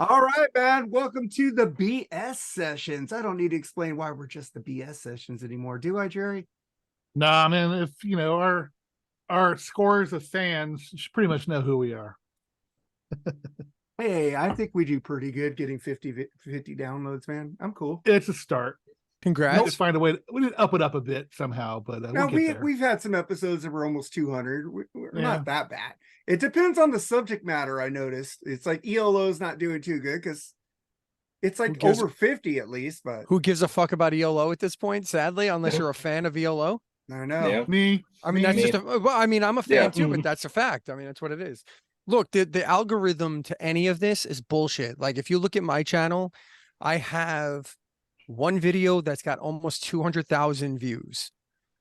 All right, man. Welcome to the BS sessions. I don't need to explain why we're just the BS sessions anymore, do I, Jerry? Nah, man, if you know our scores of fans should pretty much know who we are. Hey, I think we do pretty good getting 50 downloads, man. I'm cool. It's a start. Congrats. Let's find a way. We need to up it up a bit somehow, but Now, we'll get there. we've had some episodes that were almost 200. We're Yeah. not that bad. It depends on the subject matter, I noticed. It's like ELO's not doing too good because it's like over 50 at least, but Who gives a fuck about ELO at this point? Sadly, unless you're a fan of ELO. I don't know. Yeah. Me. I mean, that's me. just well, I mean, I'm a fan Yeah. too, but that's a fact. I mean, that's what it is. Look, the algorithm to any of this is bullshit. Like, if you look at my channel, I have one video that's got almost 200,000 views.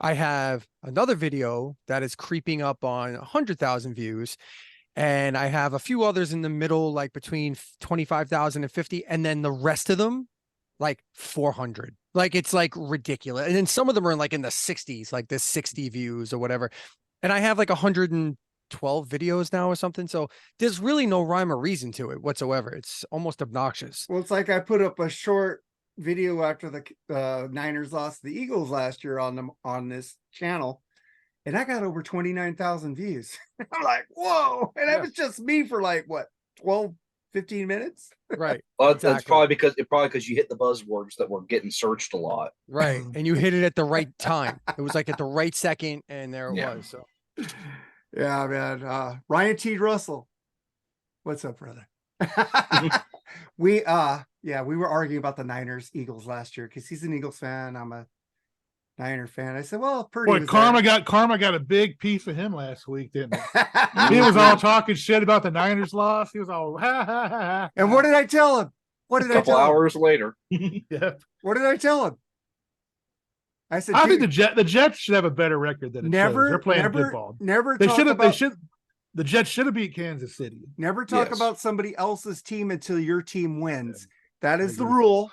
I have another video that is creeping up on 100,000 views. And I have a few others in the middle, like between 25,000 and 50. And then the rest of them, like 400. Like, it's like ridiculous. And then some of them are like in the 60s, like this 60 views or whatever. And I have like 112 videos now or something. So there's really no rhyme or reason to it whatsoever. It's almost obnoxious. Well, it's like I put up a short video after the Niners lost the Eagles last year on this channel, and I got over 29,000 views. I'm like, whoa. And that was just me for like what, 12, 15 minutes? Right. Well, Exactly. that's probably because you hit the buzzwords that were getting searched a lot. Right. And you hit it at the right time. It was like at the right second, and there it Yeah. was. So Yeah, man. Ryan T. Russell. What's up, brother? we were arguing about the Niners Eagles last year because he's an Eagles fan. I'm a Niner fan. I said, well, Purdy Boy, was karma got a big piece of him last week, didn't it? there. He was all talking shit about the Niners loss. He was all ha ha ha ha. And what did I tell him? What A did I couple tell him? hours later. Yeah. What did I tell him? I said, I think "Dude, the Jets should have a better record than it shows. They're playing good ball. never They talk should have. about, The Jets should have beat Kansas City. never talk Yes. about somebody else's team until your team wins. That I is the agree. rule.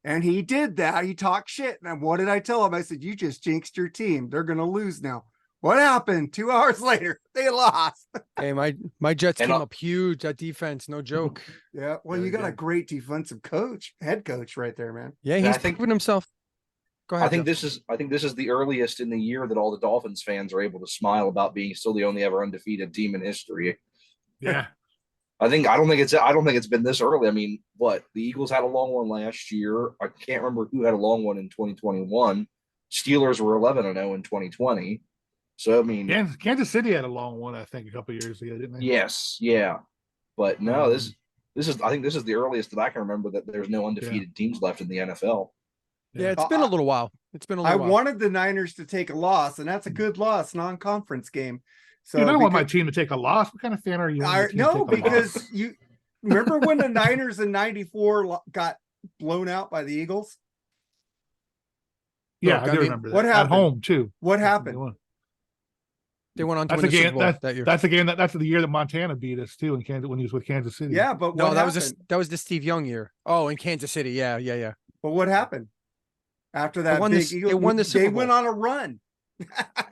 And he did that. He talked shit. And what did I tell him? I said, you just jinxed your team. They're going to lose now. What happened? 2 hours later, they lost. hey, my Jets And came I'll- up huge at defense, no joke. Yeah. Well, Very you got a good. great defensive head coach right there, man. Yeah, And he's I think- proven himself. Go ahead. I think Joe. this is the earliest in the year that all the Dolphins fans are able to smile about being still the only ever undefeated team in history. Yeah. I don't think it's been this early. I mean, what, the Eagles had a long one last year. I can't remember who had a long one in 2021. Steelers were 11-0 in 2020. So I mean, Kansas City had a long one, I think, a couple years ago, didn't they? yes, yeah. But no, this is I think this is the earliest that I can remember that there's no undefeated teams left in the NFL. Yeah, it's been a little while. It's been a I little while. wanted the Niners to take a loss, and that's a good loss, non-conference game. So Dude, I don't want my because- team to take a loss. What kind of fan are you? No, because you remember when the Niners in '94 got blown out by the Eagles? yeah, Look, I I do mean, remember that. what At happened? home too. What happened? They went on to That's win a the Super game. Bowl that year. That's a game. That's the year that Montana beat us too in Kansas when he was with Kansas City. Yeah, but No, what that happened? was the Steve Young year. Oh, in Kansas City. Yeah. But what happened after that? won Big the- Eagle, they won the Super They went Bowl. on a run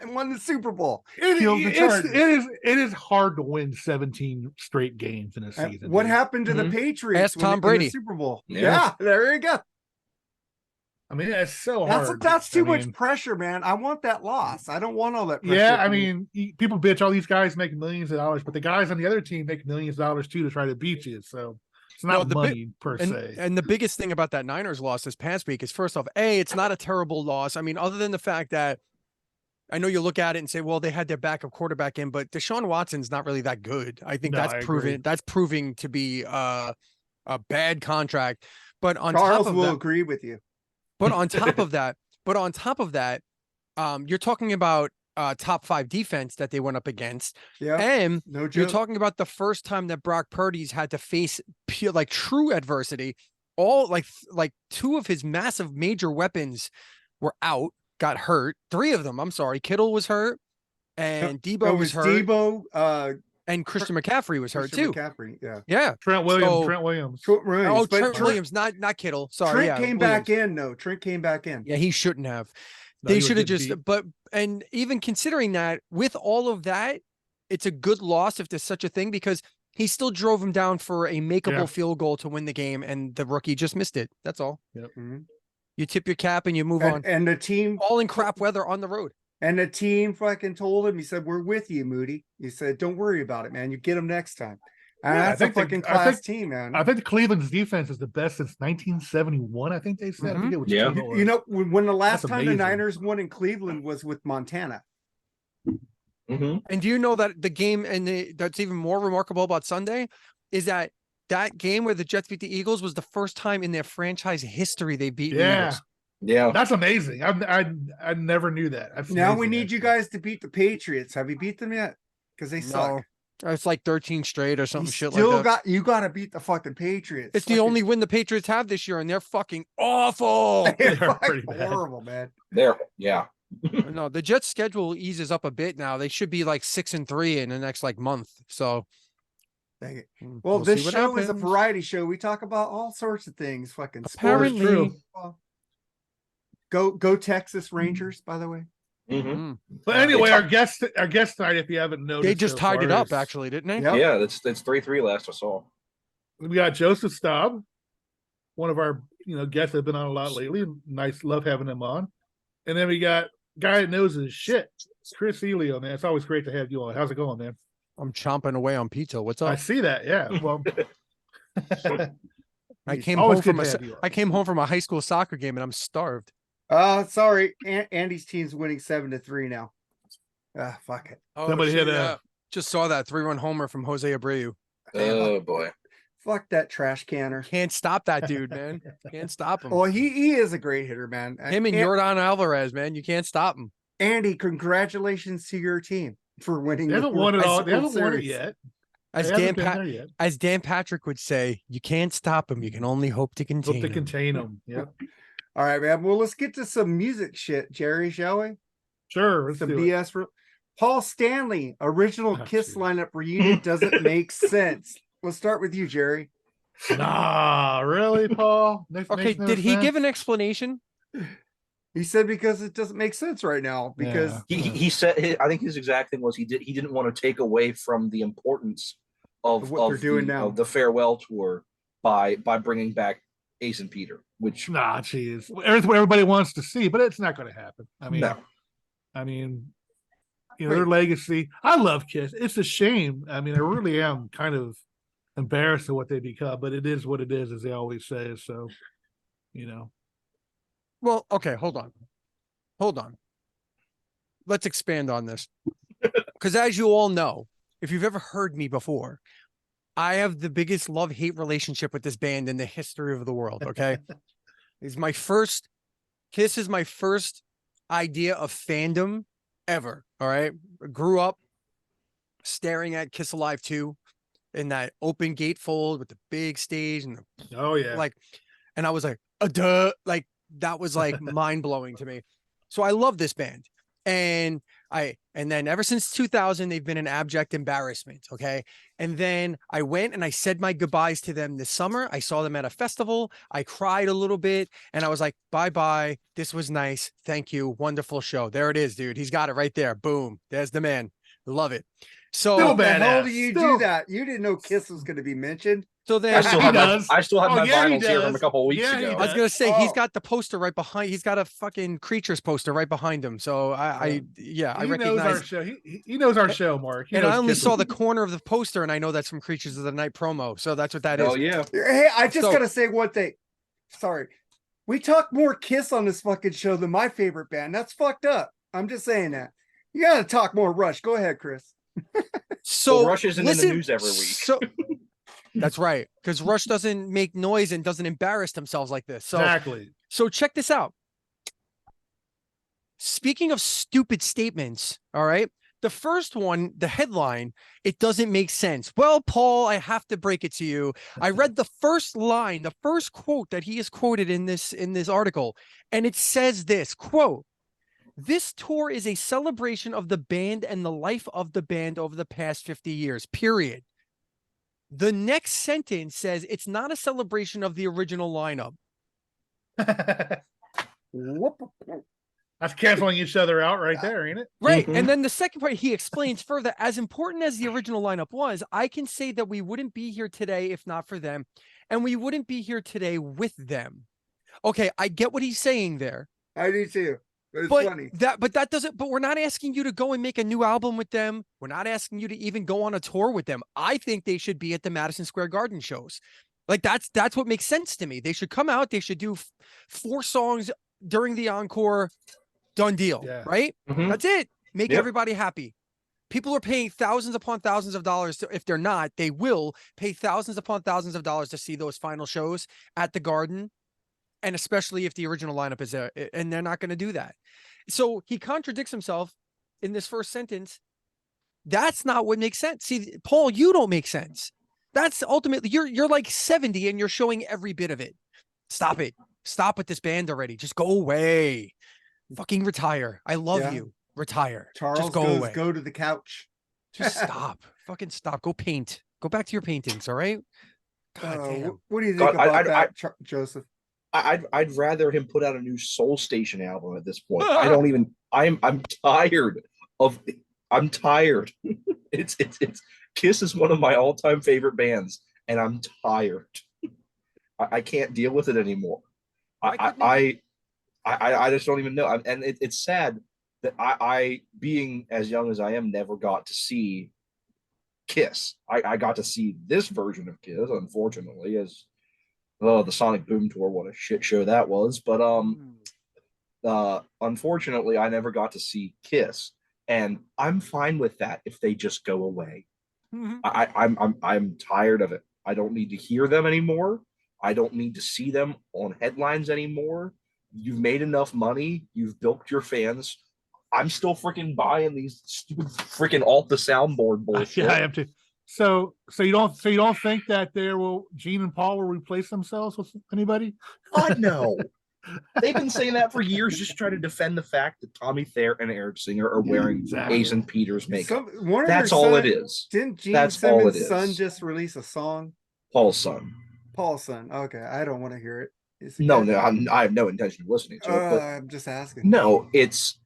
and won the Super Bowl. It Killed the is hard to win 17 straight games in a And season. what dude. happened to the Mhm. Patriots? Ask when they- Tom in the Brady. Super Bowl. Yeah. Yeah, there you go. I mean, that's so hard. That's too much mean, pressure, man. I want that loss. I don't want all that pressure. Yeah, I from you. mean, people bitch all these guys make millions of dollars, but the guys on the other team make millions of dollars too to try to beat you. So it's not No, the money per And, se. and the biggest thing about that Niners loss this past week is, first off, it's not a terrible loss. I mean, other than the fact that I know you look at it and say, well, they had their backup quarterback in, but Deshaun Watson's not really that good. I think No, I that's agree. proving to be a bad contract. But on Charles top of will that, agree with you. But on top of that, you're talking about top 5 defense that they went up against. Yeah, And no you're joke. talking about the first time that Brock Purdy's had to face like true adversity. All like 2 of his massive major weapons were out, got hurt. 3 of them, I'm sorry. Kittle was hurt, and It Debo was hurt, Debo, and Christian McCaffrey was hurt Christian too. McCaffrey, yeah. Yeah. Trent Williams. So- Trent Williams. Trent Williams, Oh, but Trent Williams, not Kittle. Sorry. Trent yeah, came Williams. back in. No, Trent came back in. Yeah, he shouldn't have. No, They he was should have getting just, beat. and even considering that, with all of that, it's a good loss if there's such a thing, because He still drove him down for a makeable Yeah. field goal to win the game, and the rookie just missed it. That's all. Mhm. You tip your cap and you move on. And the team All in crap weather on the road. and the team fucking told him. He said, "We're with you, Moody." He said, "Don't worry about it, man. You get him next time." And Yeah, I that's a think the- fucking I class think- team, man. I think Cleveland's defense is the best since 1971. I think they said. I Mhm. forget which Yeah. team it was. You know, when the last That's time the amazing. Niners won in Cleveland was with Montana. Mm-hmm. And do you know that the game, and that's even more remarkable about Sunday, is that game where the Jets beat the Eagles was the first time in their franchise history they beat the Yeah, Eagles. Yeah. that's amazing. I never knew that. That's Now we amazing, need you actually. guys to beat the Patriots. Have you beat them yet? Because they suck. It's like 13 straight or You something shit still like that. got to beat the fucking Patriots. It's the Fucking- only win the Patriots have this year, and they're fucking awful. They're They're pretty fucking bad. horrible, man. There. Yeah. No, the Jets schedule eases up a bit now. They should be like 6-3 in the next like month. So Dang it. we'll Well, this see what show is a happens. variety show. We talk about all sorts of things. Fucking Apparently. sports. Go Texas Rangers, by the way. Mm-hmm. Mm. But anyway, our guest tonight, if you haven't noticed, They just so tied it far, up, is- actually, didn't they? Yep. Yeah, that's 3-3 last I saw. We got Joseph Staub, one of our guests that have been on a lot lately. Nice, love having him on. And then we got guy that knows his shit, Chris Elio, man. It's always great to have you on. How's it going, man? I'm chomping away on pizza. What's I up? see that. Yeah. Well, I It's came always home from good a to have you on. I came home from a high school soccer game and I'm starved. Sorry. Andy's team's winning 7-3 now. Fuck it. Oh, Somebody hit shit, a- yeah. Just saw that 3-run homer from Jose Abreu. Oh boy. Fuck that trash canner. Can't stop that dude, man. Can't stop him. Well, he is a great hitter, man. Him and Yordan Alvarez, man. You can't stop him. Andy, congratulations to your team for winning. they the haven't won it all. World They haven't won it Series. yet. As They Dan haven't been there yet. as Dan Patrick would say, you can't stop him. You can only hope to contain Hope to him. contain them. Yep. All right, man. Well, let's get to some music shit, Jerry, shall we? Sure. Let's Some do it. BS for Paul Stanley, original Oh, Kiss geez. lineup reunion doesn't make sense. Let's start with you, Jerry. Nah, really, Paul? Makes Okay, no did he give sense? an explanation? He said because it doesn't make sense right now because Yeah. He said, I think his exact thing was he didn't want to take away from the importance of what they're doing now. of the farewell tour by bringing back Ace and Peter, which Nah, geez. It's what everybody wants to see, but it's not going to happen. no. I mean, their legacy. I love Kiss. It's a shame. I mean, I really am kind of embarrassed at what they become, but it is what it is, as they always say. So, Well, okay, hold on. Let's expand on this. Because as you all know, if you've ever heard me before, I have the biggest love-hate relationship with this band in the history of the world, okay? Kiss is my first idea of fandom ever, all right? I grew up staring at Kiss Alive 2 in that open gatefold with the big stage and oh yeah, and I was like, duh, like that was like mind-blowing to me. So I love this band. And then ever since 2000, they've been an abject embarrassment. Okay. And then I went and I said my goodbyes to them this summer. I saw them at a festival. I cried a little bit and I was like, bye. This was nice. Thank you. Wonderful show. There it is, dude. He's got it right there. Boom. There's the man. Love it. So Still how the hell badass. do you Still- do that? You didn't know Kiss was going to be mentioned. so I then still He have does. my Oh, yeah, he vinyls here from a does. couple of weeks Yeah, he ago. I was gonna say he's Oh. got the poster right behind. He's got a fucking Creatures poster right behind him. So I He knows recognize. our show. He knows our show, Mark. He And knows I only Kiss. saw the corner of the poster, and I know that's from Creatures of the Night promo. So that's what that is. Oh yeah. Hey, I just So- got to say one thing. Sorry. We talk more Kiss on this fucking show than my favorite band. That's fucked up. I'm just saying that. You got to talk more Rush. Go ahead, Chris. So Well, Rush isn't in the listen, news every week. So that's right, because Rush doesn't make noise and doesn't embarrass themselves like this. So exactly. so check this out. Speaking of stupid statements, all right. The first one, the headline, it doesn't make sense. Well, Paul, I have to break it to you. I read the first line, the first quote that he is quoted in this article, and it says this quote: "This tour is a celebration of the band and the life of the band over the past 50 years, period." The next sentence says it's not a celebration of the original lineup. Whoop. That's canceling each other out right there, ain't it? Right. Mhm. And then the second part, he explains further, as important as the original lineup was, I can say that we wouldn't be here today if not for them. And we wouldn't be here today with them. Okay, I get what he's saying there. I do too. But it's But funny. that doesn't, but we're not asking you to go and make a new album with them. We're not asking you to even go on a tour with them. I think they should be at the Madison Square Garden shows. Like that's what makes sense to me. They should come out, they should do 4 songs during the encore. Done deal, Yeah. right? Mhm. That's it. Make Yep. everybody happy. People are paying thousands upon thousands of dollars to, if they're not, they will pay thousands upon thousands of dollars to see those final shows at the Garden. And especially if the original lineup is there, and they're not going to do that. So he contradicts himself in this first sentence. That's not what makes sense. See, Paul, you don't make sense. That's ultimately you're like 70 and you're showing every bit of it. Stop it. Stop with this band already. Just go away. Fucking retire. I love Yeah. you. Retire. Charles Just go goes, away. go to the couch. Just stop. Fucking stop. Go paint. Go back to your paintings. All right. God damn. What do you think God, about that, Joseph? I'd rather him put out a new Soul Station album at this point. I don't even. I'm tired of. I'm tired. It's Kiss is one of my all-time favorite bands, and I'm tired. I can't deal with it anymore. I just don't even know. And it's sad that I, being as young as I am, never got to see Kiss. I got to see this version of Kiss, unfortunately, as the Sonic Boom tour. What a shit show that was. But unfortunately, I never got to see Kiss, and I'm fine with that if they just go away. I'm tired of it. I don't need to hear them anymore. I don't need to see them on headlines anymore. You've made enough money. You've bilked your fans. I'm still freaking buying these stupid freaking alt the soundboard bullshit. Yeah, I am too. So you don't think that Gene and Paul will replace themselves with anybody? God no. They've been saying that for years, just trying to defend the fact that Tommy Thayer and Eric Singer are wearing Exactly. Ace and Peter's makeup. That's all it is. Didn't Gene That's all it Simmons' is. son just release a song? Paul's son. Paul's son. Okay, I don't want to hear it. Is it No, good? I have no intention of listening to it. But I'm just asking. no, is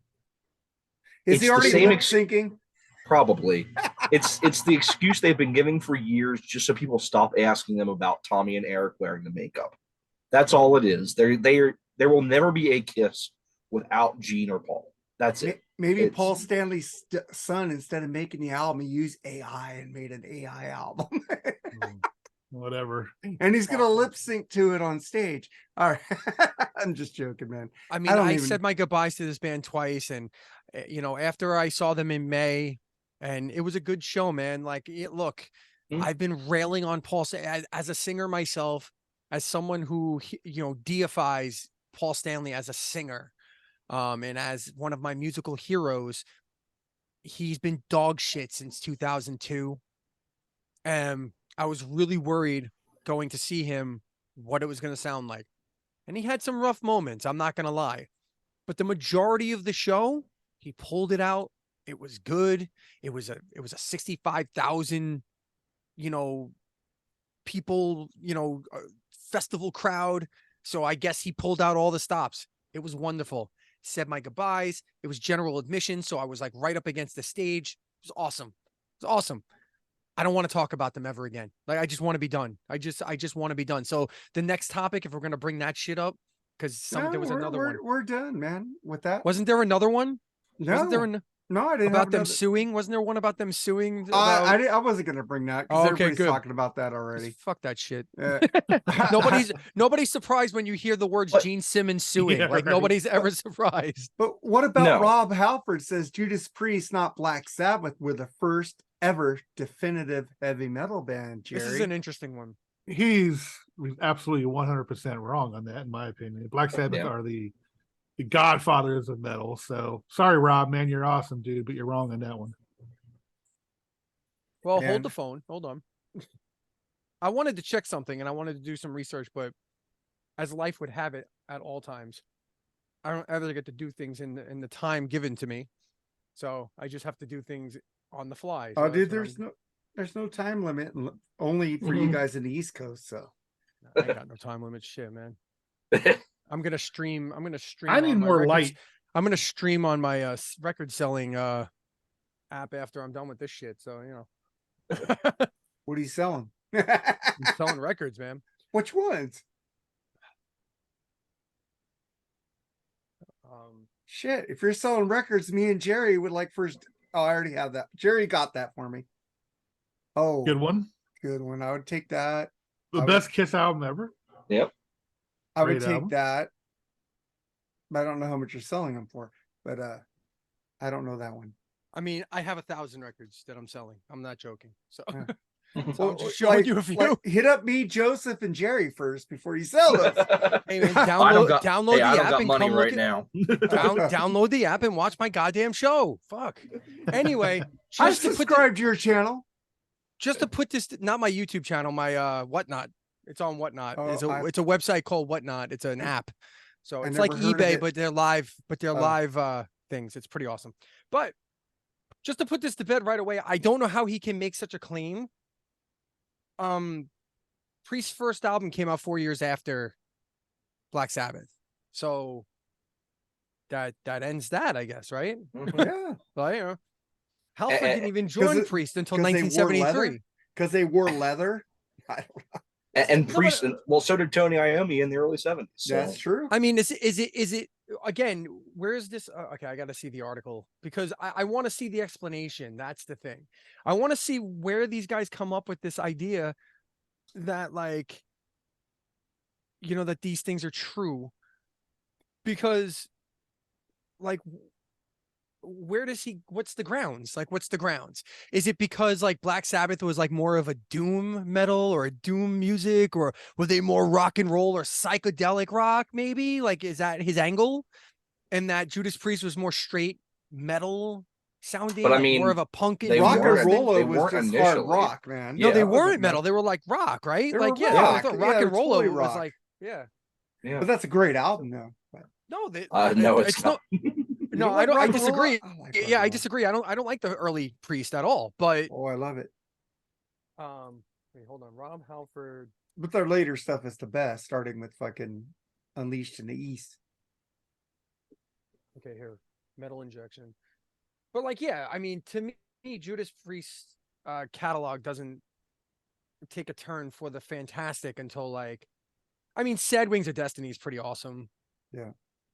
he the already same lip syncing? Probably. It's the excuse they've been giving for years, just so people stop asking them about Tommy and Eric wearing the makeup. That's all it is. There will never be a Kiss without Gene or Paul. That's it. Maybe Paul Stanley's son, instead of making the album, he used AI and made an AI album. Whatever. And he's gonna lip sync to it on stage. All right. I'm just joking, man. I mean, I said my goodbyes to this band twice, and after I saw them in May, and it was a good show, man. Like, look, I've been railing on Paul as a singer myself, as someone who deifies Paul Stanley as a singer, and as one of my musical heroes. He's been dog shit since 2002. I was really worried going to see him what it was going to sound like. And he had some rough moments, I'm not going to lie. But the majority of the show, he pulled it out. It was good. It was a 65,000, people, festival crowd. So I guess he pulled out all the stops. It was wonderful. Said my goodbyes. It was general admission, so I was like right up against the stage. It was awesome. It was awesome. I don't want to talk about them ever again. Like, I just want to be done. I just want to be done. So the next topic, if we're going to bring that shit up, because there was another one. We're done, man, with that. Wasn't there another one? No. Wasn't there No, I didn't. About them suing? Wasn't there one about them suing? I wasn't going to bring that because everybody's good. talking about that already. Fuck that shit. Nobody's surprised when you hear the words Gene Simmons suing. Yeah, like, right. nobody's ever surprised. But what about No. Rob Halford says Judas Priest, not Black Sabbath, were the first ever definitive heavy metal band, Jerry? This is an interesting one. He's absolutely 100% wrong on that, in my opinion. Black Sabbath Yeah. are the godfathers of metal. So sorry, Rob, man, you're awesome, dude, but you're wrong on that one. Well, Man. hold the phone. Hold on. I wanted to check something and I wanted to do some research, but as life would have it at all times, I don't ever get to do things in the time given to me. So I just have to do things on the fly. So Oh, dude, that's what there's no time limit, only for you guys in the East Coast. So I ain't got no time limit. Shit, man. I'm gonna stream. I need all my more records. light. I'm gonna stream on my record selling app after I'm done with this shit. So What are you selling? I'm selling records, man. Which ones? Shit, if you're selling records, me and Jerry would like first. Oh, I already have that. Jerry got that for me. Oh, Good one. good one. I would take that. The I best Kiss album ever. Yep. I would Great take album. that. But I don't know how much you're selling them for. But I don't know that one. I mean, I have 1,000 records that I'm selling. I'm not joking. So, Yeah. so I'm just showing you a few. Hit up me, Joseph, and Jerry first before you sell them. Hey man, I don't got, download I the don't app got and money come right look at, now. download the app and watch my goddamn show. Fuck. Anyway, I just to put subscribe to your channel. just to put this, not my YouTube channel, my Whatnot. It's on Whatnot. Oh, It's a website called Whatnot. It's an app. So I it's like never heard of eBay, it. but they're live. Oh. Live things. It's pretty awesome. But just to put this to bed right away, I don't know how he can make such a claim. Priest's first album came out 4 years after Black Sabbath, so that ends that, I guess, right? Yeah. Well, Halford didn't even 'cause join it- Priest until 'cause they wore 1973. Because they wore leather. I don't know. And No, Priest, but- well, so did Tony Iommi in the early 70s. So. That's true. I mean, is it again? Where is this? Okay, I got to see the article because I want to see the explanation. That's the thing. I want to see where these guys come up with this idea that, like, that these things are true, because, like, where does he, what's the grounds? Like, what's the grounds? Is it because, like, Black Sabbath was like more of a doom metal or a doom music, or were they more rock and roll or psychedelic rock? Maybe, like, is that his angle? And that Judas Priest was more straight metal sounding, But I like more mean, of a punk they Rock weren't- and roll they was weren't just initially. hard rock, man. No, Yeah, they That wasn't weren't metal. They were like rock, right? They Like, were yeah, I rock. thought Yeah, rock they and were roll totally was rock. like, yeah. Yeah. But that's a great album, though. But No, they, No, it's not. No, like I don't. rock I and roll? disagree. I like rock Yeah, and I roll. disagree. I don't like the early Priest at all. But Oh, I love it. wait, hold on. Rob Halford. But their later stuff is the best, starting with fucking Unleashed in the East. Okay, here, Metal Injection. But, like, yeah, I mean, to me, Judas Priest's catalog doesn't take a turn for the fantastic until, like, I mean, Sad Wings of Destiny is pretty awesome. Yeah.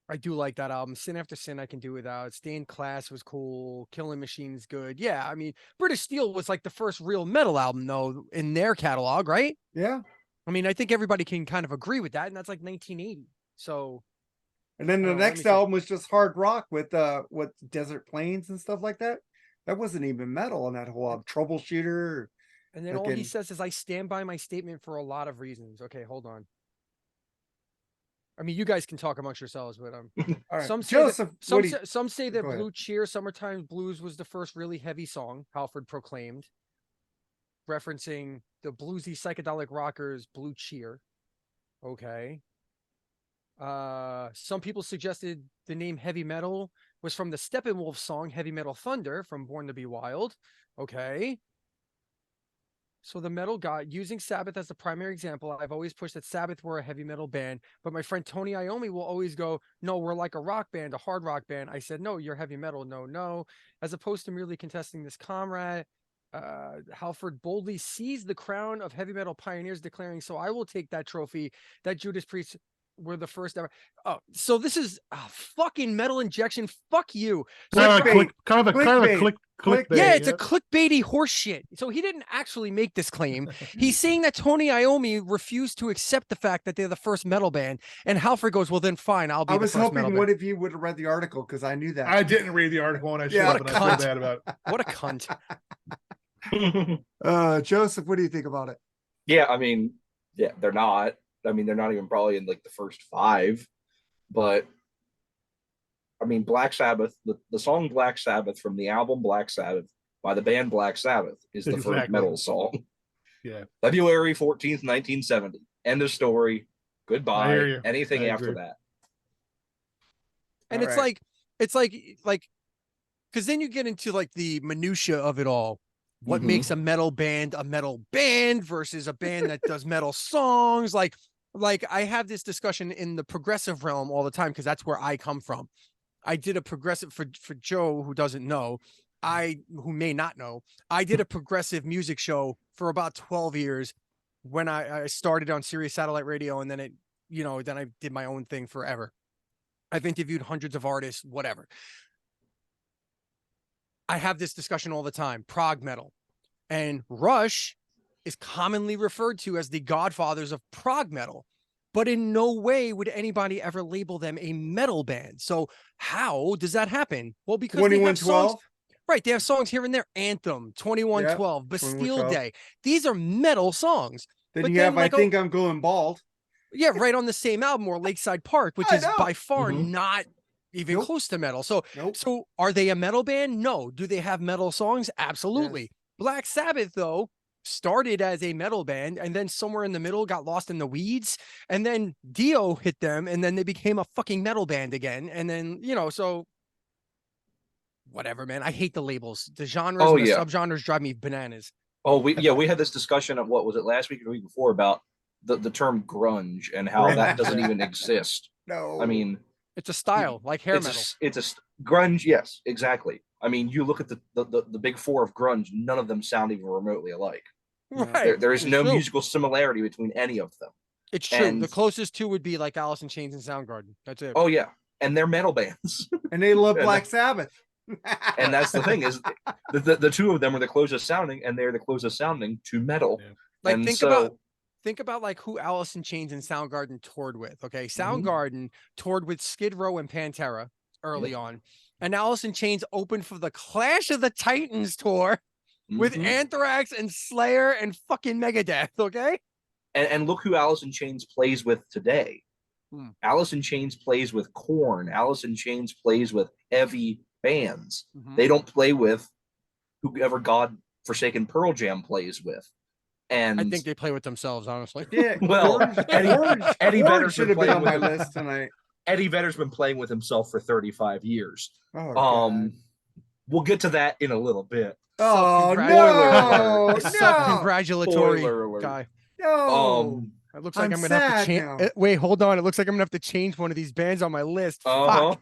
I do like that album. Sin After Sin, I can do without. Stained Class was cool. Killing Machine's good. Yeah, I mean, British Steel was like the first real metal album, though, in their catalog, right? Yeah. I mean, I think everybody can kind of agree with that, and that's like 1980. So, And then the Oh, let me next see. album was just hard rock with what Desert Plains and stuff like that. That wasn't even metal on that whole album. Troubleshooter. and then all he Fucking- says is, "I stand by my statement for a lot of reasons." Okay, hold on. I mean, you guys can talk amongst yourselves, but All right. some say that- Joseph, what do you- some say that Go ahead. Blue Cheer, Summertime Blues was the first really heavy song, Halford proclaimed, referencing the bluesy psychedelic rockers Blue Cheer. Okay. Some people suggested the name heavy metal was from the Steppenwolf song Heavy Metal Thunder from Born to Be Wild. Okay. So the metal god, using Sabbath as the primary example, I've always pushed that Sabbath were a heavy metal band, but my friend Tony Iommi will always go, "No, we're like a rock band, a hard rock band." I said, "No, you're heavy metal." No. As opposed to merely contesting this comrade, Halford boldly seized the crown of heavy metal pioneers, declaring, "So I will take that trophy that Judas Priest were the first ever." Oh, so this is fucking Metal Injection. Fuck you. So Kind of a Clickbait. clickbait. yeah, it's a clickbaity horseshit. So he didn't actually make this claim. He's saying that Tony Iommi refused to accept the fact that they're the first metal band, and Halford goes, "Well, then fine, I'll be I the was first metal hoping band." one of you would have read the article because I knew that. I didn't read the article and I should Yeah, have, what and a I feel cunt. bad about it. What a cunt. Joseph, what do you think about it? Yeah, I mean, yeah, they're not. I mean, they're not even probably in like the first five, but I mean, Black Sabbath, the song Black Sabbath from the album Black Sabbath by the band Black Sabbath is the first Exactly. metal song. Yeah. February 14th, 1970. End of story. I hear Goodbye. you. Anything I after agree. that. And All it's right. like, because then you get into like the minutia of it all. What Mhm. makes a metal band versus a band that does metal songs? Like I have this discussion in the progressive realm all the time because that's where I come from. I did a progressive for Joe who doesn't know, who may not know, I did a progressive music show for about 12 years when I started on Sirius Satellite Radio, and then then I did my own thing forever. I've interviewed hundreds of artists, whatever. I have this discussion all the time, prog metal. And Rush is commonly referred to as the godfathers of prog metal, but in no way would anybody ever label them a metal band. So how does that happen? Well, because they have songs, 2112. right? They have songs here and there. Anthem, 2112, Bastille 2112. Day. These are metal songs. Then But you then, have like, I Think I'm Going Bald. Yeah, right on the same album, or Lakeside Park, which I is know. by far Mhm. not even Nope. close to metal. So, Nope. so are they a metal band? No. Do they have metal songs? Absolutely. Yes. Black Sabbath, though, started as a metal band and then somewhere in the middle got lost in the weeds. And then Dio hit them and then they became a fucking metal band again. And then, so whatever, man. I hate the labels. The genres Oh, and the yeah. subgenres drive me bananas. Oh, we had this discussion of what was it last week or the week before about the term grunge and how that doesn't even exist. No. I mean, It's a style, like hair metal. it's grunge. Yes, exactly. I mean, you look at the big four of grunge, none of them sound even remotely alike. Right. There is It's no true. musical similarity between any of them. It's true. And- The closest two would be like Alice in Chains and Soundgarden. That's it. Oh yeah, and they're metal bands. And they love And Black Sabbath. And that's the thing is the two of them are the closest sounding, and they're the closest sounding to metal. Yeah. Like And think about like who Alice in Chains and Soundgarden toured with. Okay, Mhm. Soundgarden toured with Skid Row and Pantera early on, and Alice in Chains opened for the Clash of the Titans tour with Mhm. Anthrax and Slayer and fucking Megadeth. Okay, and look who Alice in Chains plays with today. Alice in Chains plays with Korn. Alice in Chains plays with heavy bands. Mhm. They don't play with whoever God forsaken Pearl Jam plays with. And I think they play with themselves, honestly. Yeah. Well, Eddie Vedder's should been have been on playing my with- list tonight. Eddie Vedder's been playing with himself for 35 years. Oh, God. We'll get to that in a little bit. Oh, Self-congratulatory- no. Self-congratulatory Spoiler alert. guy. No. It looks like I'm I'm gonna have to sad change. now. Wait, hold on. It looks like I'm gonna have to change one of these bands on my list. Uh-huh. Fuck.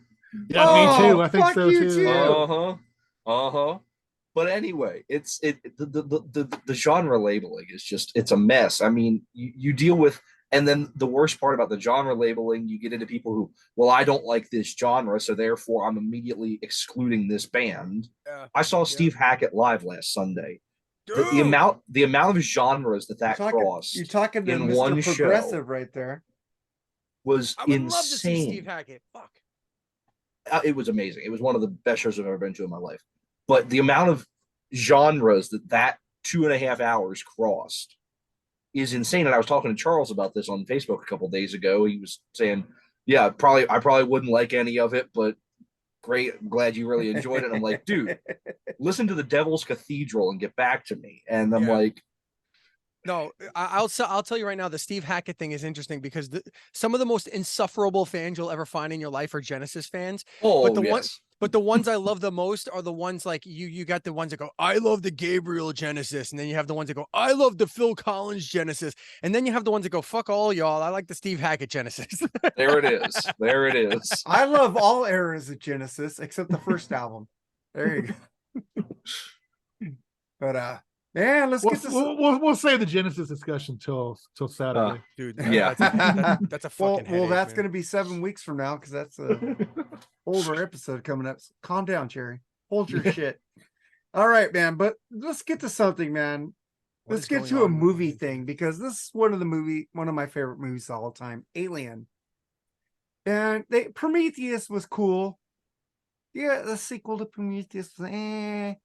Yeah, Oh, me too. I think fuck so you too. too. Uh-huh. But anyway, the genre labeling is just, it's a mess. I mean, you deal with, and then the worst part about the genre labeling, you get into people who, well, I don't like this genre, so therefore I'm immediately excluding this band. Yeah. I saw Steve Hackett live last Sunday. The Dude. amount of genres that crossed You're talking to in Mr. one show Progressive right there. was I would insane. love to see Steve Hackett. Fuck. It was amazing. It was one of the best shows I've ever been to in my life. But the amount of genres that 2.5 hours crossed is insane. And I was talking to Charles about this on Facebook a couple of days ago. He was saying, "Yeah, I probably wouldn't like any of it, but great. I'm glad you really enjoyed it." And I'm like, "Dude, listen to the Devil's Cathedral and get back to me." And I'm Yeah. like, No, I'll tell you right now, the Steve Hackett thing is interesting because some of the most insufferable fans you'll ever find in your life are Genesis fans. "Oh, But the ones I love the most are the ones like you got the ones that go, I love the Gabriel Genesis. And then you have the ones that go, I love the Phil Collins Genesis. And then you have the ones that go, fuck all y'all. I like the Steve Hackett Genesis. there it is. There it is." I love all eras of Genesis except the first album. There you go. But yeah, let's get this. We'll save the Genesis discussion till Saturday. Dude, Yeah. that's a fucking Well, headache, that's man. going to be 7 weeks from now because that's a older episode coming up. So calm down, Cherry. Hold your shit. All right, man. But let's get to something, man. What Let's is get going to a on? movie thing because this is one of my favorite movies of all time, Alien. And Prometheus was cool. Yeah, the sequel to Prometheus was And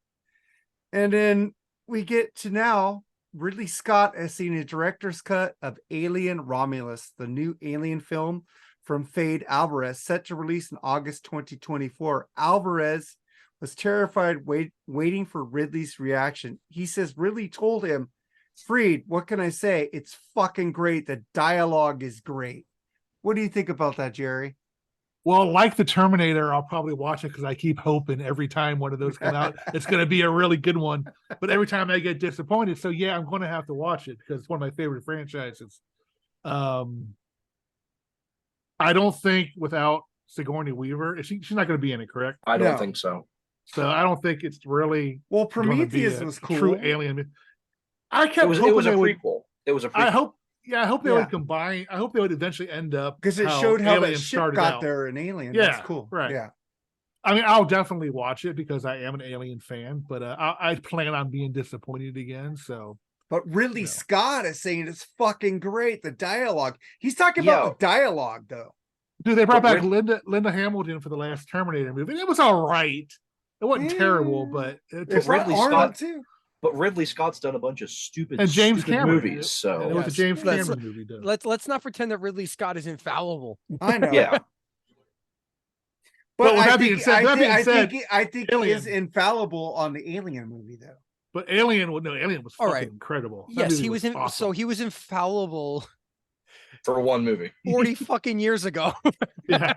then we get to now, Ridley Scott has seen a director's cut of Alien Romulus, the new Alien film from Fade Alvarez, set to release in August 2024. Alvarez was terrified waiting for Ridley's reaction. He says Ridley told him, Freed, what can I say? It's fucking great. The dialogue is great. What do you think about that, Jerry? Well, like the Terminator, I'll probably watch it because I keep hoping every time one of those come out, it's going to be a really good one. But every time I get disappointed, so yeah, I'm going to have to watch it because it's one of my favorite franchises. I don't think without Sigourney Weaver. She's not going to be in it, correct? I don't No. think so. So I don't think it's really Well, gonna be Prometheus a was cool. true alien. I It kept was hoping a they would. prequel. It was a prequel. I hope they Yeah. would combine. I hope they would eventually end up because it how showed how that Alien ship started got out. there in Alien. Yeah, That's cool. right. Yeah. I mean, I'll definitely watch it because I am an Alien fan, but I plan on being disappointed again. So, But Ridley No. Scott is saying it's fucking great. The dialogue. He's talking Yeah. about the dialogue though. dude, they brought But back Linda Hamilton for the last Terminator movie. It was all right. It wasn't terrible, but it They took brought Ridley Arnold Scott- too. But Ridley Scott's done a bunch of stupid, and James stupid Cameron movies. and it So was a Yes. James Let's- Cameron movie. Done. Let's not pretend that Ridley Scott is infallible. I know. yeah, But But with I that being think, said- I, that think, being I said, think I think he Alien- is infallible on the Alien movie though. But Alien was All fucking right. incredible. That Yes, movie he was in. awesome. So he was infallible for one movie. 40 fucking years ago. Yeah,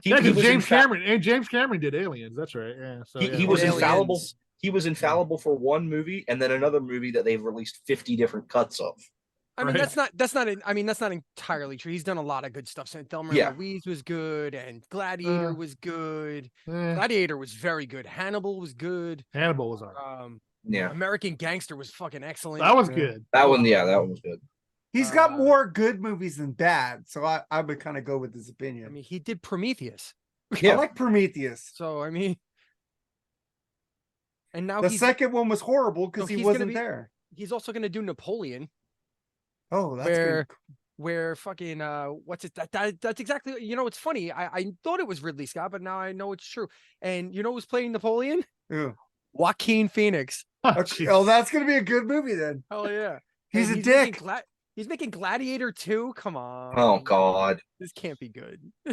He, yeah, he 'cause was James infa- Cameron and James Cameron did Aliens. That's right. Yeah, so he, yeah. he was Aliens. infallible. He was infallible for one movie, and then another movie that they've released 50 different cuts of. I mean, Right. that's not. I mean, that's not entirely true. He's done a lot of good stuff. So Thelma Yeah. and Louise was good, and Gladiator Uh, was good. Eh, Gladiator was very good. Hannibal was good. Hannibal was all right. Yeah, American Gangster was fucking excellent. That was good. that one. Yeah, that one was good. He's got Uh, more good movies than bad, so I would kind of go with his opinion. I mean, he did Prometheus. Yeah, I like Prometheus. So I mean, and now The he's second one was horrible because So he he's gonna wasn't be- there. he's also going to do Napoleon, Oh, that's where good. where fucking what's it that's exactly, it's funny. I thought it was Ridley Scott, but now I know it's true. And you know who's playing Napoleon? Ew. Joaquin Phoenix. Okay, oh, that's gonna be a good movie then. Hell yeah. He's And a making dick. he's making Gladiator 2. Come on. Oh God. This can't be good. Oh,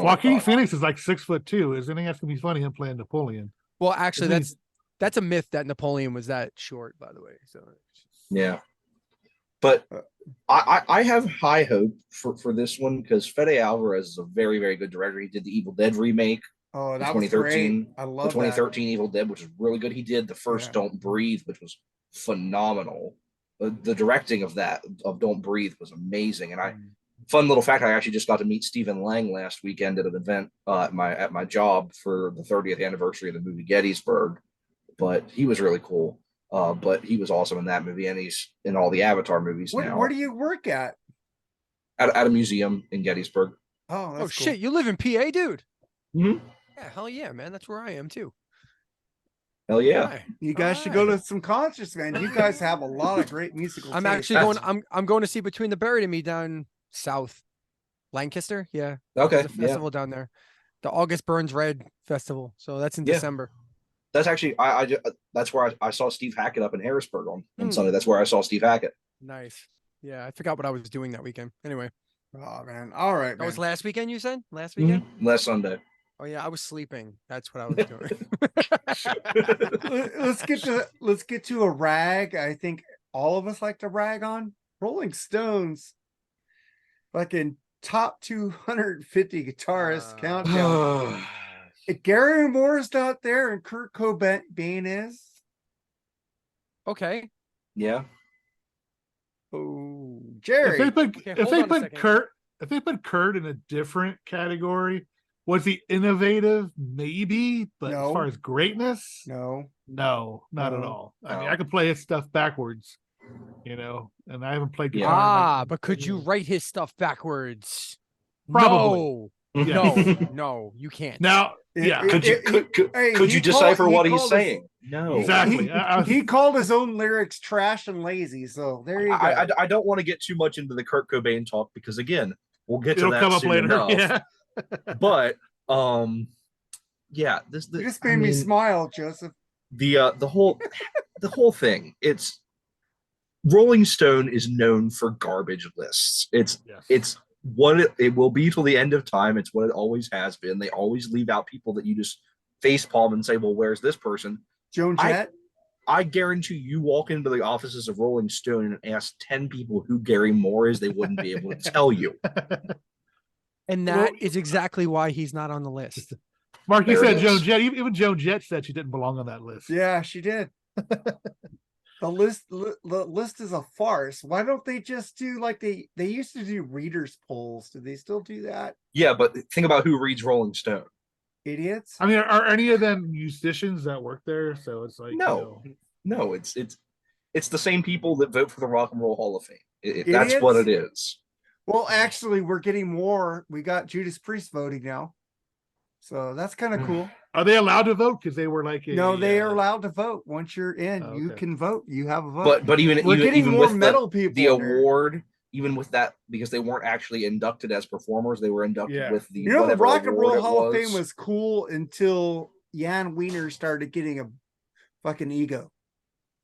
Joaquin God. Phoenix is like 6'2". Isn't he? That's gonna be funny him playing Napoleon. Well, actually, Isn't that's a myth that Napoleon was that short, by the way. So Yeah, but I have high hope for this one because Fede Alvarez is a very, very good director. He did the Evil Dead remake, Oh, the that was great. 2013, I the love that. 2013 Evil Dead, which is really good. He did the first Yeah. Don't Breathe, which was phenomenal. The directing of Don't Breathe was amazing. And fun little fact, I actually just got to meet Stephen Lang last weekend at an event at my job for the 30th anniversary of the movie Gettysburg. But he was really cool. But he was awesome in that movie, and he's in all the Avatar movies now. Where do you work at? At a museum in Gettysburg. Oh, that's oh cool. shit, you live in PA, dude. Mhm. Yeah, hell yeah, man. That's where I am too. Hell yeah. Hi. You guys should go to some concerts, man. You guys have a lot of great musical. I'm taste. actually going. I'm going to see Between the Buried and Me down south, Lancaster. Yeah, Okay. there's a Yeah. festival down there, the August Burns Red Festival. So that's in Yeah. December. That's actually that's where I saw Steve Hackett up in Harrisburg on Hmm. Sunday. That's where I saw Steve Hackett. Nice. Yeah, I forgot what I was doing that weekend. Anyway, Oh man. All right, that man. was last weekend. You said last Mhm. weekend. Last Sunday. Oh yeah, I was sleeping. That's what I was doing. Let's get to a rag. I think all of us like to rag on Rolling Stones. Fucking top 250 guitarist countdown. If Gary Moore's not there and Kurt Cobain is. Okay. Yeah. Oh, If Jerry. they put Okay, if hold they on a put second. Kurt in a different category, was he innovative? Maybe, but No. as far as greatness, No. no, not at No. all. I mean, No. I can play his stuff backwards, and I haven't played Yeah. guitar. in, like, But could you write his stuff backwards? Probably. No, Yes. no, you can't. Now, It- yeah, it- Could you it- could he you called- decipher he what he's called us- saying? No. Exactly. He called his own lyrics trash and lazy. So there you go. I don't want to get too much into the Kurt Cobain talk because again, we'll get to it'll that come up soon later. enough. Yeah. But yeah, You just made me smile, Joseph. the whole thing. It's Rolling Stone is known for garbage lists. Yes. It's what it will be till the end of time. It's what it always has been. They always leave out people that you just face palm and say, well, where's this person? Joan I- Jett. I guarantee you walk into the offices of Rolling Stone and ask 10 people who Gary Moore is, they wouldn't be able to tell you. And that is exactly why he's not on the list. Mark, you There said it Joan is. Jett. Even Joan Jett said she didn't belong on that list. Yeah, she did. the list is a farce. Why don't they just do like they used to do readers polls? Do they still do that? Yeah, but think about who reads Rolling Stone. Idiots. I mean, are any of them musicians that work there? So it's like, No, no, it's the same people that vote for the Rock and Roll Hall of Fame. That's Idiots? what it is. Well, actually, we're getting more. We got Judas Priest voting now, so that's kind of cool. are they allowed to vote? Because they were like, No, they are allowed to vote. Once you're in, Oh, you okay. can vote. You have a vote. But even we're even, getting even more with metal people. the in there. award, even with that, because they weren't actually inducted as performers, they were inducted Yeah. with the You know, the whatever Rock and award Roll it Hall of Fame was cool until Jan Wiener started getting a fucking ego.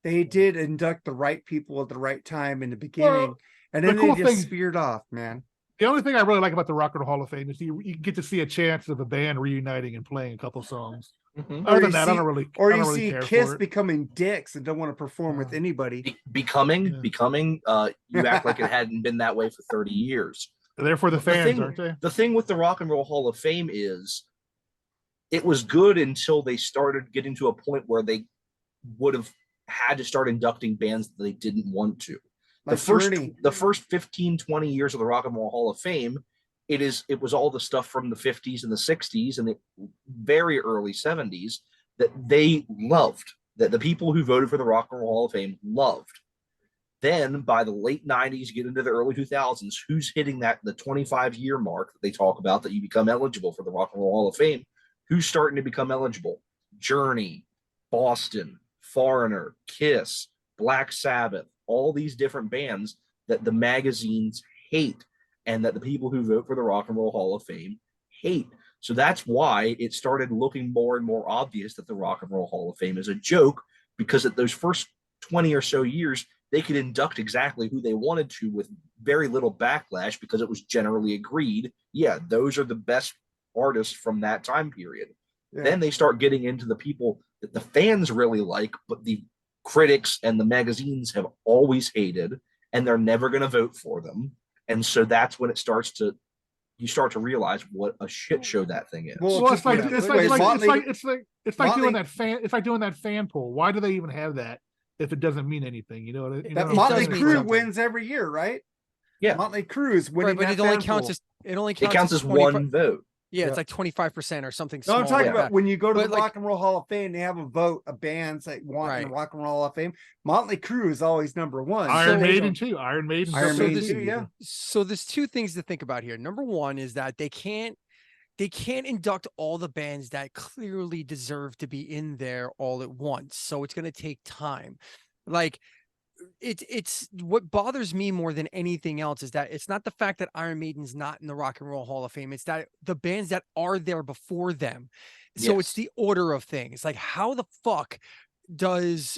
They did induct the right people at the right time in the beginning, and then the cool they just thing- speared off, man. The only thing I really like about the Rock and Roll Hall of Fame is you get to see a chance of a band reuniting and playing a couple songs. Mhm. Other Or than you that, I see- don't really, Or I you don't really see care Kiss for it. becoming dicks and don't want to perform with anybody. becoming. You act like it hadn't been that way for 30 years. Therefore, the fans, thing, aren't they? The thing with the Rock and Roll Hall of Fame is it was good until they started getting to a point where they would have had to start inducting bands that they didn't want to. Like the first 15, 20 years of the Rock and Roll Hall of Fame, it was all the stuff from the 50s and the 60s and the very early 70s that they loved, that the people who voted for the Rock and Roll Hall of Fame loved. Then by the late 90s, get into the early 2000s, who's hitting the 25-year mark that they talk about, that you become eligible for the Rock and Roll Hall of Fame? Who's starting to become eligible? Journey, Boston, Foreigner, Kiss, Black Sabbath, all these different bands that the magazines hate and that the people who vote for the Rock and Roll Hall of Fame hate. So that's why it started looking more and more obvious that the Rock and Roll Hall of Fame is a joke, because at those first 20 or so years, they could induct exactly who they wanted to with very little backlash, because it was generally agreed, yeah, those are the best artists from that time period. Yeah. Then they start getting into the people that the fans really like, but the critics and the magazines have always hated, and they're never going to vote for them. And so that's when you start to realize what a shit show that thing is. Well, it's like doing Motley- that fan poll. Why do they even have that if it doesn't mean anything? You know what? You know That what I'm Motley saying? mean Crue something. wins every year, right? Yeah. Motley Crue is winning. Right, but that it only fan counts poll. as it only It counts as 25 one vote. Yeah, Yeah. it's like 25% or something No, small. I'm talking like about that. when you go to But the like- Rock and Roll Hall of Fame, they have a vote of bands that want in the Right. Rock and Roll Hall of Fame. Motley Crue is always number one. Iron So- Maiden too. Iron Maiden. Iron So Maiden this- too, yeah. So there's two things to think about here. Number one is that they can't induct all the bands that clearly deserve to be in there all at once. So it's going to take time. Like it's what bothers me more than anything else is that it's not the fact that Iron Maiden's not in the Rock and Roll Hall of Fame. It's that the bands that are there before them. So Yes. it's the order of things. Like how the fuck does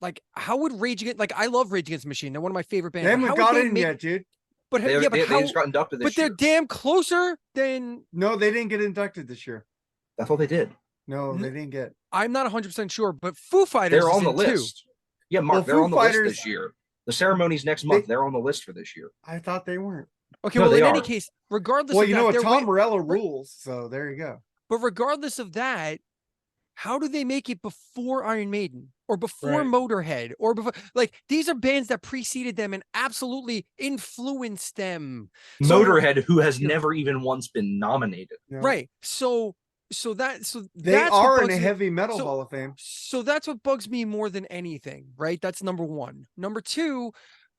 like how would Rage Against, like I love Rage Against the Machine. They're one of my favorite bands. They but haven't how would got they in make- yet, dude. But They yeah, but they how? just got inducted this But they're year. damn closer than No, they didn't get inducted this year. I thought they did. No, they didn't get. I'm not 100% sure. But Foo Fighters They're is on the in too. list. Yeah, Mark, Well, they're Foo on the Fighters- list this year. The ceremony's next month. They're on the list for this year. I thought they weren't. Okay, No, well, they in any are. case, regardless Well, of you that, know what? they're Tom way- Morello rules. So there you go. but regardless of that, how do they make it before Iron Maiden or before Right. Motorhead or before? Like these are bands that preceded them and absolutely influenced them. So- Motorhead, who has Yeah. never even once been nominated. You know? Right. So They that's what are in bugs a me- heavy metal so- Hall of Fame. So that's what bugs me more than anything, right? That's number one. Number two,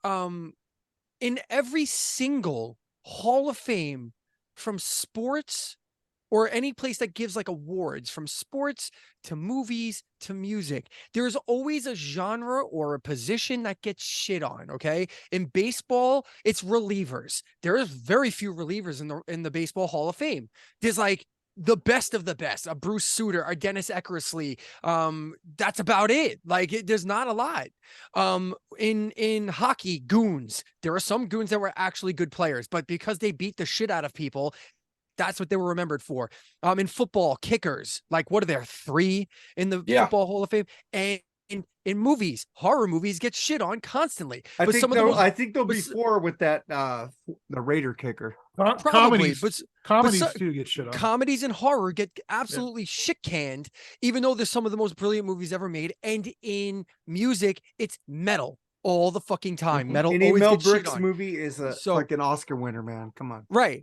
in every single Hall of Fame from sports or any place that gives like awards from sports to movies to music, there's always a genre or a position that gets shit on. Okay. In baseball, it's relievers. There's very few relievers in the Baseball Hall of Fame. There's like the best of the best, a Bruce Sutter, a Dennis Eckersley. That's about it. Like there's not a lot. In hockey, goons. There are some goons that were actually good players, but because they beat the shit out of people, that's what they were remembered for. In football, kickers. Like what are there 3 in the Yeah. Football Hall of Fame? And in movies, horror movies get shit on constantly. I But think some of the most, I think there'll be but s- 4 with that the Raider kicker. probably, Comedies, but comedies so- too get shit on. comedies and horror get absolutely shit canned, even though they're some of the most brilliant movies ever made. And in music, it's metal all the fucking time. Metal Any always Mel gets shit Brooks on. movie is a So- fucking Oscar winner, man. Come on. Right.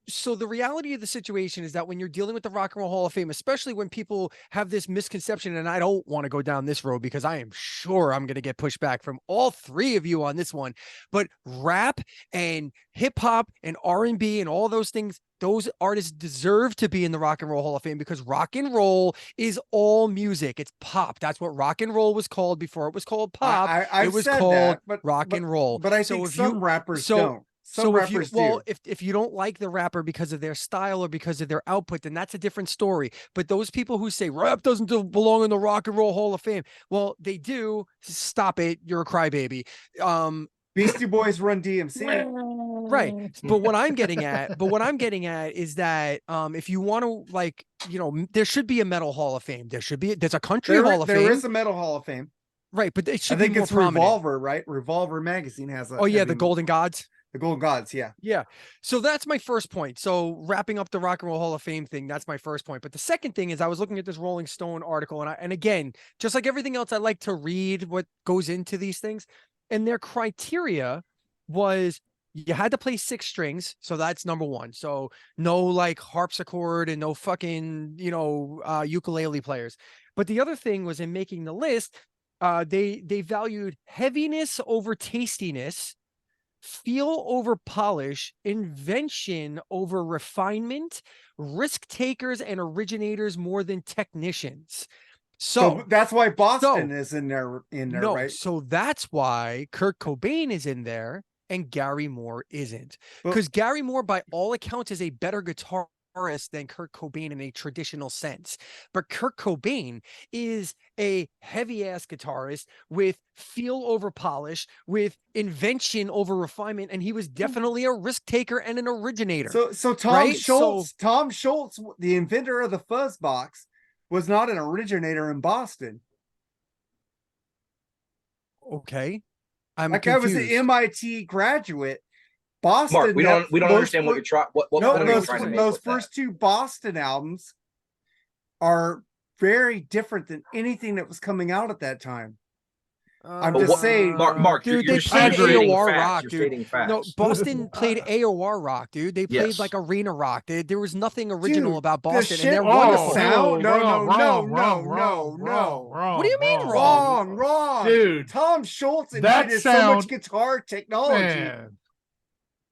So the reality of the situation is that when you're dealing with the Rock and Roll Hall of Fame, especially when people have this misconception, and I don't want to go down this road because I am sure I'm going to get pushback from all 3 of you on this one, but rap and hip hop and R&B and all those things, those artists deserve to be in the Rock and Roll Hall of Fame because rock and roll is all music. It's pop. That's what rock and roll was called before it was called pop. I've It was said called that, but rock and roll. But I So think if some you- rappers so- don't. Some so if you, rappers well, do. if you don't like the rapper because of their style or because of their output, then that's a different story. But those people who say rap doesn't belong in the Rock and Roll Hall of Fame, well, they do. Stop it. You're a crybaby. Beastie Boys run DMC. Right. But what I'm getting at is that if you want to, like, there should be a metal Hall of Fame. There's a country Hall of Fame. There is a Metal Hall of Fame. Right, but it I should be think more it's prominent. Revolver, right? Revolver magazine has a. Oh yeah, heavy the Golden Gods. The Golden Gods, yeah. Yeah. So that's my first point. So wrapping up the Rock and Roll Hall of Fame thing, that's my first point. But the second thing is I was looking at this Rolling Stone article, and again, just like everything else, I like to read what goes into these things. And their criteria was you had to play 6 strings. So that's number 1. So no like harpsichord and no fucking, ukulele players. But the other thing was in making the list, they valued heaviness over tastiness, feel over polish, invention over refinement, risk takers and originators more than technicians. So that's why Boston is in there, no, right? so that's why Kurt Cobain is in there and Gary Moore isn't. Because Gary Moore, by all accounts, is a better guitarist than Kurt Cobain in a traditional sense. But Kurt Cobain is a heavy ass guitarist with feel over polish, with invention over refinement, and he was definitely a risk taker and an originator. So Tom Schultz, the inventor of the fuzz box, was not an originator in Boston. Okay. I'm like confused. I was an MIT graduate. Boston. Mark, we don't understand what you're trying. What those, trying to make those with first that? 2 Boston albums are very different than anything that was coming out at that time. I'm just saying, Mark, dude, you're they played stating AOR facts. rock, You're dude. stating facts. No, Boston played AOR rock, dude. They played Yes. like arena rock. There was nothing original Dude, about the Boston, and shit they're was wonderful. sound. No. What do you mean wrong? Wrong, dude. Tom Schultz That invented so much sound- guitar technology. Man.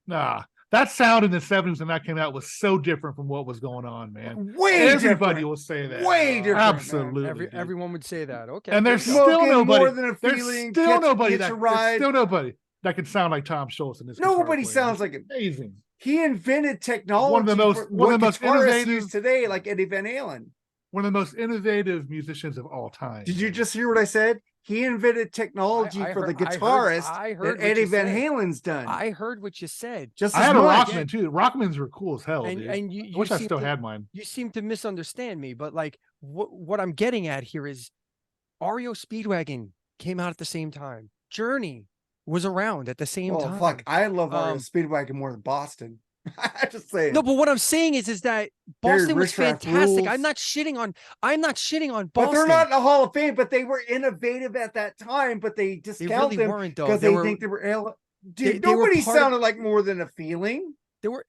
Nah, that sound in the 70s when that came out was so different from what was going on, man. Way Everybody different. will say that. Way different, man. Absolutely. dude. Everyone would say that. Okay. And there's there you go. still Smoking nobody. more than a There's feeling. still nobody Catch that. a ride. There's still nobody that can sound like Tom Schultz in this. guitar Nobody player. sounds It's like it. amazing. He invented technology One of the most- for one what of the most guitarists innovative- use today, like Eddie Van Halen. One of the most innovative musicians of all time. Did you just hear what I said? He invented technology I for the heard- I guitarist heard that what Eddie you Van said. Halen's done. I heard what you said. Just I as had a much. Rockman too. Rockmans were cool as hell, And dude. and I you wish I seem still to- had mine. You seem to misunderstand me, but like what I'm getting at here is REO Speedwagon came out at the same time. Journey was around at the same Oh time. fuck! I love REO Um, Speedwagon more than Boston. I just saying. No, but what I'm saying is that Gary Boston was Richrath fantastic. rules. I'm not shitting on Boston. But they're not in the Hall of Fame. But they were innovative at that time. But they They discount really them weren't though. because they think they were. Dude, they were nobody part of- sounded like more than a feeling. they were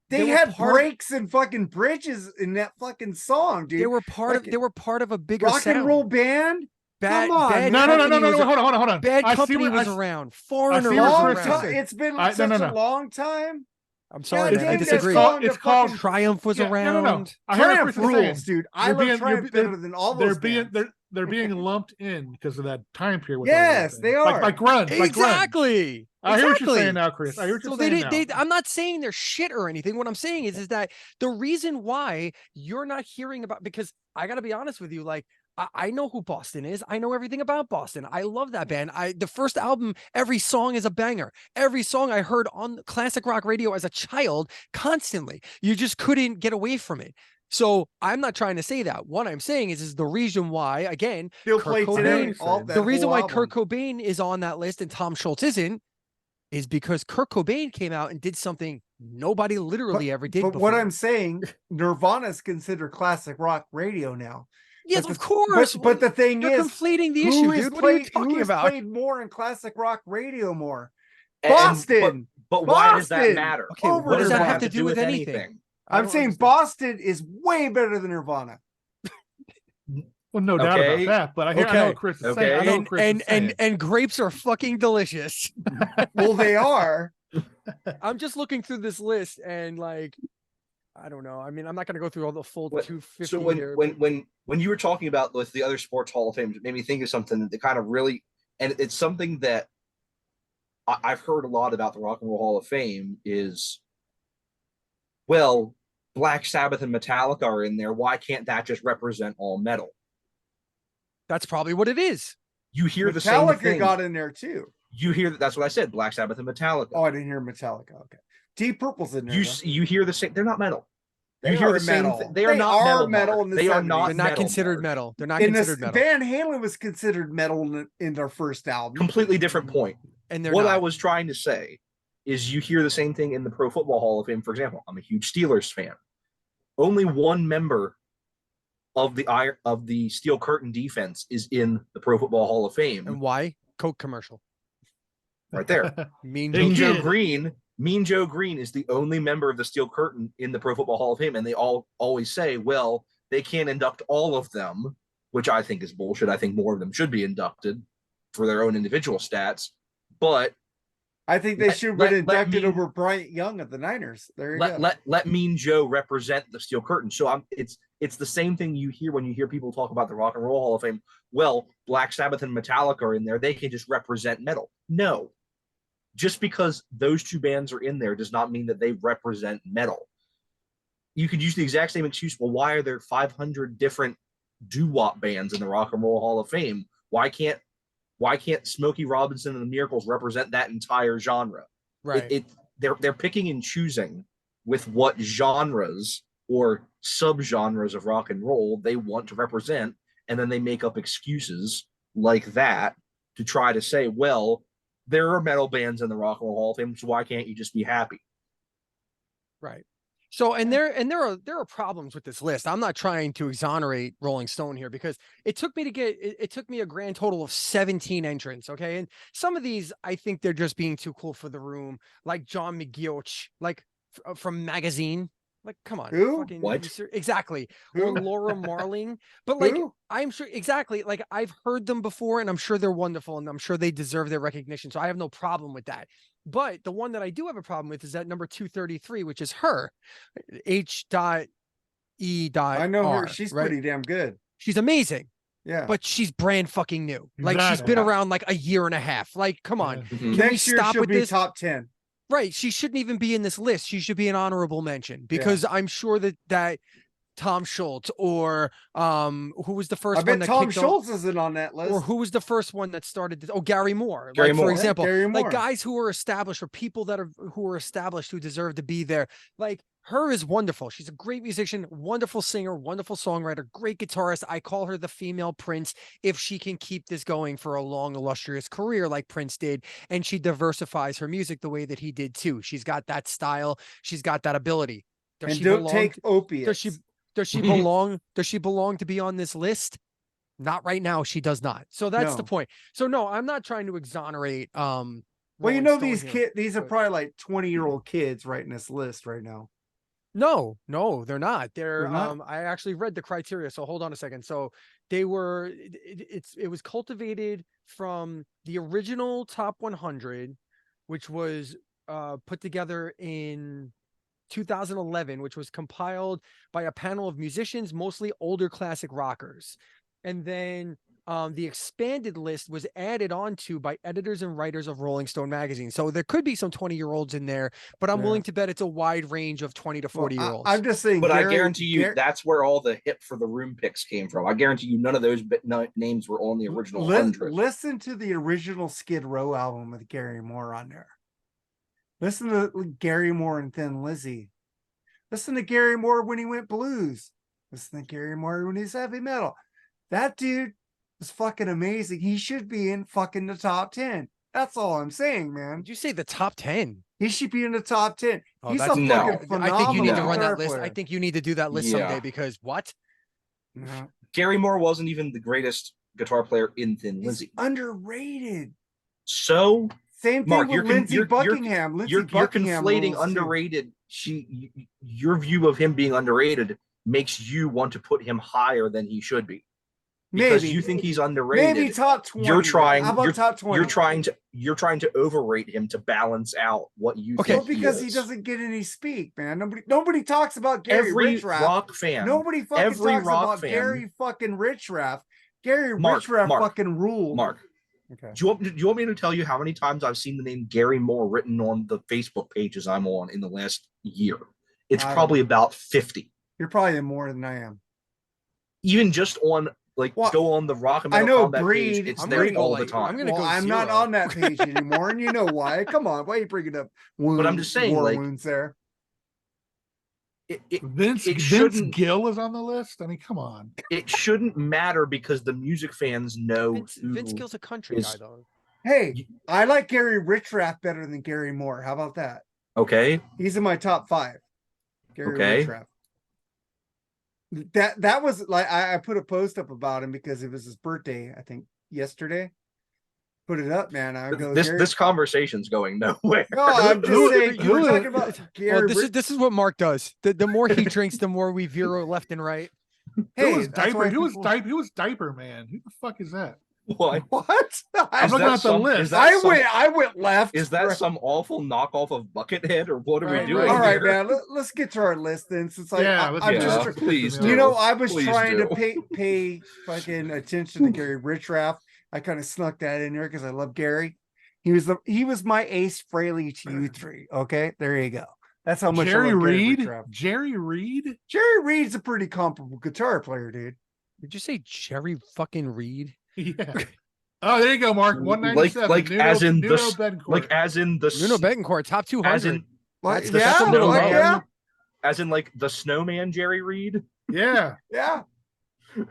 They were had part of- breaks and fucking bridges in that fucking song, dude. they were part Like, of they were part of a bigger rock sound. and roll band. Bad, Come on, Bad man. No. Company was- Hold on. Bad I see Company what- was I s- around. Foreigner see was what Long Chris around. said. time. It's been I- such no. a long time. I'm sorry, God man. I dang, that disagree. song to It's called- fucking- Triumph was Yeah, around. no. I heard what Triumph Chris is saying. rules, dude. I They're love being- Triumph they're- better than all They're those being bands. they're being lumped in because of that time period. with all Yes, those they things. are. Like grunge. Like grunge. Exactly. I hear what you're Exactly. saying now, Chris. I hear what you're So saying now. I'm not saying they're shit or anything. What I'm saying is that the reason why you're not hearing about, because I got to be honest with you, like I know who Boston is. I know everything about Boston. I love that band. The first album, every song is a banger. Every song I heard on classic rock radio as a child constantly. You just couldn't get away from it. So I'm not trying to say that. What I'm saying is the reason why, again, Still Kurt play Cobain, today. All that the reason whole why album. Kurt Cobain is on that list and Tom Schultz isn't, is because Kurt Cobain came out and did something nobody literally ever did But before. what I'm saying, Nirvana is considered classic rock radio now. Yes, But of course. But the thing You're is, conflating the who issue, is dude. What are you played? talking Who is about? played more in classic rock radio more? And- Boston. but why does that Boston! matter? Okay, Over what does that Nirvana. have to do with anything? I I'm don't saying understand. Boston is way better than Nirvana. Well, no doubt about Okay. that. But I know Okay. what Chris is saying. Okay. I know what Chris is saying. And grapes are fucking delicious. Well, they are. I'm just looking through this list and like, I don't know. I mean, I'm not going to go through all the full 250 So here. when you were talking about with the other sports Hall of Fame, it made me think of something that kind of really, and it's something that I've heard a lot about the Rock and Roll Hall of Fame is, well, Black Sabbath and Metallica are in there. Why can't that just represent all metal? That's probably what it is. You hear the same Metallica thing. got in there too. You hear that? That's what I said. Black Sabbath and Metallica. Oh, I didn't hear Metallica. Okay, Deep Purple's in there. You hear the same. They're not metal. They You hear are the same metal. thing. They are not are metal. metal Mark. in the They are 70s. not. They're not metal, considered Mark. metal. They're not in this, considered metal. Van Halen was considered metal in their first album. Completely different point. And they're What not. I was trying to say is you hear the same thing in the Pro Football Hall of Fame. For example, I'm a huge Steelers fan. Only one member of the Steel Curtain defense is in the Pro Football Hall of Fame. And why? Coke commercial. Right there. Mean They Joe. did. Mean Joe Green is the only member of the Steel Curtain in the Pro Football Hall of Fame, and they all always say, well, they can't induct all of them, which I think is bullshit. I think more of them should be inducted for their own individual stats. But I think they should have been let inducted Mean- over Bryant Young of the Niners. There you go. let Mean Joe represent the Steel Curtain. So it's the same thing you hear when you hear people talk about the Rock and Roll Hall of Fame. Well, Black Sabbath and Metallica are in there. They can just represent metal. No. Just because those two bands are in there does not mean that they represent metal. You could use the exact same excuse. Well, why are there 500 different doo-wop bands in the Rock and Roll Hall of Fame? Why can't Smokey Robinson and the Miracles represent that entire genre? Right. They're picking and choosing with what genres or subgenres of rock and roll they want to represent, and then they make up excuses like that to try to say, well, there are metal bands in the Rock and Roll Hall of Fame, so why can't you just be happy? Right. So, and there are problems with this list. I'm not trying to exonerate Rolling Stone here because it took me a grand total of 17 entrants. Okay. And some of these, I think they're just being too cool for the room, like John McGeoch, like from Magazine. Like, come on. Who? Fucking, What? Exactly. Who? Or Laura Marling. But like, Who? I'm sure exactly. Like I've heard them before and I'm sure they're wonderful and I'm sure they deserve their recognition. So I have no problem with that. But the one that I do have a problem with is that number 233, which is her, H.E. I know her. R, She's right? pretty damn good. She's amazing, Yeah. but she's brand fucking new. Like she's Exactly. been around like a year and a half. Like, come on. Yeah. Mhm. Can we Next year stop she'll with be this? top 10. Right. She shouldn't even be in this list. She should be an honorable mention because I'm sure that Tom Schultz or who was the first I one bet that Tom kicked off, Schultz isn't on that list. or who was the first one that started this? Oh, Gary Moore. Gary Like, Moore. for Yeah, example, Gary like Moore. guys who are established or people who are established who deserve to be there. Like her is wonderful. She's a great musician, wonderful singer, wonderful songwriter, great guitarist. I call her the female Prince if she can keep this going for a long, illustrious career like Prince did. And she diversifies her music the way that he did too. She's got that style. She's got that ability. Does And she don't belong take opiates. does she belong? Does she belong to be on this list? Not right now. She does not. So that's the No. point. So no, I'm not trying to exonerate. Well, you Rolling know, Stone these here. these are but- probably like 20-year-old kids writing this list right now. No, they're not. They're not? I actually read the criteria. So hold on a second. So they were. It was cultivated from the original top 100, which was put together in 2011, which was compiled by a panel of musicians, mostly older classic rockers. And then the expanded list was added on to by editors and writers of Rolling Stone magazine. So there could be some 20-year-olds in there, but I'm Yeah. willing to bet it's a wide range of 20 to 40-year-olds. I'm just saying. But I Gary- guarantee you Gar- that's where all the hip for the room picks came from. I guarantee you none of those names were on the original Li- 100. Listen to the original Skid Row album with Gary Moore on there. Listen to Gary Moore and Thin Lizzy. Listen to Gary Moore when he went blues. Listen to Gary Moore when he's heavy metal. That dude was fucking amazing. He should be in fucking the top 10. That's all I'm saying, man. Did you say the top 10? He should be in the top 10. Oh, He's a that's No. fucking phenomenal I think you need to run guitar that list. I player. think you need to do that list Yeah. someday because what? No, Gary Moore wasn't even the greatest guitar player in Thin he's Lizzy. underrated. So Same thing Mark, with Lindsey Buckingham. Lindsey you're Buckingham conflating rules, too. underrated. Your view of him being underrated makes you want to put him higher than he should be because Maybe you think he's underrated. maybe top 20. You're trying. How about You're, top 20? you're trying to overrate him to balance out what you Okay. think. Well, because he is. doesn't get any speak, man. Nobody talks about Gary Every Richrath. rock fan. Nobody fucking every talks rock about fan- Gary fucking Richrath. Gary Mark, Richrath Mark, fucking ruled. Mark, Okay. do you want me to tell you how many times I've seen the name Gary Moore written on the Facebook pages I'm on in the last year? It's I don't probably about 50. You're probably more than I am. Even just on Well, go on the Rock and I Metal know Combat Breed- page. It's I'm there gonna go all like- the time. I'm gonna Well, go I'm not 0. on that page anymore, and you know why. Come on, why are you bringing up wounds? But I'm just saying, war like, wounds there. Vince It Vince shouldn't- Gill is on the list. I mean, come on. It shouldn't matter because the music fans know Vince who- Gill's a country is- guy though. Hey, You- I like Gary Richrath better than Gary Moore. How about that? Okay, He's in my top 5. Gary Okay. Richrath. That was like I put a post up about him because it was his birthday, I think yesterday. Put it up, man. I go this Gary- this conversation's going nowhere. No, I'm just Who- saying who- we're talking about Gary Well, this is what Mark does. The more he drinks, the more we veer left and right. Hey, who was that's diaper? why Who was people- diaper? Who was diaper man? Who the fuck is that? What? What? I'm Is looking that at the some- list. is that some- I went left. Is that Right. some awful knockoff of Buckethead, or what are Right, we doing? All right, here? man. Let's get to our list then. Since like Yeah, I, let's I'm do just, that. please You you do. know, I was Please trying do. to pay fucking attention to Gary Richrath. I kind of snuck that in there because I love Gary. He was my Ace Frehley to you three. Okay, there you go. That's how much Jerry I love Gary Reed. Richrath. Jerry Reed. Jerry Reed's a pretty comparable guitar player, dude. Did you say Jerry fucking Reed? Yeah. Oh, there you go, Mark. 197. like Nuno, as in Nuno the Betancourt. like as in the Nuno Betancourt, top 200. as in Like, That's the yeah, snowman, like, yeah, as in like the snowman Jerry Reed. Yeah. yeah.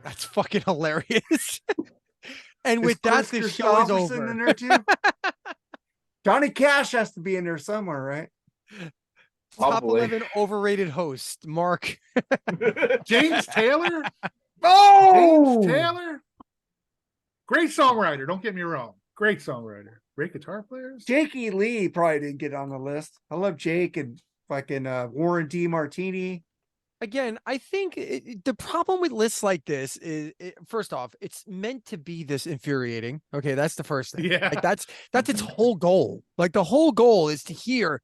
That's fucking hilarious. And Is with that, Chris the show is Christopherson over. in there too. Johnny Cash has to be in there somewhere, right? Top Probably. 11 overrated host, Mark. James Taylor. Oh, James Taylor. Great songwriter. Don't get me wrong. Great songwriter. Great guitar players. Jakey Lee probably didn't get on the list. I love Jake and fucking Warren D. Martini. Again, I think the problem with lists like this is, first off, it's meant to be this infuriating. Okay, that's the first thing. Yeah. Like that's its whole goal. Like the whole goal is to hear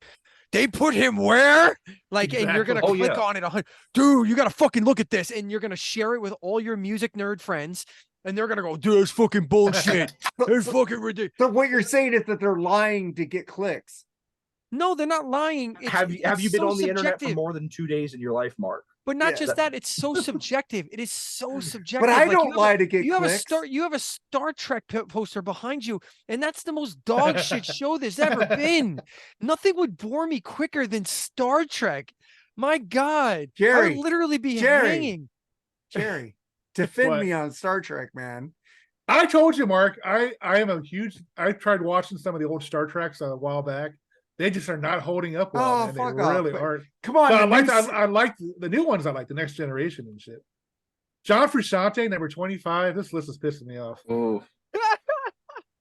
they put him where? Like, and you're gonna Exactly. Oh, click yeah. on it. Dude, you gotta fucking look at this, and you're gonna share it with all your music nerd friends, and they're gonna go, dude, it's fucking bullshit. It's fucking ridiculous. So what you're saying is that they're lying to get clicks. No, they're not lying. Have you it's been so on the internet for subjective. more than 2 days in your life, Mark? But not Yeah. just that, it's so subjective. It is so subjective. But I Like, don't you have lie to get you have clicks. you have a Star Trek poster behind you, and that's the most dog shit show there's ever been. Nothing would bore me quicker than Star Trek. My God, I Jerry, would literally be Jerry. hanging. Jerry, defend What? me on Star Trek, man. I told you, Mark. I am a huge. I tried watching some of the old Star Treks a while back. They just are not holding up well. Oh, Man. They fuck off. really But aren't. Come on, But the new I like the new ones. I like the Next Generation and shit. John Frusciante, number 25. This list is pissing me off. Ooh.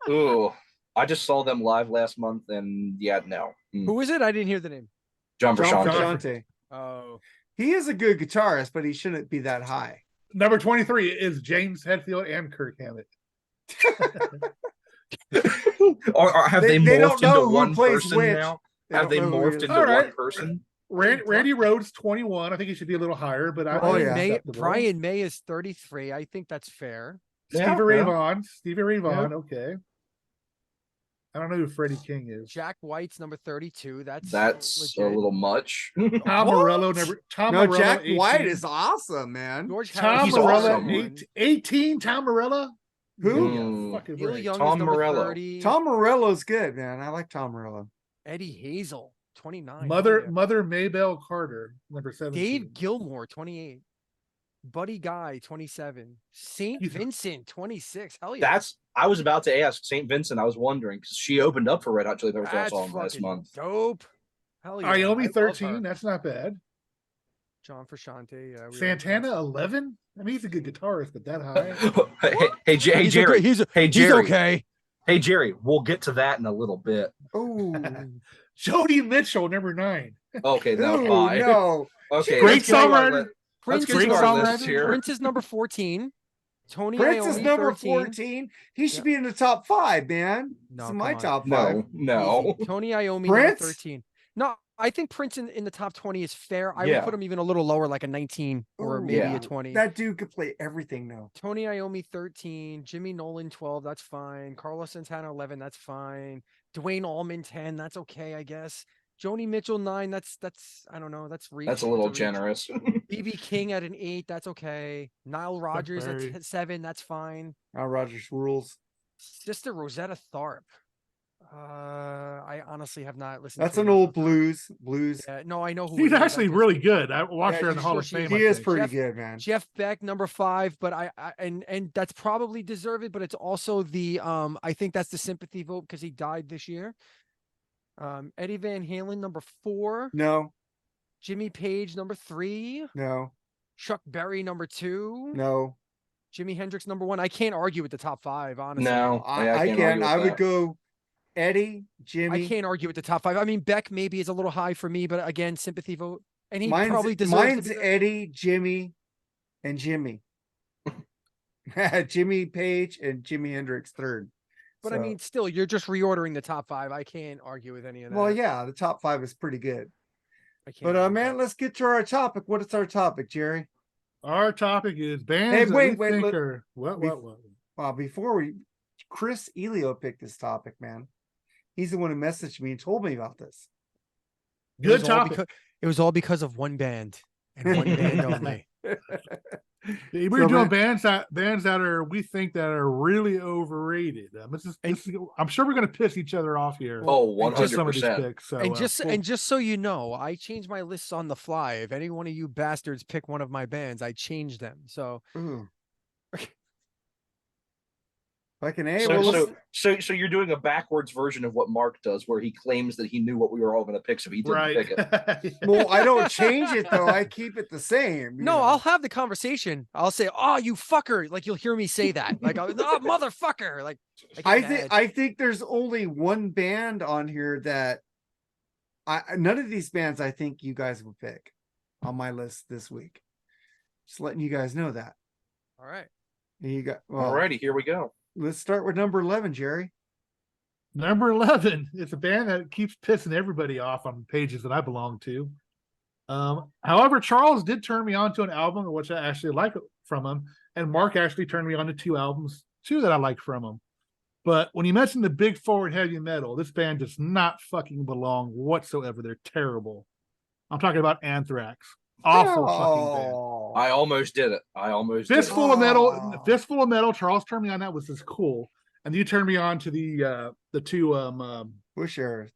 Ooh. I just saw them live last month, and yeah, no. Who is it? I didn't hear the name. John John Frusciante. Frusciante. Oh, He is a good guitarist, but he shouldn't be that high. Number 23 is James Hetfield and Kirk Hammett. Or have they, They don't morphed know into who one plays person which. now? They Have don't they know who he morphed is. into All right. one person? Randy Rhodes 21. I think he should be a little higher, but Oh, yeah. Brian May is 33. I think that's fair. Yeah, Stevie Ray yeah. Vaughan. Stevie Ray Vaughan. Okay. I don't know who Freddie King is. Jack White's number 32. That's That's a legit. little much. Tom Morello. Tom No, Morello. Jack 18. White is awesome, man. George Tom Harrison He's is Morello. awesome. 21. 18. Tom Morello. Who? Yeah, Mm. fucking Neil right. Young Tom is number Morello. 30. Tom Morello's good, man. I like Tom Morello. Eddie Hazel, 29. Mother Yeah. Mother Maybelle Carter, number 17. Dave Gilmore, 28. Buddy Guy 27, Saint He's- Vincent 26. Hell yeah, I was about to ask St. Vincent. I was wondering because she opened up for Red Hot Chili Peppers that's last fucking month. dope. Hell yeah, I Iomi love 13. her. That's not bad. John Frusciante, yeah, Santana 11. I mean, he's a good guitarist, but that high. Hey, Jerry. He's Jerry. okay. Hey, Jerry. We'll get to that in a little bit. Oh, Jody Mitchell, number 9. Okay, now Ooh, bye. no. Okay, Great let's get to our songwriter. li- Let's Prince get is, Great to our number, list songwriter. here. Prince is number 14. Tony Prince is Iommi, number 13. 14. He should Yeah. be in the top 5, man. No, It's in come my on. top 5. No. Easy. Tony Iommi, number Prince? 13. No, I think Prince in the top 20 is fair. I Yeah. would put him even a little lower, like a 19 or Ooh, maybe Yeah. a 20. That dude could play everything now. Tony Iommi 13, Jimmy Nolan 12, that's fine. Carlos Santana 11, that's fine. Dwayne Allman 10, that's okay, I guess. Joni Mitchell 9, that's I don't know, that's reach. That's a little reach. generous. BB King at an 8, that's okay. Nile Rodgers at Berry. 7, that's fine. Rogers rules. Sister Rosetta Tharpe. I honestly have not listened. That's to an enough old of her. blues. Yeah, no, I know who He's it is. I actually just- really good. I watched Yeah, her in the he's Hall sure of she Fame. is. He I is think. pretty Jeff- good, man. Jeff Beck, number 5, but and that's probably deserved, but it's also the I think that's the sympathy vote because he died this year. Eddie Van Halen, number 4, No, Jimmy Page, number 3, no, Chuck Berry, number 2, no. Jimi Hendrix, number 1. I can't argue with the top 5, honestly. No, I can't can. argue with I would that. go Eddie, I Jimmy. can't argue with the top 5. I mean, Beck maybe is a little high for me, but again, sympathy vote, and he probably deserves to Mine's be there. Eddie, Jimmy, and Jimmy. Jimmy Page and Jimi Hendrix third. But I So- mean, still, you're just reordering the top 5. I can't argue with any of that. well, yeah, the top 5 is pretty good. I can't But argue with man, that. let's get to our topic. What is our topic, Jerry? Our topic is bands Hey, that wait, we wait, think look. are what. Before Chris Elio picked this topic, man. He's the one who messaged me and told me about this. It Good was all topic. because- it was all because of one band and one band only. We're So, doing man- bands that are we think that are really overrated. I'm sure we're going to piss each other off here. Oh, with just some of these 100%. picks. So, And well, just so you know, I change my lists on the fly. If any one of you bastards pick one of my bands, I change them. So Ooh. Fucking A. So, well, so, let's- so you're doing a backwards version of what Mark does, where he claims that he knew what we were all going to pick, so he didn't right. pick it. well, I don't change it though. I keep it the same. you no, know. I'll have the conversation. I'll say, "Oh, you fucker!" Like you'll hear me say that. Like, "Oh, motherfucker!" Like I think there's only one band on here that none of these bands I think you guys would pick on my list this week. Just letting you guys know that. All right. You got Alrighty, here we go. Let's start with number 11, Jerry. Number 11 is a band that keeps pissing everybody off on pages that I belong to. However, Charles did turn me on to an album, which I actually like from him. And Mark actually turned me on to 2 albums, too, that I like from him. But when you mention the big forward heavy metal, this band does not fucking belong whatsoever. They're terrible. I'm talking about Anthrax. Awful fucking band. Oh, I almost did it. Fistful of metal. Oh. Fistful of metal. Charles turned me on that. Was cool. And you turned me on to the 2 Bush Air.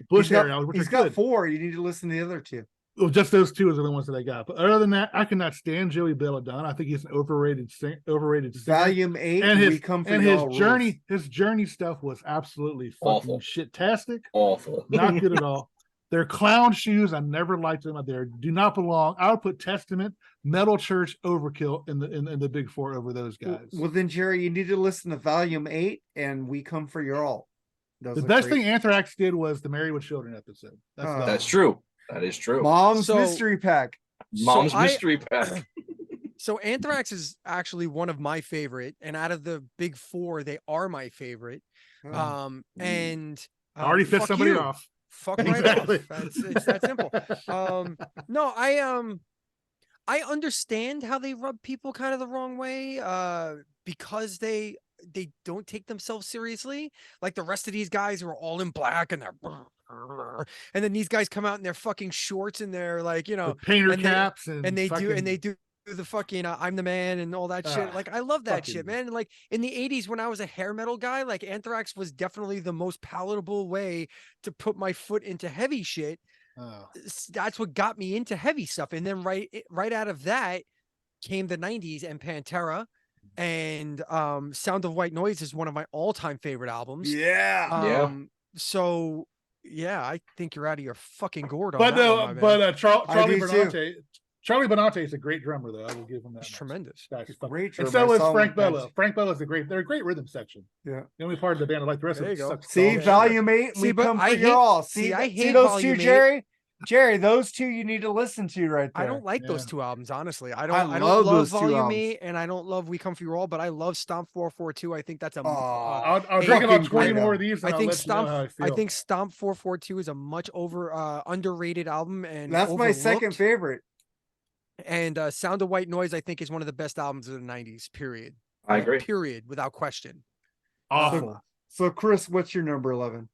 Bush He's got- area, which He's are got good. 4. You need to listen to the other 2. Well, just those 2 are the ones that I got. But other than that, I cannot stand Joey Belladonna. I think he's an overrated singer. Volume 8. And we come for and his y'all journey, his journey stuff was absolutely fucking Awful. shit-tastic. Awful. Not good at all. They're clown shoes. I never liked them. They do not belong. I would put Testament, Metal Church, Overkill in the big 4 over those rules. guys. Well, then, Jerry, you need to listen to Volume 8 and We Come for Your All. Those The are best great. thing Anthrax did was the Married with Children episode. That's about That's it. true. That is true. Mom's So- Mystery Pack. Mom's So I- mystery pack. So Anthrax is actually one of my favorite, and out of the big 4, they are my favorite. And I already pissed fuck somebody you. off. Fuck right Exactly. off. It's that simple. No, I understand how they rub people kind of the wrong way, because they don't take themselves seriously. Like the rest of these guys who are all in black and they're, and then these guys come out in their fucking shorts and they're like, The painter and they- caps and they do the fucking I'm the man and all that shit. Ah, Like I love that shit, fucking- man. And like in the 80s when I was a hair metal guy, like Anthrax was definitely the most palatable way to put my foot into heavy shit. Oh. That's what got me into heavy stuff. And then right out of that, came the 90s and Pantera, and Sound of White Noise is one of my all-time favorite albums. Yeah. Yeah. So yeah, I think you're out of your fucking gourd on But that one, my man. Charlie do too. Bernante, Charlie Bernante is a great drummer, though. I will give him that. It's much. tremendous. That's Great and drummer. so I is saw him Frank in Bello. Paris. Frank Bello's they're a great rhythm section. Yeah. The only part of the band I like. The rest There of you it go. sucks. See, dog shit. Volume 8, See, we but come I for your hate- all. see, I See hate those Volume two, 8. Jerry? Jerry, those two you need to listen to right I there. don't like those Yeah. two albums, honestly. I I don't love love those two Volume albums. 8, and I don't love We Come For You All, but I love Stomp 442. I think that's a I'll Hey, drink about fucking 20 great more album. of these, and I I'll think let you know how I feel. think Stomp 442 is a much underrated album and That's my second overlooked. favorite. And Sound of White Noise, I think, is one of the best albums of the 90s, period. I agree. Period, without question. Awful. So, Chris, what's your number 11?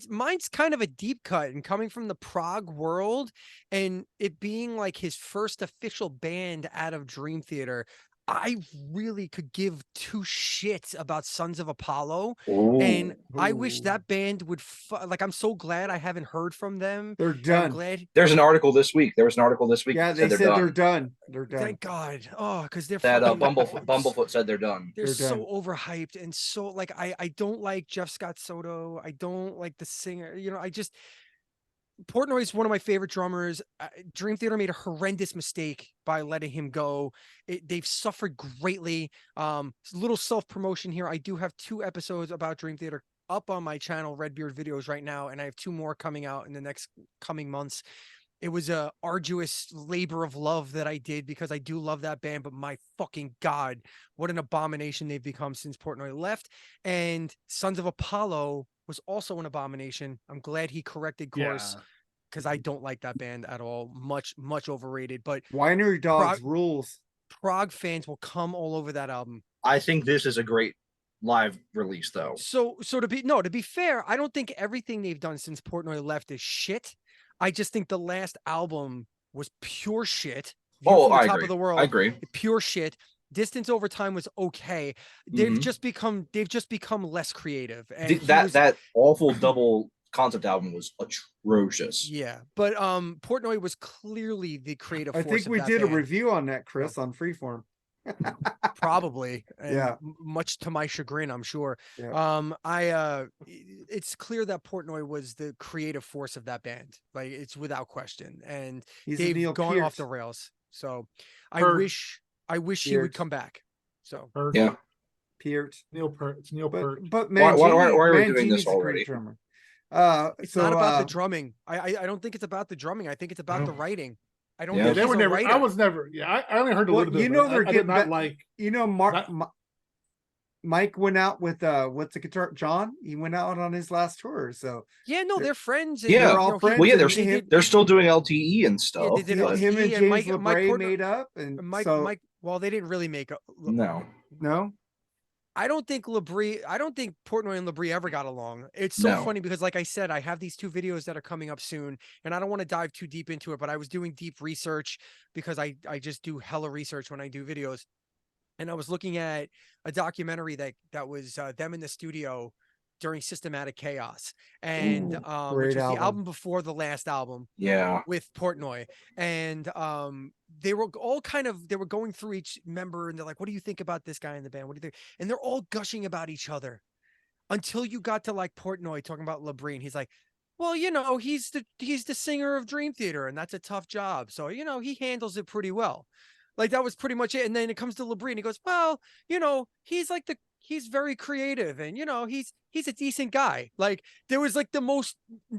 Mine's kind of a deep cut, and coming from the prog world and it being like his first official band out of Dream Theater, I really could give two shits about Sons of Apollo. And I wish Ooh. that band would like, I'm so glad I haven't heard from them. They're I'm done. glad. There's an article this week. There was an article this week. Yeah, that they said said they're they're done. done. They're done. Thank God. Oh, because they're That fucking Bumblefoot said they're done. they're They're so done. overhyped, and so like I don't like Jeff Scott Soto. I don't like the singer. Portnoy is one of my favorite drummers. Dream Theater made a horrendous mistake by letting him go. They've suffered greatly. Little self-promotion here. I do have 2 episodes about Dream Theater up on my channel, Redbeard Videos, right now, and I have 2 more coming out in the next coming months. It was a arduous labor of love that I did because I do love that band, but my fucking God, what an abomination they've become since Portnoy left. And Sons of Apollo was also an abomination. I'm glad he corrected course because I don't like that band at all. Much overrated. But Winery Dogs rules. prog fans will come all over that album. I think this is a great live release, though. So to be fair, I don't think everything they've done since Portnoy left is shit. I just think the last album was pure shit. View from the I Top agree. of the World, I agree. pure shit. Distance Over Time was okay. They've just become less creative. And That awful double concept album was atrocious. Yeah, but Portnoy was clearly the creative I force. think we did a review on that, Chris, on Freeform. Probably. And Yeah. much to my chagrin, I'm sure. Yeah. It's clear that Portnoy was the creative force of that band. Like, it's without question. And He's a they've Neil gone Peart. off the rails. So I Peart. wish he would come back. So Peart. Yeah. Peart. Neil Peart. It's Neil Peart. But Why are we doing Mangini's this a great already? drummer. it's not about the drumming. I don't think it's about the drumming. I think it's about the writing. I don't Yeah. think They he's were a never. writer. I was never. Yeah, I only heard a Well, little bit. you of know it. they're I did getting not ba- like. You know, Mike went out with what's the guitar? John. He went out on his last tour. So Yeah, no, they're friends. Yeah. they're all friends. Well, yeah, and they're still doing LTE and stuff. they did him LTE, and and James Mike LeBray Portnoy- made up, and Mike. Well, they didn't really make. No. I don't think Portnoy and Labrie ever got along. It's so No. funny because, like I said, I have these 2 videos that are coming up soon, and I don't want to dive too deep into it, but I was doing deep research because I just do hella research when I do videos. And I was looking at a documentary that was them in the studio during Systematic Chaos, and which was the album before the last album. Yeah. With Portnoy, and they were all they were going through each member, and they're like, "What do you think about this guy in the band? What do you think?" And they're all gushing about each other until you got to like Portnoy talking about Labrie, and he's like, "Well, he's the singer of Dream Theater, and that's a tough job, so he handles it pretty well." Like, that was pretty much it. And then it comes to Labrie, and he goes, "Well, he's very creative, and he's a decent guy." Like, there was like the most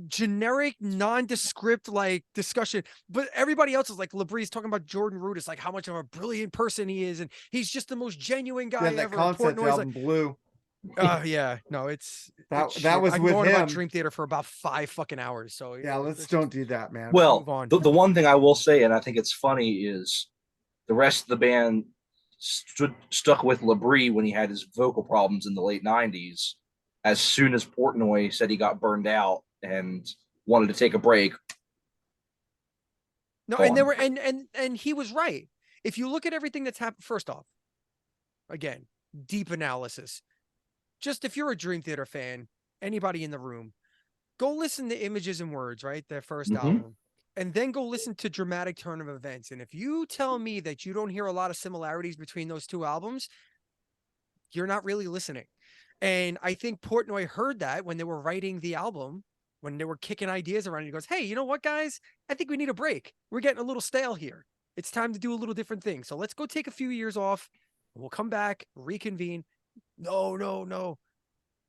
generic, nondescript like discussion, but everybody else is like, Labrie's talking about Jordan Rudess, like how much of a brilliant person he is, and he's just the most genuine guy that ever. concept Portnoy's album blew. Yeah, no, it's That shit. was I can with go on about him. Dream Theater for about 5 fucking hours. So Yeah, let's don't do that, man. Well, move on. the one thing I will say, and I think it's funny, is the rest of the band stuck with Labrie when he had his vocal problems in the late 90s. As soon as Portnoy said he got burned out and wanted to take a break. No, and there were and he was right. If you look at everything that's happened, first off, again, deep analysis. Just if you're a Dream Theater fan, anybody in the room, go listen to Images and Words, right? Their first album. and then go listen to Dramatic Turn of Events. And if you tell me that you don't hear a lot of similarities between those two albums, you're not really listening. And I think Portnoy heard that when they were writing the album, when they were kicking ideas around. He goes, "Hey, you know what, guys? I think we need a break. We're getting a little stale here. It's time to do a little different thing. So let's go take a few years off. We'll come back, reconvene." No, no, no.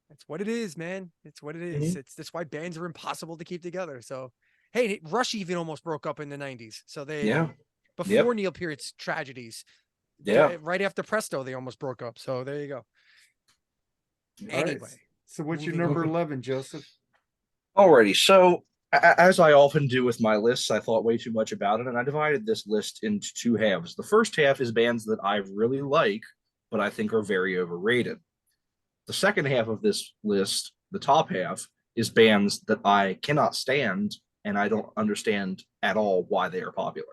That's what it is, man. It's what it is. That's why bands are impossible to keep together. So, hey, Rush even almost broke up in the 90s. So before Neil Peart's tragedies, right after Presto, they almost broke up. So there you go. Anyway. Right. So what's your moving number on. 11, Joseph? Alrighty, so as I often do with my lists, I thought way too much about it, and I divided this list into two halves. The first half is bands that I really like, but I think are very overrated. The second half of this list, the top half, is bands that I cannot stand, and I don't understand at all why they are popular.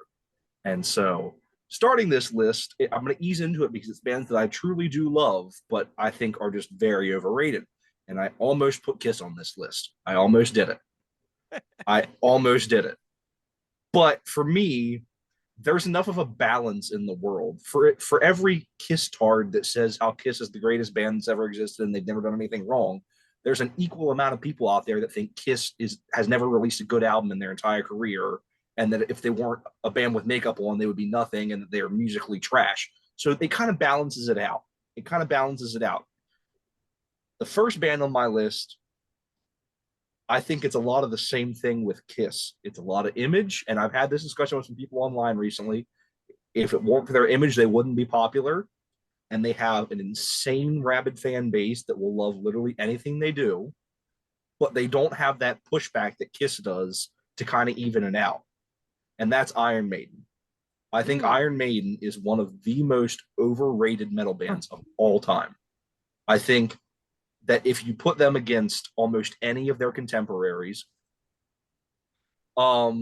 And so, starting this list, I'm going to ease into it because it's bands that I truly do love, but I think are just very overrated. And I almost put Kiss on this list. I almost did it. I almost did it. But for me, there's enough of a balance in the world for every Kiss tard that says how Kiss is the greatest band that's ever existed and they've never done anything wrong. There's an equal amount of people out there that think Kiss has never released a good album in their entire career, and that if they weren't a band with makeup on, they would be nothing, and that they're musically trash. So it kind of balances it out. The first band on my list, I think it's a lot of the same thing with Kiss. It's a lot of image, and I've had this discussion with some people online recently. If it weren't for their image, they wouldn't be popular, and they have an insane rabid fan base that will love literally anything they do, but they don't have that pushback that Kiss does to kind of even it out, and that's Iron Maiden. I think Iron Maiden is one of the most overrated metal bands of all time. I think that if you put them against almost any of their contemporaries, I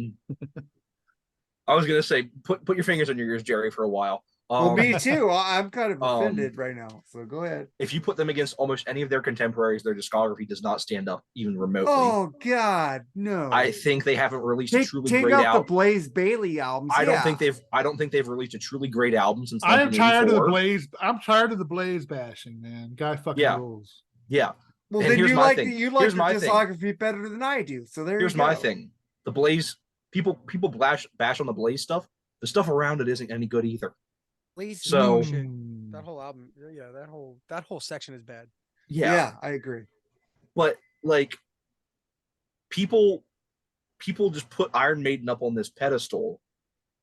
was gonna say put your fingers on your ears, Jerry, for a while. Well, me too. I'm kind of offended right now. So go ahead. If you put them against almost any of their contemporaries, their discography does not stand up even remotely. Oh God, no! I think they haven't released a truly take great out album. the Blaze Bailey albums. I don't think they've released a truly great album since. I am tired of the Blaze. I'm tired of the Blaze bashing, man. Guy fucking rules. Yeah. Well, and then you like the discography thing better than I do. So here's my thing. The Blaze people bash on the Blaze stuff. The stuff around it isn't any good either. Blaze, so that whole album, that whole section is bad. Yeah, I agree. But like people just put Iron Maiden up on this pedestal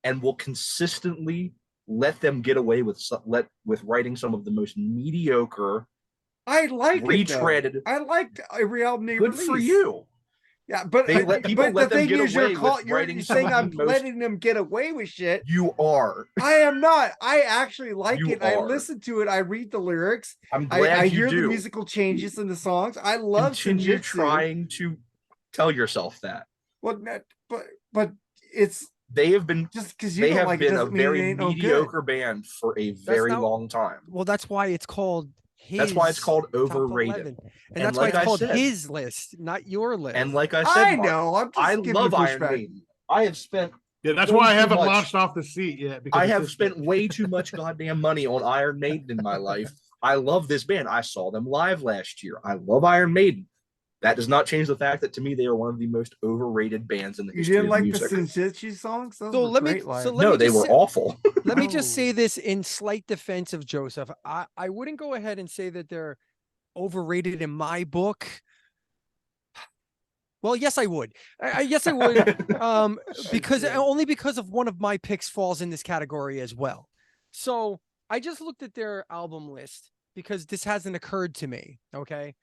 and will consistently let them get away with writing some of the most mediocre. I like retreaded. I liked every album they released. Good for you. Yeah, but they let people let them get away with writing saying I'm letting them get away with shit. You are. I am not. I actually like it. I listen to it. I read the lyrics. I'm glad I hear the musical changes in the songs. I love Continue Senjutsu. Trying to tell yourself that. Well, but it's they have been just because you don't like it doesn't mean it ain't mediocre band for a very long time. Well, that's why it's called. That's why it's called Overrated, and that's why it's called his list, not your list. And like I said, I know. I love Iron Maiden. I have spent. Yeah, that's why I haven't launched off the seat yet. Because I have spent way too much goddamn money on Iron Maiden in my life. I love this band. I saw them live last year. I love Iron Maiden. That does not change the fact that to me they are one of the most overrated bands in the history of music. You didn't like the Senjutsu songs? They were awful. Let me just say this in slight defense of Joseph. I wouldn't go ahead and say that they're overrated in my book. Well, yes, I would. Yes, I would. Because only because of one of my picks falls in this category as well. So I just looked at their album list because this hasn't occurred to me. Okay.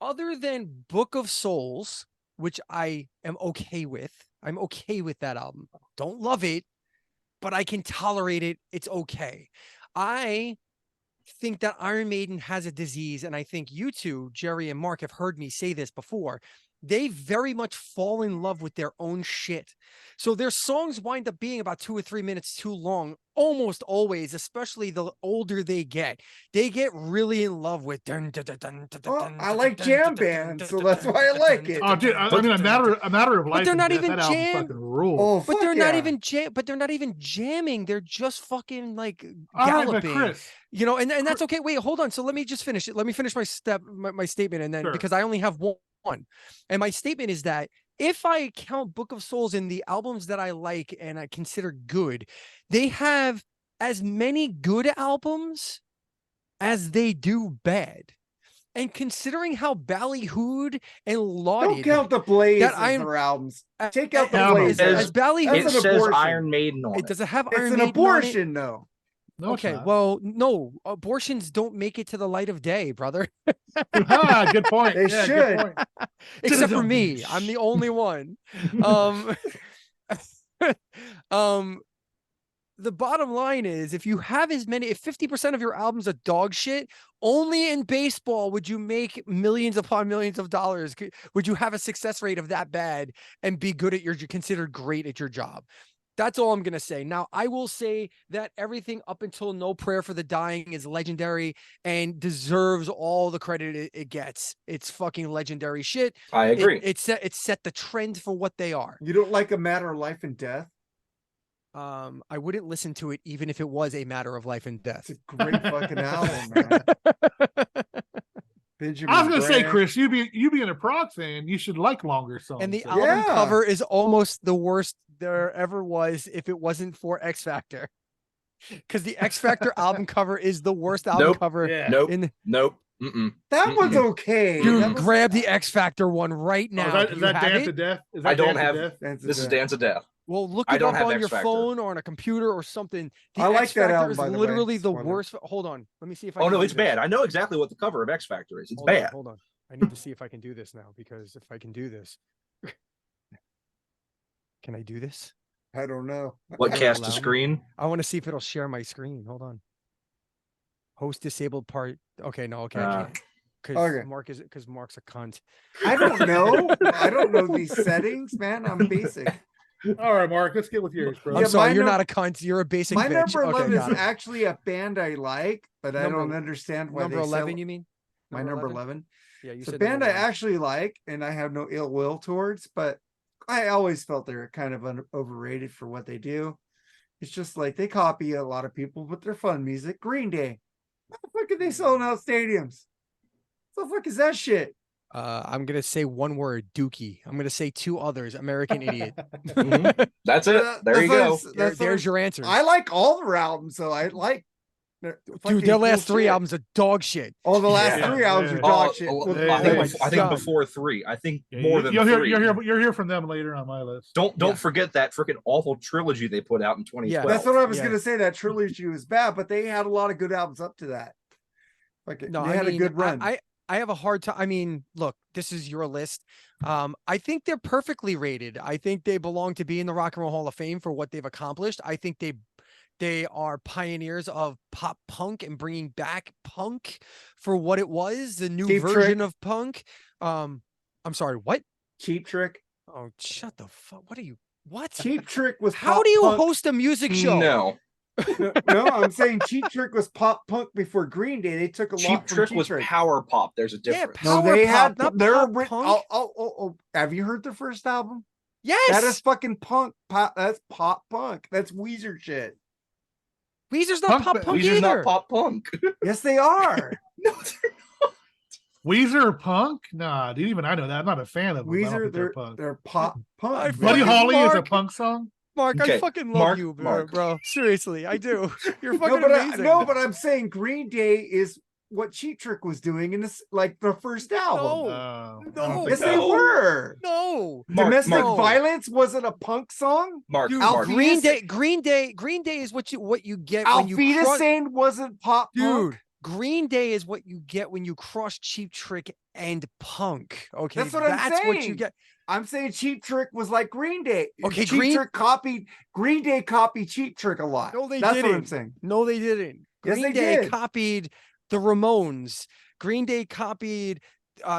Other than Book of Souls, which I am okay with. I'm okay with that album. Don't love it, but I can tolerate it. It's okay. I think that Iron Maiden has a disease, and I think you two, Jerry and Mark, have heard me say this before. they very much fall in love with their own shit. So their songs wind up being about 2 or 3 minutes too long, almost always, especially the older they get. They get really in love with. Well, I like jam bands, so that's why I like it. Oh, dude, I mean, a matter of life. they're and not death, even that album jam- fucking rules. Oh, But fuck they're yeah. not even but they're not even jamming. They're just fucking like All right, galloping. but Chris, You know, and that's okay. Wait, hold on. So let me just finish it. Let me finish my statement, and then Sure. because I only have one, and my statement is that if I count Book of Souls in the albums that I like and I consider good, they have as many good albums as they do bad. And considering how ballyhooed and Don't lauded count the Blaze that as I'm- their albums. Take out the Count 'em. Blaze. as ballyhooed, That's It an says abortion. Iron Maiden on it. does it have It's Iron an Maiden on it? abortion, though. no, it's Okay, not. well, no, abortions don't make it to the light of day, brother. Ah, good point. They Yeah, should. good point. Except for Don't me, be- I'm the only one. Um, um, the bottom line is, if you have if 50% of your albums are dog shit, only in baseball would you make millions upon millions of dollars. Would you have a success rate of that bad and be good at considered great at your job? That's all I'm going to say. Now, I will say that everything up until No Prayer for the Dying is legendary and deserves all the credit it gets. It's fucking legendary shit. I agree. It set the trend for what they are. You don't like A Matter of Life and Death? I wouldn't listen to it even if it was a matter of life and death. It's a great fucking album, man. Benjamin I was gonna say, Bratt. Chris, you being a prog fan, you should like longer songs. And the so- album Yeah. cover is almost the worst there ever was if it wasn't for X Factor. Because the X Factor album cover is the worst album Nope. cover. Yeah. Nope. In Nope. Mm-mm. That one's okay. Dude, That was- grab the X Factor one right Oh, now. is Do that you have Dance it? to Death? Is that I don't Dance to have- Death? That's This is it. Dance of Death. Well, look I it don't up have on X your Factor. phone or on a computer or something. The I like X that Factor album, is by the way. literally the Spoiler. worst. Hold on. Let me see if I Oh can no, do it's this. bad. I know exactly what the cover of X Factor is. It's Hold on, bad. hold on. I need to see if I can do this now, because if I can do this. Can I do this? I don't know. What It'll cast allow to me. screen? I want to see if it'll share my screen. Hold on. Host disabled part. Okay, no, okay, I can't. Because Okay. Mark's a cunt. I don't know. I don't know these settings, man. I'm basic. All right, Mark, let's get with yours, bro. I'm Yeah, sorry, my you're num- not a cunt. You're a basic My bitch. number 11 okay, is got it. actually a band I like, but I Number- don't understand why Number they 11, sell you mean? my number 11. Yeah, you It's a said band number I 11. actually like, and I have no ill will towards, but I always felt they're kind of overrated for what they do. It's just like they copy a lot of people, but they're fun music. Green Day. What the fuck are they selling out stadiums? What the fuck is that shit? I'm gonna say one word, Dookie. I'm gonna say two others, American Idiot. Mhm. That's it. There you go. There's your answers. I like all their albums, so I like. Dude, their last three albums are dog shit. Oh, the last Yeah. 3 albums are Yeah. dog shit. Oh, Well, Hey, I think, hey, I think God. before 3. I think Yeah, more than you'll 3. you'll hear from them later on my list. Don't Yeah. forget that freaking awful trilogy they put out in 2012. That's what I was Yeah. gonna say. That trilogy was bad, but they had a lot of good albums up to that. Like No, they I had mean, a good run. I have a hard time. I mean, look, this is your list. I think they're perfectly rated. I think they belong to be in the Rock and Roll Hall of Fame for what they've accomplished. I think they are pioneers of pop punk and bringing back punk for what it was, the new Cheap version Trick. of punk. I'm sorry, what? Cheap Trick. Oh, shut the fuck. What are you? What? Cheap Trick was How pop do you punk. host a music show? No, No, I'm saying Cheap Trick was pop punk before Green Day. They took a Cheap lot from Trick Cheap was Trick. power pop. There's a Yeah, difference. No, power they pop, had not their pop ori- punk. oh. Have you heard their first album? Yes. That is fucking punk. Pop. That's pop punk. That's Weezer shit. Weezer's not Punk pop ba- punk Weezer's either. not pop punk. Yes, they are. No, Weezer or punk? Nah, dude, even I know that. I'm not a fan of them. I don't Weezer, think they're punk. pop punk. I man. Buddy fucking Holly is a Mark. punk song. Mark, I Okay, fucking love Mark, you, bro, Mark. bro. Seriously, I do. You're No, fucking but amazing. I'm saying Green Day is what Cheap Trick was doing in this, like the first album. No. I don't No. think Yes, so. they No. were. No. Mark, Domestic Mark. violence wasn't a punk song. Mark, Dude, Mark. Alfie- Green Day is what you get when you Alfita crush. Sane wasn't pop punk. Dude, Green Day is what you get when you cross Cheap Trick and punk. Okay, That's what I'm what you saying. get. I'm saying Cheap Trick was like Green Day. Okay, Cheap Trick copied Green Day copied Cheap Trick a lot. No, they That's what I'm didn't. saying. No, they didn't. Yes, Green they Day did. copied the Ramones. Green Day copied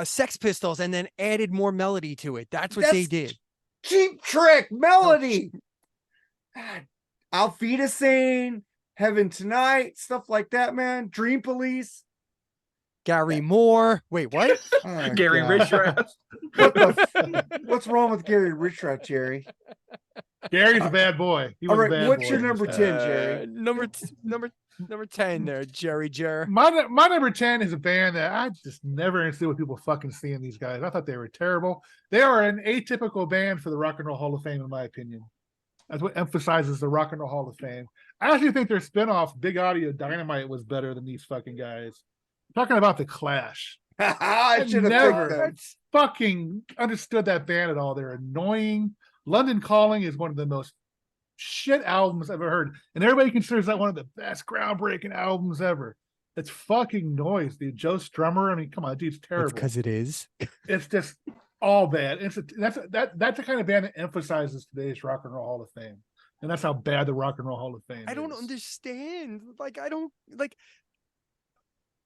Sex Pistols and then added more melody to it. That's what they That's did. Cheap Trick, Melody. God, Auf Wiedersehen, Heaven Tonight, stuff like that, man. Dream Police. Gary Moore. Wait, what? Oh, Gary God. Richrath. What's wrong with Gary Richrath, Jerry? Gary's a bad boy. He All was a right, bad what's boy your in this number guy. 10, Jerry? Number 10 there, Jerry Jer. My number 10 is a band that I just never understood what people fucking see in these guys. I thought they were terrible. They are an atypical band for the Rock and Roll Hall of Fame, in my opinion. That's what emphasizes the Rock and Roll Hall of Fame. I actually think their spinoff, Big Audio Dynamite, was better than these fucking guys. I'm talking about The Clash. I should have never picked them. fucking understood that band at all. They're annoying. London Calling is one of the most shit albums I've ever heard. And everybody considers that one of the best groundbreaking albums ever. It's fucking noise, dude. Joe Strummer. I mean, come on, dude's terrible. It's because it is. It's just all bad. That's the kind of band that emphasizes today's Rock and Roll Hall of Fame. And that's how bad the Rock and Roll Hall of Fame I don't is. understand. Like, I don't like.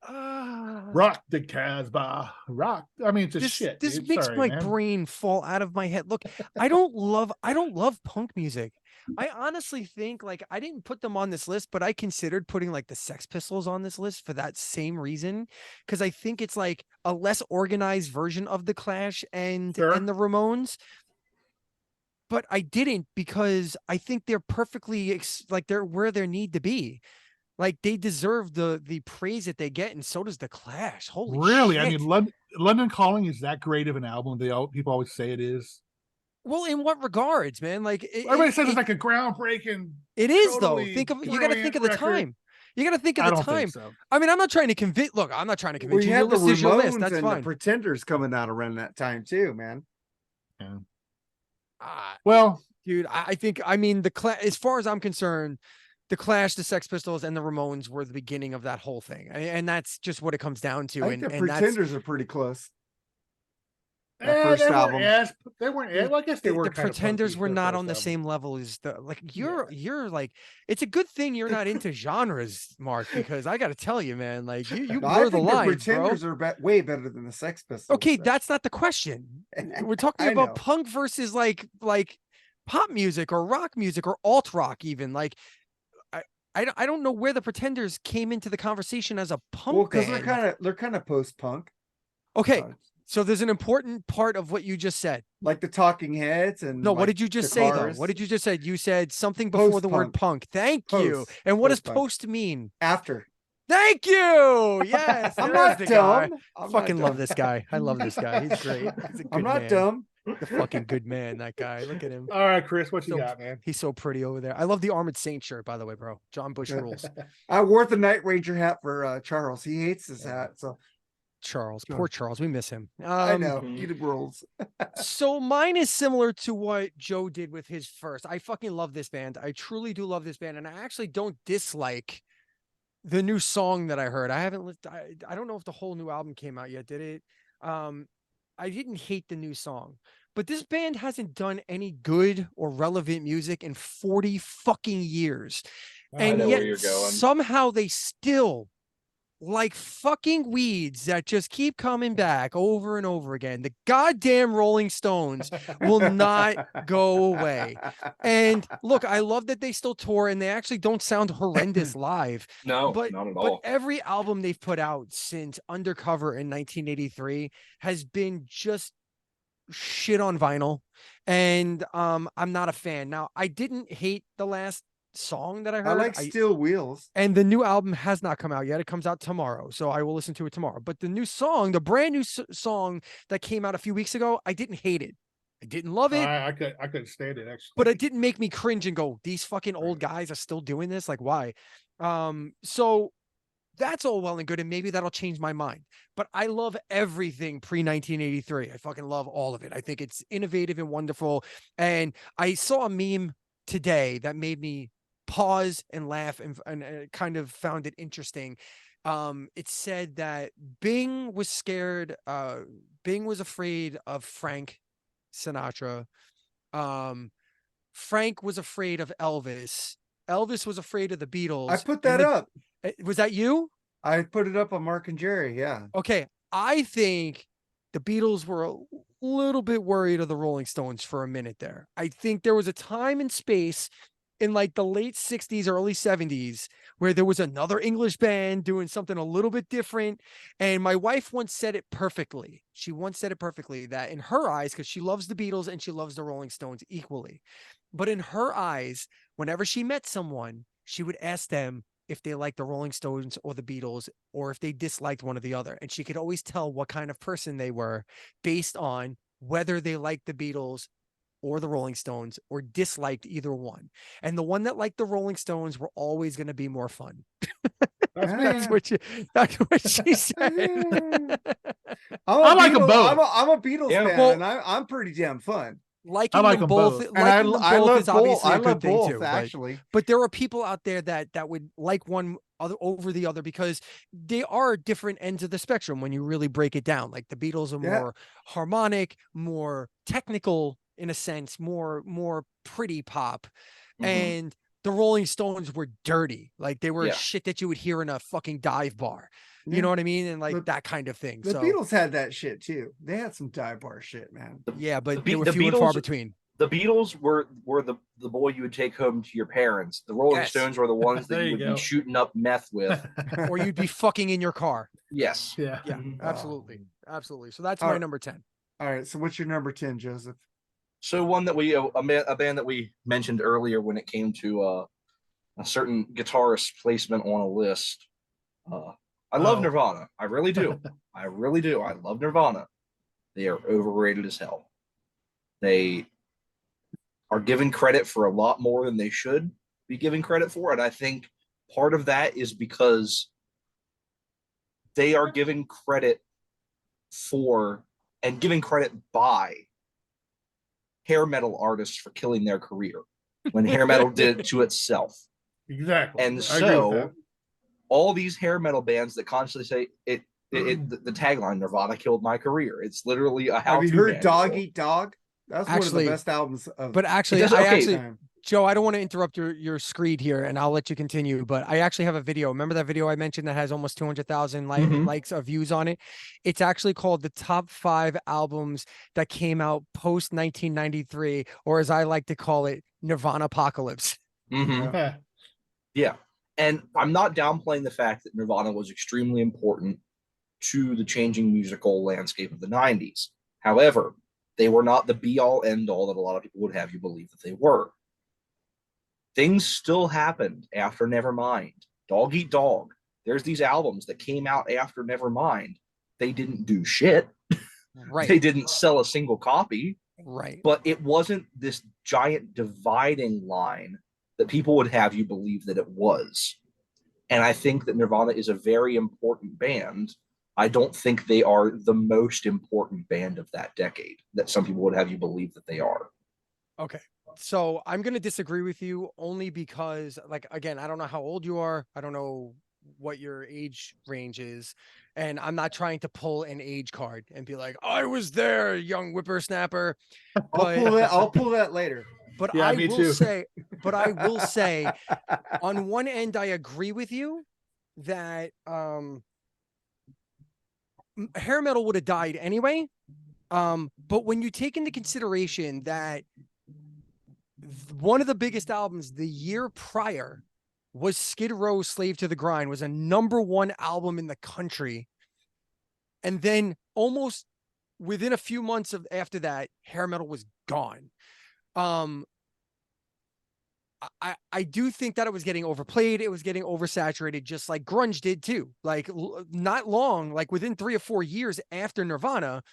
Rock the Casbah. Rock. I mean, it's just shit. This dude. makes Sorry, my man. brain fall out of my head. Look, I don't love punk music. I honestly think like I didn't put them on this list, but I considered putting like the Sex Pistols on this list for that same reason. Because I think it's like a less organized version of the Clash and Sure. the Ramones. But I didn't because I think they're perfectly like they're where they need to be. Like they deserve the praise that they get, and so does the Clash. Holy Really? shit. I mean, London Calling is that great of an album. People always say it is. Well, in what regards, man? Like Everybody says it's like a groundbreaking. it is totally though. You got to think of the brilliant record. time. You got to think of I the don't time. think so. I mean, I'm not trying to convince. Look, I'm not trying to convince We you. had Your the list is your list. Ramones That's and fine. the Pretenders coming out around that time too, man. Yeah. Well, dude, I think I mean as far as I'm concerned, the Clash, the Sex Pistols, and the Ramones were the beginning of that whole thing, and that's just what it comes down to. I think And the and that's Pretenders are pretty close. That first album. They weren't as, well, I guess they were the kind of Pretenders punky were for not first on the album. same level as the like you're like it's a good thing you're not into genres, Mark, because I got to tell you, man, like you No, I blur the think lines, bro. Pretenders are way better than the Sex Pistols. Okay, so. that's not the question. We're talking I about know. punk versus like pop music or rock music or alt rock even. Like I don't know where the Pretenders came into the conversation as a punk Well, because band. they're kind of post-punk. Okay, so there's an important part of what you just said. Like the Talking Heads and No, what did you just say though? Cars. What did you just say? You said something before the word punk. Thank you. Post. And what does Post-punk. post mean? After. Thank you. Yes, I'm there's not the guy. dumb. I'm Fucking not love dumb. this guy. I love this guy. He's great. He's a good I'm not man. dumb. The fucking good man, that guy. Look at him. All right, Chris, what you So- got, man? He's so pretty over there. I love the Armored Saint shirt, by the way, bro. John Bush rules. I wore the Night Ranger hat for Charles. He hates his hat, so Charles, Sure. poor Charles. We miss him. I know he rules. So mine is similar to what Joe did with his first. I fucking love this band. I truly do love this band, and I actually don't dislike the new song that I heard. I haven't listened. I don't know if the whole new album came out yet. Did it? I didn't hate the new song, but this band hasn't done any good or relevant music in 40 fucking years. I And know where yet you're going. somehow they still like fucking weeds that just keep coming back over and over again. The goddamn Rolling Stones will not go away. And look, I love that they still tour and they actually don't sound horrendous live. No, But not at but all. every album they've put out since Undercover in 1983 has been just shit on vinyl. And I'm not a fan. Now, I didn't hate the last song that I heard. I like Steel Wheels. And the new album has not come out yet. It comes out tomorrow. So I will listen to it tomorrow. But the new song, the brand new song that came out a few weeks ago, I didn't hate it. I didn't love it, I couldn't stand it actually. but it didn't make me cringe and go, these fucking old guys are still doing this. Like, why? So that's all well and good. And maybe that'll change my mind. But I love everything pre 1983. I fucking love all of it. I think it's innovative and wonderful. And I saw a meme today that made me pause and laugh and kind of found it interesting. It said that Bing was scared. Bing was afraid of Frank Sinatra. Frank was afraid of Elvis. Elvis was afraid of the Beatles. I put that up. Was that you? I put it up on Mark and Jerry. Yeah. Okay. I think the Beatles were a little bit worried of the Rolling Stones for a minute there. I think there was a time and space in like the late 60s, early 70s, where there was another English band doing something a little bit different. And my wife once said it perfectly. She once said it perfectly that in her eyes, because she loves the Beatles and she loves the Rolling Stones equally. But in her eyes, whenever she met someone, she would ask them if they liked the Rolling Stones or the Beatles, or if they disliked one or the other. And she could always tell what kind of person they were based on whether they liked the Beatles or the Rolling Stones or disliked either one. And the one that liked the Rolling Stones were always going to be more fun. That's me. That's what she said. I like 'em both. I'm a Beatles Yeah. fan, Well- and I'm pretty damn fun. Liking like them 'em both, both. And I liking them I both love is both. obviously I a good love thing both too. actually. But there are people out there that would like one other over the other because they are different ends of the spectrum when you really break it down. Like the Beatles are Yeah. more harmonic, more technical in a sense, more pretty pop. Mhm. And the Rolling Stones were dirty. Like they were Yeah. shit that you would hear in a fucking dive bar. Yeah. You know what I mean? And like But that kind of thing. The So Beatles had that shit too. They had some dive bar shit, man. yeah, but the they were Be- the few and far Beatles- between. The Beatles were the boy you would take home to your parents. The Rolling Yes. Stones were the ones that There you you would go. be shooting up meth with. Or you'd be fucking in your car. Yes. Yeah. Yeah, Mhm. absolutely. Absolutely. So that's All my right. number 10. All right. So what's your number 10, Joseph? So one that a band that we mentioned earlier when it came to a certain guitarist placement on a list. I love Oh. Nirvana. I really do. I really do. I love Nirvana. They are overrated as hell. They are given credit for a lot more than they should be given credit for. And I think part of that is because they are given credit for and giving credit by hair metal artists for killing their career when hair metal did it to itself. Exactly. And I agree with so that. all these hair metal bands that constantly say the tagline Nirvana killed my career. It's literally a how Have you to heard Dog Eat Dog? That's one of Actually- the best albums of But actually, doesn't- I okay. actually, time. Joe, I don't want to interrupt your screed here and I'll let you continue, but I actually have a video. Remember that video I mentioned that has almost 200,000 Mhm. likes of views on it? It's actually called the top 5 albums that came out post 1993, or as I like to call it, Nirvana Apocalypse. Mhm. Yeah. Yeah. And I'm not downplaying the fact that Nirvana was extremely important to the changing musical landscape of the 90s. However, they were not the be all end all that a lot of people would have you believe that they were. Things still happened after Nevermind. Dog Eat Dog. There's these albums that came out after Nevermind. They didn't do shit. Right. They didn't sell a single copy, Right. but it wasn't this giant dividing line that people would have you believe that it was. And I think that Nirvana is a very important band. I don't think they are the most important band of that decade that some people would have you believe that they are. Okay. So I'm going to disagree with you only because, like, again, I don't know how old you are. I don't know what your age range is. And I'm not trying to pull an age card and be like, I was there, young whippersnapper. I'll pull that later. But Yeah, I me will too. say, on one end, I agree with you that hair metal would have died anyway. But when you take into consideration that one of the biggest albums the year prior was Skid Row Slave to the Grind, was a #1 album in the country. And then almost within a few months after that, hair metal was gone. I do think that it was getting overplayed. It was getting oversaturated, just like grunge did too. Like not long, like within 3 or 4 years after Nirvana,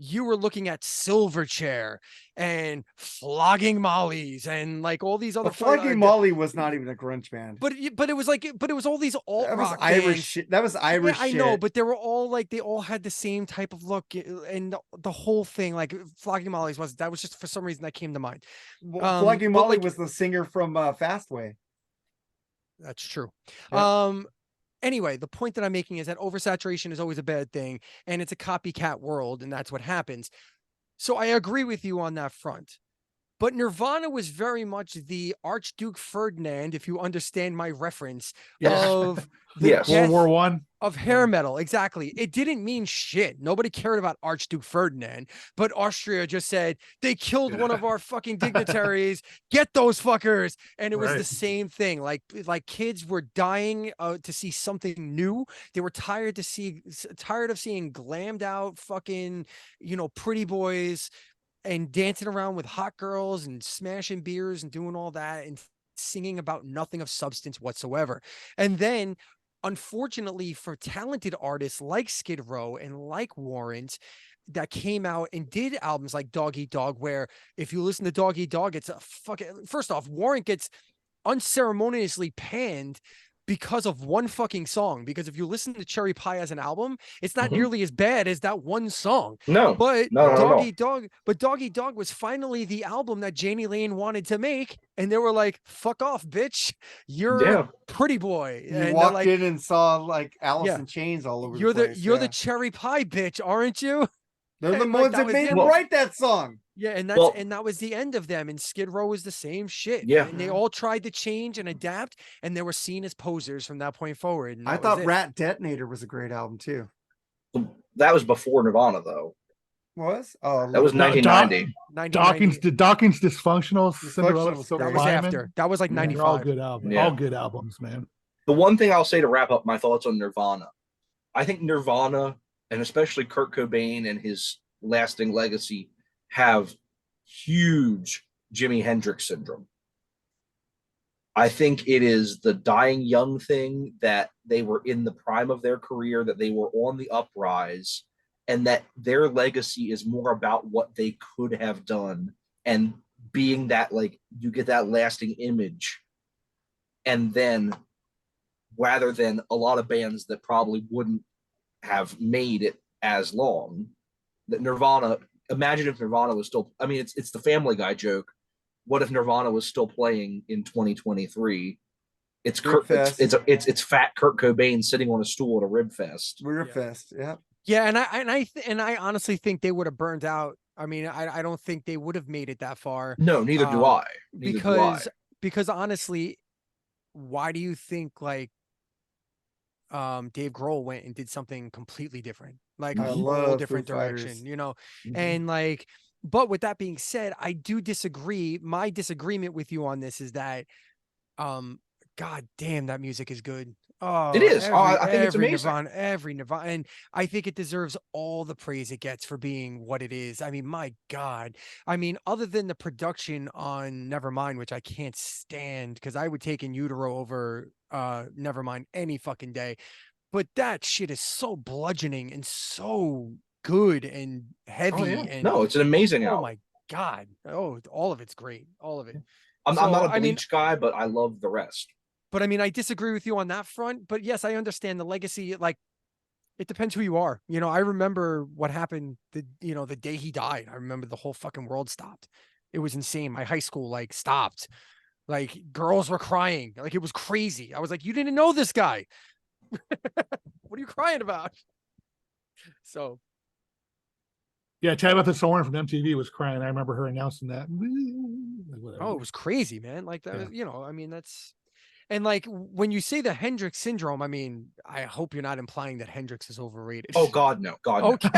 you were looking at Silverchair and Flogging Mollies and like all these other But Flogging Molly was not even a grunge band. But it was like, but it was all these alt That was rock Irish bands. shit. That was Irish Yeah, I shit. know, but they were all like, they all had the same type of look, and the whole thing, like Flogging Mollies was just for some reason that came to mind. Flogging but, Molly like- was the singer from Fastway. That's true. Yep. Anyway, the point that I'm making is that oversaturation is always a bad thing, and it's a copycat world, and that's what happens. So I agree with you on that front. But Nirvana was very much the Archduke Ferdinand, if you understand my reference, Yes. of the Yes. World death War One. of hair metal. Exactly. It didn't mean shit. Nobody cared about Archduke Ferdinand, but Austria just said they killed one of our fucking dignitaries. Get those fuckers. And it was the Right. same thing. Like kids were dying to see something new. They were tired of seeing glammed out fucking, pretty boys and dancing around with hot girls and smashing beers and doing all that and singing about nothing of substance whatsoever. And then, unfortunately, for talented artists like Skid Row and like Warrant, that came out and did albums like Dog Eat Dog, where if you listen to Dog Eat Dog, it's a fucking, first off, Warrant gets unceremoniously panned because of one fucking song. Because if you listen to Cherry Pie as an album, it's not Mhm. nearly as bad as that one song. No, But no, not at all. Dog Eat Dog was finally the album that Janie Lane wanted to make, and they were like, "Fuck off, bitch! You're Yeah. Pretty Boy." You And they're walked like, in and saw like Alice Yeah. in Chains all over "You're the place. you're yeah. the Cherry Pie bitch, aren't you?" They're the and, like, ones that that was made it. him Well- write that song. Yeah, and Well- that was the end of them. And Skid Row was the same shit. Yeah. And they all tried to change and adapt, and they were seen as posers from that point forward. And I that was thought it. Rat Detonator was a great album too. That was before Nirvana, though. Was? Oh, That was No, 1990. 1990. Dawkins Dysfunctional, Cinderella was Silver great. That was Lining. after. That was like Yeah. They're all 95. good albums. Yeah. All good albums, man. The one thing I'll say to wrap up my thoughts on Nirvana, I think Nirvana, and especially Kurt Cobain and his lasting legacy, have huge Jimi Hendrix syndrome. I think it is the dying young thing, that they were in the prime of their career, that they were on the uprise, and that their legacy is more about what they could have done and being that, like, you get that lasting image. And then, rather than a lot of bands that probably wouldn't have made it as long, that Nirvana, imagine if Nirvana was still, I mean, it's the Family Guy joke. What if Nirvana was still playing in 2023? It's it's fat Kurt Cobain sitting on a stool at a rib fest. Rib Fest. Yeah. Yeah, and I honestly think they would have burned out. I mean, I don't think they would have made it that far. No, neither do I. Neither do I. Because honestly, why do you think like Dave Grohl went and did something completely different, like a I whole love different Foo Fighters. direction, Mhm. and like, but with that being said, I do disagree. My disagreement with you on this is that, God damn, that music is good. Oh, It is. I think it's every amazing. every Nirvana, and I think it deserves all the praise it gets for being what it is. I mean, my God. I mean, other than the production on Nevermind, which I can't stand, because I would take In Utero over Nevermind any fucking day. But that shit is so bludgeoning and so good and heavy. Oh, yeah. And No, it's an amazing oh album. my God. Oh, all of it's great. All of it. I'm So, not a I mean- Bleach guy, but I love the rest. But I mean, I disagree with you on that front. But yes, I understand the legacy. Like, it depends who you are. I remember what happened the day he died. I remember the whole fucking world stopped. It was insane. My high school like stopped. Like, girls were crying. Like, it was crazy. I was like, you didn't know this guy. What are you crying about? So Yeah, Tabitha Soren from MTV was crying. I remember her announcing that. oh, it was crazy, man. Like that Yeah. was, I mean, that's, and like when you say the Hendrix syndrome, I mean, I hope you're not implying that Hendrix is overrated. Oh God, no, God, no. Okay.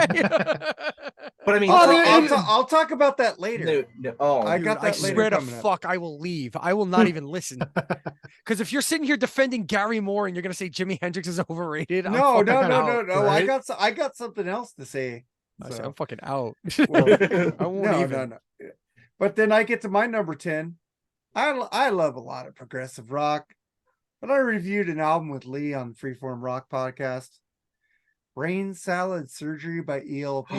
But I mean, I'll talk about that later. no, oh, I Dude, got I that later swear to coming up. fuck, I will leave. I will not even listen. Because if you're sitting here defending Gary Moore and you're gonna say Jimi Hendrix is overrated, I'm No, fucking out. I right? got something else to say. I say, So, I'm fucking out. well, I won't no, even. no. But then I get to my number 10. I love a lot of progressive rock, but I reviewed an album with Lee on Freeform Rock podcast, Brain Salad Surgery by ELP.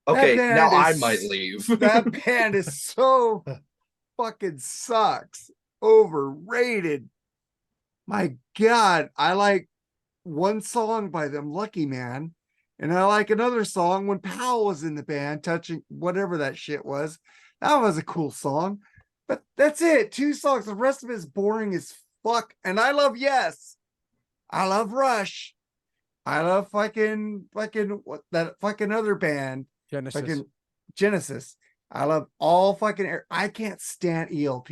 okay, band now I is- might leave. That band is so fucking sucks. Overrated. My God, I like one song by them, Lucky Man, and I like another song when Powell was in the band, Touching whatever that shit was. That was a cool song, but that's it. 2 songs. The rest of it is boring as fuck. And I love Yes. I love Rush. I love fucking what that fucking other band. Genesis. Fucking Genesis. I love all fucking I can't stand ELP.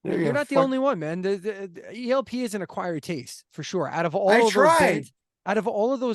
You're not the only one, man. The ELP is an acquired taste for sure. Out of all I of those tried.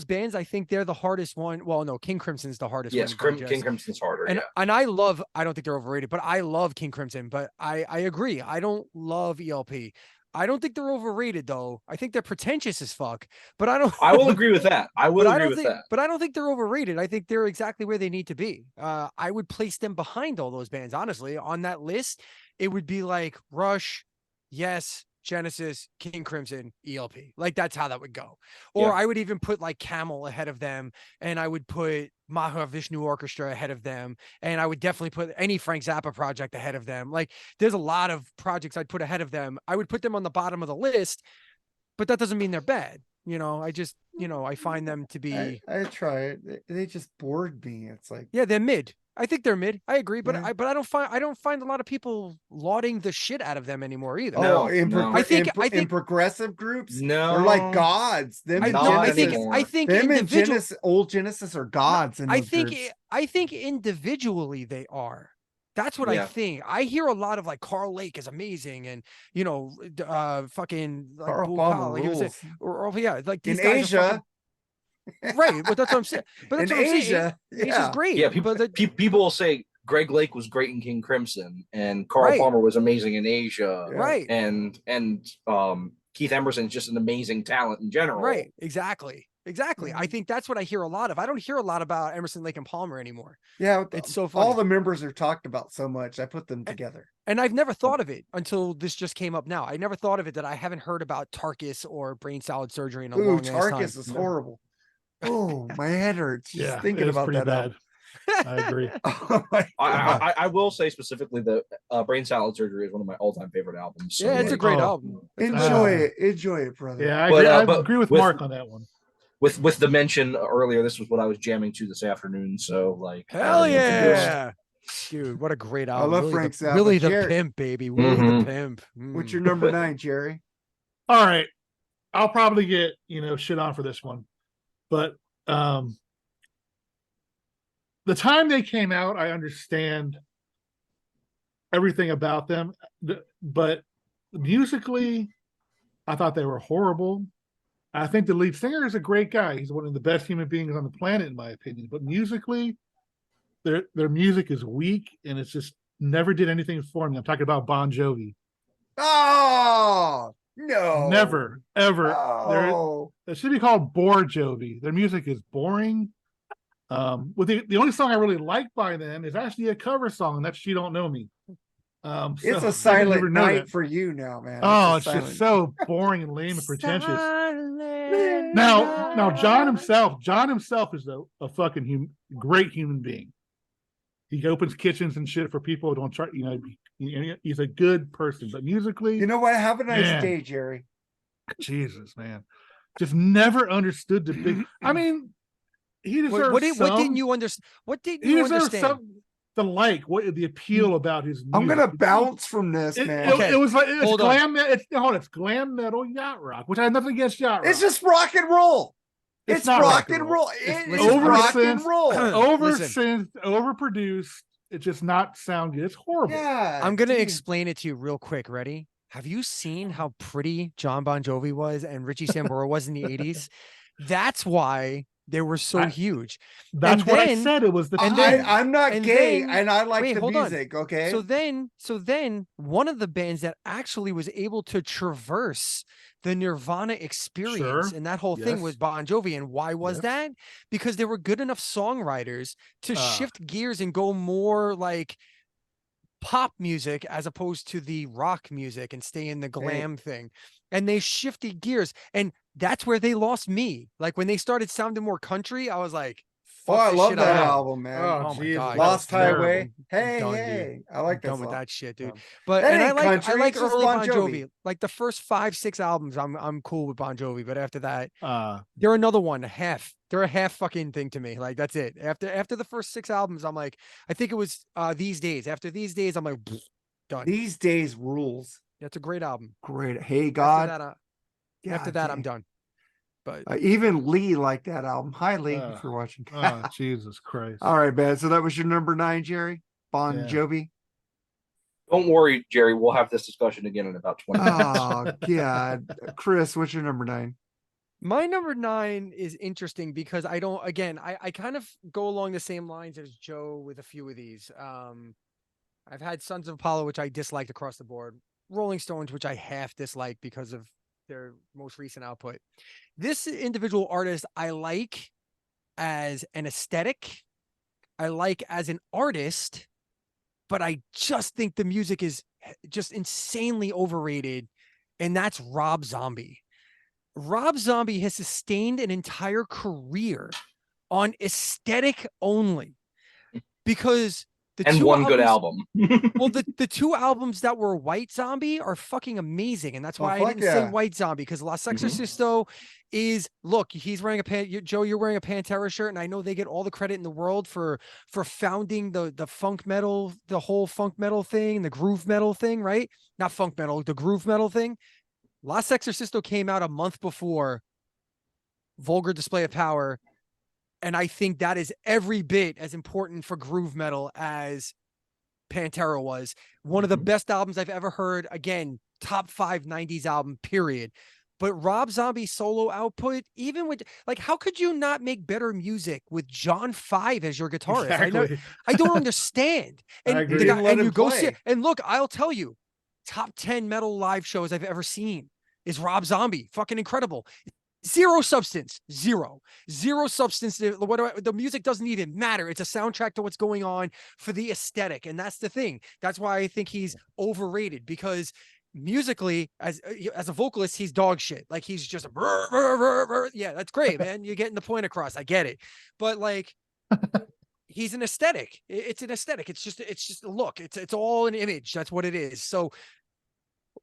bands, I think they're the hardest one. Well, no, King Crimson's the hardest Yes, one. to King digest. Crimson's harder. And Yeah. and I don't think they're overrated, but I love King Crimson. But I agree. I don't love ELP. I don't think they're overrated though. I think they're pretentious as fuck. But I don't. I will agree with that. I will agree with that. But I don't think they're overrated. I think they're exactly where they need to be. I would place them behind all those bands. Honestly, on that list, it would be like Rush, Yes, Genesis, King Crimson, ELP. Like that's how that would go. Or Yeah. I would even put like Camel ahead of them, and I would put Mahavishnu Orchestra ahead of them, and I would definitely put any Frank Zappa project ahead of them. Like there's a lot of projects I'd put ahead of them. I would put them on the bottom of the list, but that doesn't mean they're bad. I just, I find them to be. I try it. They just bored me. It's like, yeah, they're mid. I think they're mid. I agree, but Yeah. I don't find a lot of people lauding the shit out of them anymore either. No, in no. in progressive groups, No, they're like gods. Them I, and no, not Genesis, anymore. I think them and individual. Genesis, old Genesis are gods. In I those think groups. I think individually they are. That's what I Yeah. think. I hear a lot of like Carl Lake is amazing, and fucking like Carl Blue Palmer Collar, like he was rules. or yeah, like these In guys are Asia, fucking, right. But that's what I'm saying. But that's in what I'm saying. Asia, Asia's yeah. great. Yeah, people, but people will say Greg Lake was great in King Crimson, and Carl Right. Palmer was amazing in Asia, Yeah. right, and Keith Emerson's just an amazing talent in general. right, exactly. I Mhm. think that's what I hear a lot of. I don't hear a lot about Emerson, Lake, and Palmer anymore. Yeah, It's so all funny. the members are talked about so much. I put them together. And I've never thought of it until this just came up now. I never thought of it that I haven't heard about Tarkus or brain salad surgery in a Ooh, long ass time. Tarkus is horrible. Oh, my head hurts just Yeah, thinking it's about pretty that. bad. I agree. Oh my God. I will say specifically that Brain Salad Surgery is one of my all-time favorite albums. So Yeah, it's a like, great Oh. album. That's a great Enjoy album. it. Enjoy it, brother. Yeah, I But, agree, I but agree with with- Mark on that one. with the mention earlier, this was what I was jamming to this afternoon. So like, Hell I introduced- yeah. Dude, what a great I album. love Willie Frank the, Zappa. Willie the Jerry- Pimp, baby. Willie Mhm. the Pimp. What's Mm. your number 9, Jerry? All right. I'll probably get, shit on for this one. But the time they came out, I understand everything about them. But musically, I thought they were horrible. I think the lead singer is a great guy. He's one of the best human beings on the planet, in my opinion. But musically, their music is weak, and it's just never did anything for me. I'm talking about Bon Jovi. Oh, no. Never, ever. Oh, It should be called Bore Jovi. Their music is boring. With the only song I really like by them is actually a cover song, and that's "She Don't Know Me." it's So I a didn't silent ever know night that. for you now, man. Oh, a it's just silent- so boring and lame and pretentious. Silent Now John night. himself is a fucking great human being. He opens kitchens and shit for people who don't try. He's a good person, but musically, You know what? Have a nice Man. day, Jerry. Jesus, man, just never understood the big. I mean, he deserves What didn't you understand? What didn't He you deserves understand? what the appeal about his music. I'm gonna bounce from this, man. Okay, It was like it's hold on. glam. It's glam metal yacht rock, which I have nothing against yacht rock. It's just rock and roll. It's It's not rock rock and and roll. roll. It's- It listen, is I'm rock gonna- and roll. oversynth, overproduced. It just not sound good. It's horrible. Yeah. I'm gonna dude. explain it to you real quick. Ready? Have you seen how pretty John Bon Jovi was and Richie Sambora was in the 80s? That's why they were so I- huge. That's And what I then- said. It was the and time. then- I'm not and gay, then- and I like wait, the hold on. music. Okay. So then one of the bands that actually was able to traverse the Nirvana experience Sure. and that whole thing Yes. was Bon Jovi. And why was Yes. that? Because they were good enough songwriters to Ah. shift gears and go more like pop music as opposed to the rock music and stay in the glam thing. And they shifted gears. And that's where they lost me. Like when they started sounding more country, I was like, oh, fuck I this love shit, that I'm out. album, man. Oh, Oh my Jesus, God, that Lost was terrible. Highway. Hey, Done, dude. hey. I like that Done with song. that shit, dude. Um, But that and I ain't like country, it's just early Bon Bon Jovi. Jovi. Like the first 5-6 albums, I'm cool with Bon Jovi. But after that, Uh, they're another one, half. They're a half fucking thing to me. Like that's it. After the first 6 albums, I'm like, I think it was These Days. After These Days, I'm like, done. These Days rules. That's a great album. Great. Hey, God. After that, God after that I'm damn. done. But Even Lee liked that album. Hi, Lee, if you're watching. Oh, Jesus Christ. All right, man. So that was your number 9, Jerry? Bon Yeah. Jovi? Don't worry, Jerry. We'll have this discussion again in about 20 minutes. Oh, God. Chris, what's your number 9? my number 9 is interesting because I don't, again, I kind of go along the same lines as Joe with a few of these. I've had Sons of Apollo, which I disliked across the board. Rolling Stones, which I half disliked because of their most recent output. This individual artist I like as an aesthetic. I like as an artist, but I just think the music is just insanely overrated. And that's Rob Zombie. Rob Zombie has sustained an entire career on aesthetic only because the And two one good albums, album. well, the 2 albums that were White Zombie are fucking amazing. And that's why I fuck didn't say yeah. White Zombie, because La Sexorcisto is, look, he's wearing Joe, you're wearing a Pantera shirt. And I know they get all the credit in the world for founding the funk metal, the whole funk metal thing, the groove metal thing, right? Not funk metal, the groove metal thing. La Sexorcisto came out a month before Vulgar Display of Power. And I think that is every bit as important for groove metal as Pantera was. One of the best albums I've ever heard. Again, top 5 90s album, period. But Rob Zombie's solo output, even with, like, how could you not make better music with John 5 as your guitarist? Exactly. I don't understand. And I agree. the Didn't guy, let and him you go see play. it. And look, I'll tell you, top 10 metal live shows I've ever seen is Rob Zombie. Fucking incredible. Zero substance, zero substance. The music doesn't even matter. It's a soundtrack to what's going on for the aesthetic. And that's the thing. That's why I think he's overrated, because musically, as a vocalist, he's dog shit. Like, he's just yeah, that's great, man. You're getting the point across. I get it. But like, he's an aesthetic. It's an aesthetic. It's just a look. It's all an image. That's what it is. So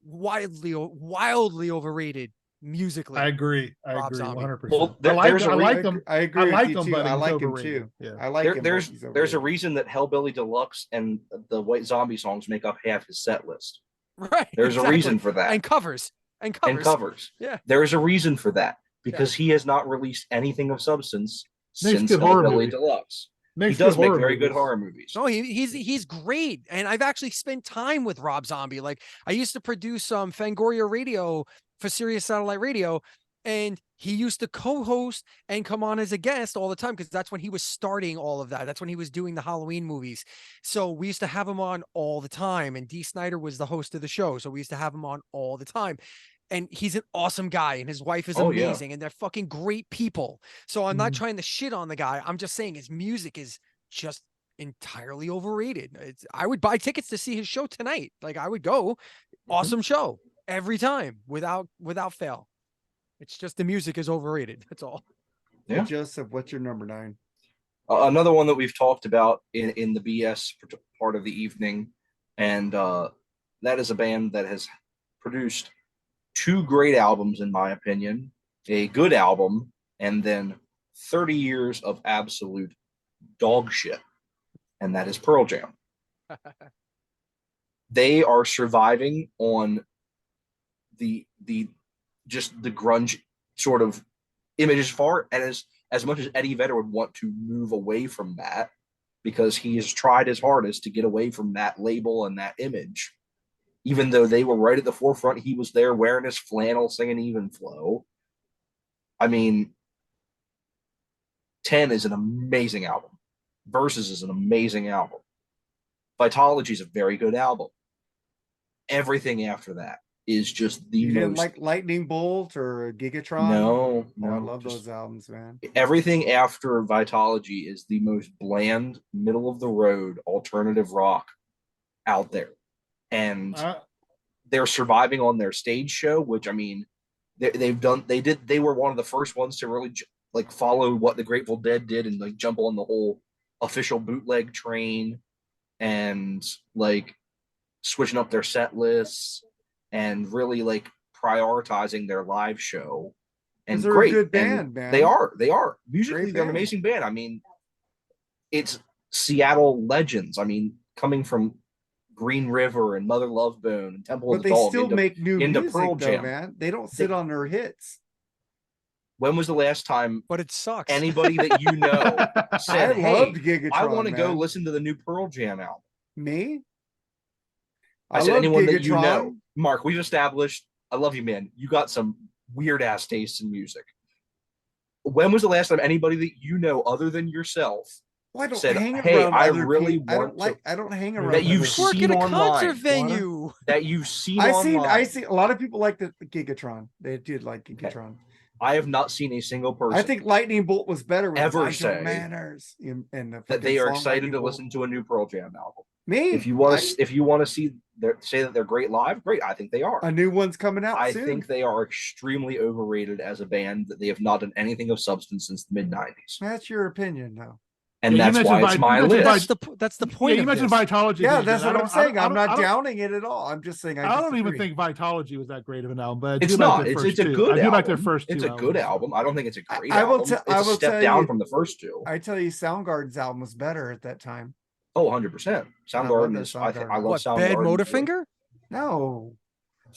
wildly overrated musically. I agree. I Rob agree Zombie. 100%. Well, I like there's a I re- like him. I agree like with you him, too. but I he's like him overrated. too. Yeah. I like him. but there's he's a overrated. reason that Hellbilly Deluxe and the White Zombie songs make up half his set list. Right. There's a reason for that. And covers. And covers. Yeah. There's a reason for that, because he has not released anything of substance Makes since good horror Hellbilly movies. Deluxe. Makes He does good make horror very good movies. horror movies. No, he's great. And I've actually spent time with Rob Zombie. Like, I used to produce Fangoria Radio for Sirius Satellite Radio, and he used to co-host and come on as a guest all the time, because that's when he was starting all of that. That's when he was doing the Halloween movies. So we used to have him on all the time, and Dee Snider was the host of the show. So we used to have him on all the time. And he's an awesome guy, and his wife is amazing, and they're fucking great people. So I'm not trying to shit on the guy. I'm just saying his music is just entirely overrated. I would buy tickets to see his show tonight. Like, I would go. Awesome show every time without fail. It's just the music is overrated. That's all. Hey, Yeah. Joseph, what's your number 9? Another one that we've talked about in the BS part of the evening, and that is a band that has produced 2 great albums, in my opinion, a good album, and then 30 years of absolute dog shit, and that is Pearl Jam. They are surviving on the just the grunge sort of image, as much as Eddie Vedder would want to move away from that, because he has tried his hardest to get away from that label and that image. Even though they were right at the forefront, he was there wearing his flannel, singing Even Flow. I mean, 10 is an amazing album. Versus is an amazing album. Vitology is a very good album. Everything after that is just the You didn't most. like Lightning Bolt or Gigatron? No, Oh, I no, love just those albums, man. everything after Vitology is the most bland, middle of the road alternative rock out there. And they're surviving on their stage show, which, I mean, they were one of the first ones to really like follow what the Grateful Dead did and like jump on the whole official bootleg train and like switching up their set lists and really like prioritizing their live show. And They're great. a good band, And man. They are musically Great they're an band. amazing band. I mean, it's Seattle legends. I mean, coming from Green River and Mother Love Bone and Temple But of the they Dog still make new into music, Pearl though, Jam. man. They don't sit on their hits. When was the last time But it sucks. anybody that you know said, I "Hey, loved Gigatron, I want to go man. listen to the new Pearl Jam album"? Me? I said, love anyone that you know. Gigatron. Mark, we've established. I love you, man. You got some weird ass tastes in music. When was the last time anybody that you know, other than yourself, Well, I don't said, hang "Hey, around I other really people. I don't want to," I don't hang around that you've other Work seen at a concert online, venue. that you've seen I online. see a lot of people like the Gigatron. They did like Okay. Gigatron. I have not seen a single person I think Lightning Bolt was better with ever Nigel say Manners and the that they fucking are song excited Lightning to Bolt. listen to a new Pearl Jam album. Me, If you want to see say that they're great live, great. I think they are. a new one's coming out I soon. think they are extremely overrated as a band, that they have not done anything of substance since the mid-90s. That's your opinion, though. And Yeah, you that's why mentioned it's my you mentioned list. That's the point you of mentioned this. Vitology. Yeah, being that's good. what I'm saying. I'm not I don't- downing it at all. I'm just saying I don't even think Vitology was that great of an album, but I do It's like not. their It's first a two. good I do like their album. first two. It's a good albums. album. I don't think it's a great I will album. te- It's I a will step tell down you- from the first two. I tell you, Soundgarden's album was better at that time. Oh, 100%. I love Soundgarden that is. I Soundgarden. love What, Soundgarden. Bad more. Motorfinger? No,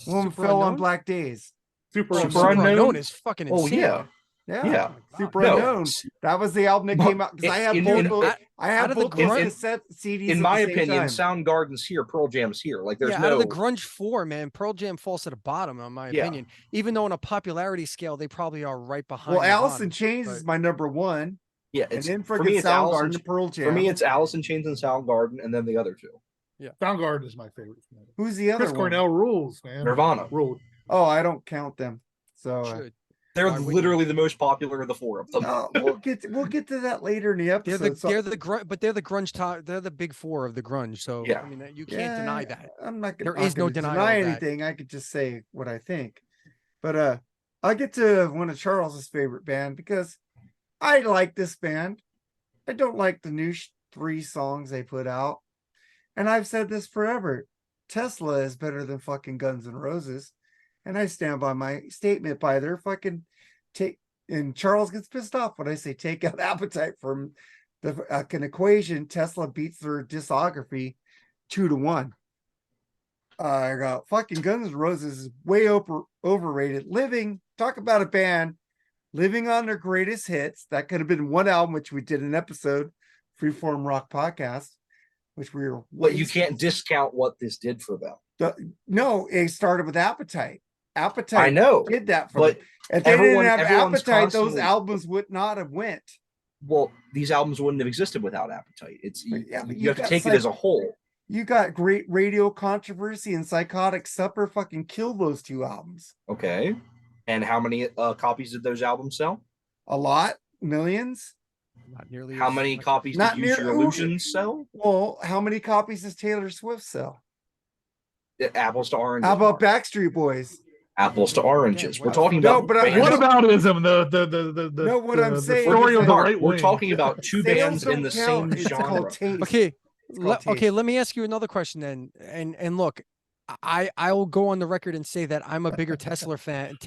Woman Super Fell on Unknown? Black Days. Super, Oh, Super Super Unknown? Unknown is fucking Oh insane. yeah, Yeah, yeah. Super No. Unknown. That was the album that came out because I have In- both. in- those- I have out of the both those grunge- cassette CDs. In at my the same opinion, time. Soundgarden's here, Pearl Jam's here. Like there's yeah, no. out of the grunge four, man, Pearl Jam falls to the bottom, in my Yeah. opinion. Even though on a popularity scale, they probably are right behind. Well, Alice in Nirvana, Chains but- is my number one, Yeah, and it's then for freaking me. It's Alice Soundgarden, in, Pearl Jam. for me, it's Alice in Chains and Soundgarden, and then the other two. Soundgarden is my favorite. Who's the other Chris one? Cornell rules, man. Nirvana. Ruled. Oh, I don't count them. So Should. They're Why wouldn't literally the most popular of the four of them. we'll get to that later in the episode. They're the grunge, but they're the grunge top. They're the big four of the grunge. So Yeah. I mean, you can't deny that. I'm not There gonna, is no denial deny of that. anything. I could just say what I think. But I'll get to one of Charles's favorite band because I like this band. I don't like the new 3 songs they put out. And I've said this forever. Tesla is better than fucking Guns N' Roses. And I stand by my statement by their fucking take. And Charles gets pissed off when I say take out Appetite from an equation. Tesla beats their discography 2-1. I got fucking Guns N' Roses is way overrated. Talk about a band living on their greatest hits. That could have been one album, which we did an episode, Freeform Rock Podcast, which we were. But you can't discount what this did for them. No, it started with Appetite. Appetite. I know, did that for but them. If they everyone- didn't have everyone's Appetite, those constantly- albums would not have went. well, these albums wouldn't have existed without Appetite. It's Yeah, but you have to got take it like- as a whole. You got Great Radio Controversy and Psychotic Supper fucking killed those 2 albums. Okay, and how many copies did those albums sell? A lot, millions. Not nearly. How as many much- copies Not did Use near- Your Illusions sell? Well, how many copies does Taylor Swift sell? Apples to oranges. How about Mark. Backstreet Boys? Apples to oranges? Yeah, We're what- talking No, about but I- bands- What aboutism? The No, what I'm the saying story is of the that- right We're wing. talking about two Sales bands in don't the count. same It's genre. called taste. Okay. It's called Okay, taste. let me ask you another question then. And look, I will go on the record and say that I'm a bigger Tesla fan,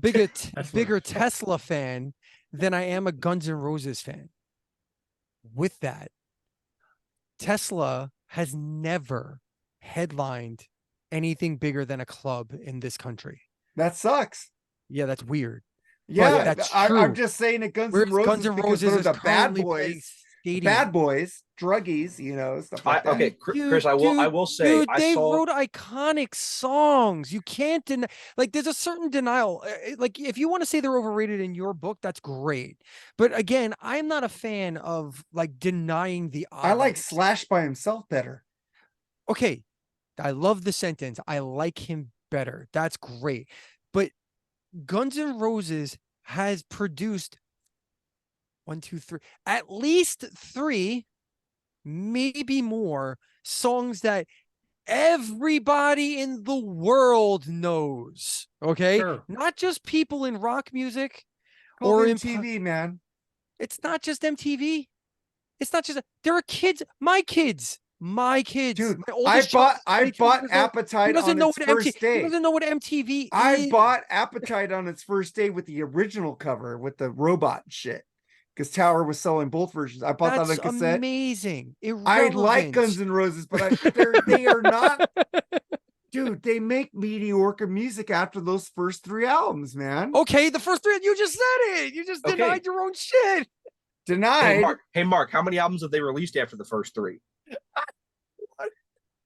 bigger Tesla fan than I am a Guns N' Roses fan. With that, Tesla has never headlined anything bigger than a club in this country. That sucks. Yeah, that's weird. Yeah, that's I'm true. just saying that Guns Whereas N' Roses, Guns N' because Roses they're is the bad currently playing boys, stadium. bad boys, druggies, stuff like that. Okay, Chris, I will say, Dude, I they saw. wrote iconic songs. You can't deny. Like, there's a certain denial. Like, if you want to say they're overrated in your book, that's great. But again, I'm not a fan of like denying the I like obvious. Slash by himself better. Okay, I love the sentence. I like him better. That's great. But Guns N' Roses has produced 1, 2, 3, at least 3, maybe more songs that everybody in the world knows. Okay, Sure. not just people in rock music Or or in TV, man. It's not just MTV. It's not just there are kids. My kids. My Dude, My oldest child is I 22 bought years old. He Appetite doesn't on know its what first He day. doesn't know what MTV I is. bought Appetite on its first day with the original cover with the robot shit. Because Tower was selling both versions. I bought That's that on cassette. amazing. I like Guns N' Roses, but they are not Dude, they make mediocre music after those first 3 albums, man. Okay, the first three, you just said it. You just Okay. denied your own shit. Denied. Hey, Mark, how many albums have they released after the first 3?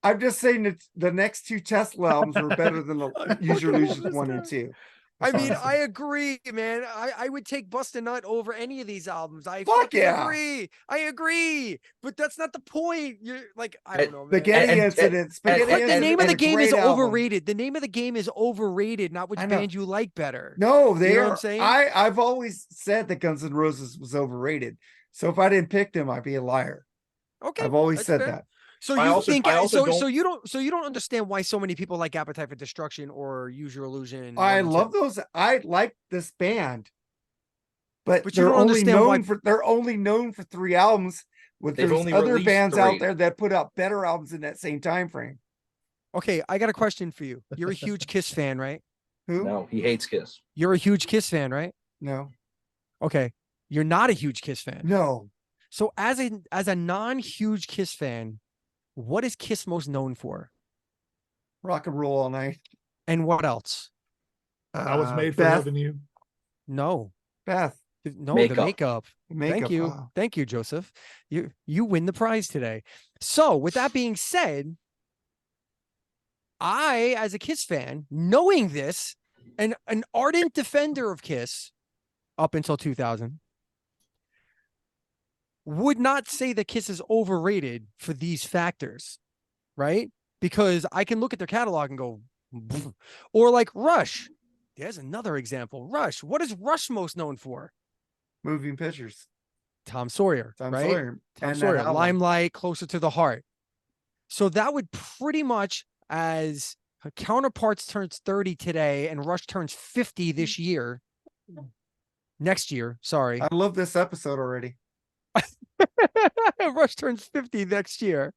I'm just saying that the next 2 Tesla albums were better than the Use Your fucking love Illusions this 1 and guy. 2. I mean, Honestly. I agree, man. I would take Bust a Nut over any of these albums. I Fuck fucking yeah. agree. I agree. But that's not the point. You're like, I don't know, man. Spaghetti And- Incident. Spaghetti But the Incident name of is the a game is great album. overrated. The name of the game is overrated, not which I know. band you like better. No, they You know are. what I'm saying? I've always said that Guns N' Roses was overrated. So if I didn't pick them, I'd be a liar. Okay. I've always that's said fair. that. So I you also- think I also so don't- you don't understand why so many people like Appetite for Destruction or Use Your Illusion. I 1 and love 2. those. I like this band, but But you they're don't only understand why- known for 3 albums. With They've there's only other released bands out 3. there that put out better albums in that same time frame. Okay, I got a question for you. You're a huge Kiss fan, right? Who? No, he hates Kiss. You're a huge Kiss fan, right? No. Okay. You're not a huge Kiss fan. No. So as a non-huge Kiss fan, what is Kiss most known for? Rock and Roll All Night. And what else? I was made for Beth. loving you. No. Beth. No, Makeup. the makeup. Makeup. Thank you. Oh. Thank you, Joseph. You win the prize today. So with that being said, I, as a Kiss fan, knowing this, and an ardent defender of Kiss up until 2000, would not say that Kiss is overrated for these factors, right? Because I can look at their catalog and go, "Pfft." Or like Rush. There's another example. Rush. What is Rush most known for? Moving Pictures. Tom Sawyer, Tom right? Sawyer. Tom And that Sawyer, album. Limelight, Closer to the Heart. So that would pretty much, as Counterparts turns 30 today and Rush turns 50 this year, next year, sorry. I love this episode already. Rush turns 50 next year.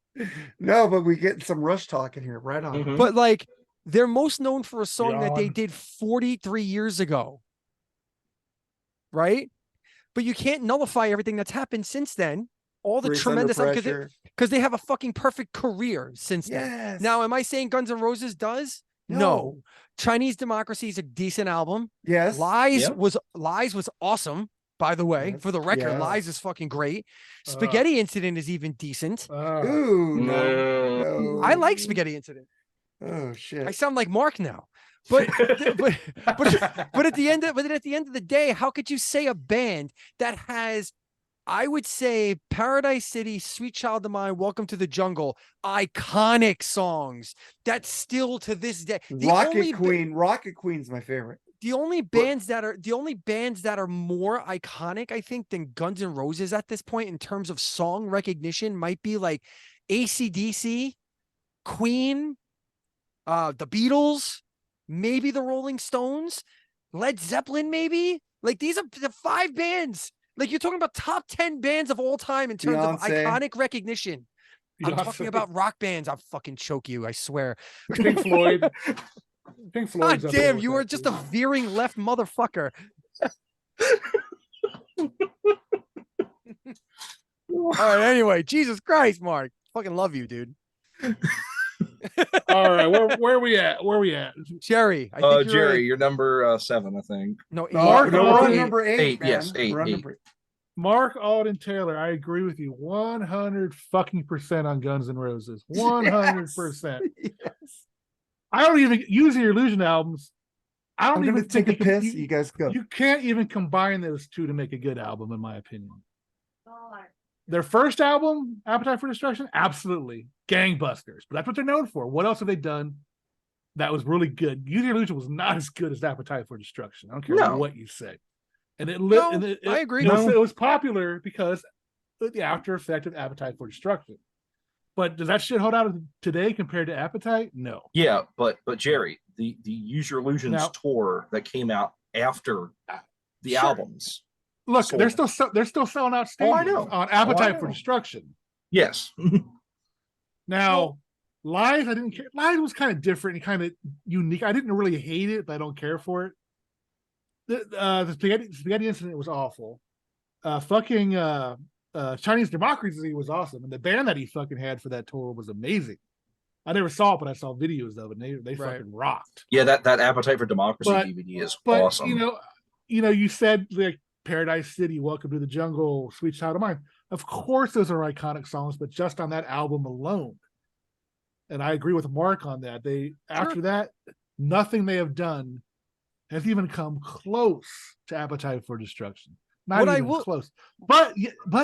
No, but we get some Rush talk in here. Right on. Mhm. But like, they're most known for a song that they Yawn. did 43 years ago. Right? But you can't nullify everything that's happened since then. All the Breeze Under tremendous, Pressure. because they have a fucking perfect career since then. Yes. Now, am I saying Guns N' Roses does? No. Chinese Democracy is a decent album. Yes. Lies Yep. was awesome, by the way. Yes, For the record, yes. Lies is fucking great. Spaghetti Incident is even decent. Ooh, no. No. I like Spaghetti Incident. Oh I shit. sound like Mark now. But but at the end of the day, how could you say a band that has, I would say, Paradise City, Sweet Child of Mine, Welcome to the Jungle, iconic songs that still to this day, Rocket Queen's my favorite. the only bands that are more iconic, I think, than Guns N' Roses at this point in terms of song recognition might be like AC/DC, Queen, the Beatles, maybe the Rolling Stones, Led Zeppelin, maybe. Like these are the 5 bands. Like you're talking about top 10 bands of all time in terms of Beyonce. iconic recognition. I'm talking Beyonce. about rock bands. I'll fucking choke you, I swear. Pink Floyd. Pink God Floyd's up damn, there with you are that, just too. a veering left motherfucker. All right, anyway, Jesus Christ, Mark. Fucking love you, dude. All right, where are we at? Where are we at? Jerry, I think you're Jerry, you're number 7, I think. no, No, Mark, no, we're on eight. number 8. 8, man. yes, 8, We're on 8. number 8. Mark Alden Taylor, I agree with you 100% on Guns N' Roses. 100%. Yes. I don't even use your Illusion albums. I don't I'm even gonna take a think you can- piss. You guys go. You can't even combine those two to make a good album, in my opinion. Their first album, Appetite for Destruction, absolutely gangbusters. But that's what they're known for. What else have they done that was really good? Use Your Illusion was not as good as Appetite for Destruction. I don't care No. what you say. And it No, and I agree. It was popular because of the after effect of Appetite for Destruction. But does that shit hold out today compared to Appetite? No. Yeah, but Jerry, the Use Your Illusions Now- tour that came out after the Sure. albums. Look, Sold. they're still selling out Oh, I stadiums know. on Oh, I Appetite for know. Destruction. Yes. Now, Lies, I didn't care. Lies was kind of different and kind of unique. I didn't really hate it, but I don't care for it. The spaghetti Incident was awful. Chinese Democracy was awesome, and the band that he fucking had for that tour was amazing. I never saw it, but I saw videos of it. And they Right. fucking rocked. Yeah, that Appetite for Democracy But- DVD is But awesome. you said like Paradise City, Welcome to the Jungle, Sweet Child of Mine. Of course, those are iconic songs, but just on that album alone. And I agree with Mark on that. After that, nothing they have done has even come close to Appetite for Destruction. Not even close. But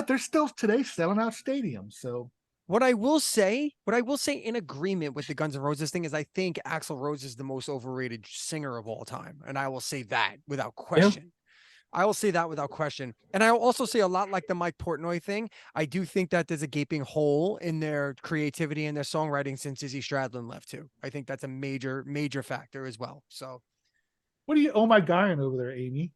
they're still today selling out stadiums. So What I will say in agreement with the Guns N' Roses thing is I think Axl Rose is the most overrated singer of all time. And I will say that without question. I will say that without question. And I will also say a lot like the Mike Portnoy thing. I do think that there's a gaping hole in their creativity and their songwriting since Izzy Stradlin left too. I think that's a major, major factor as well. So what are you, oh my God, over there, Amy?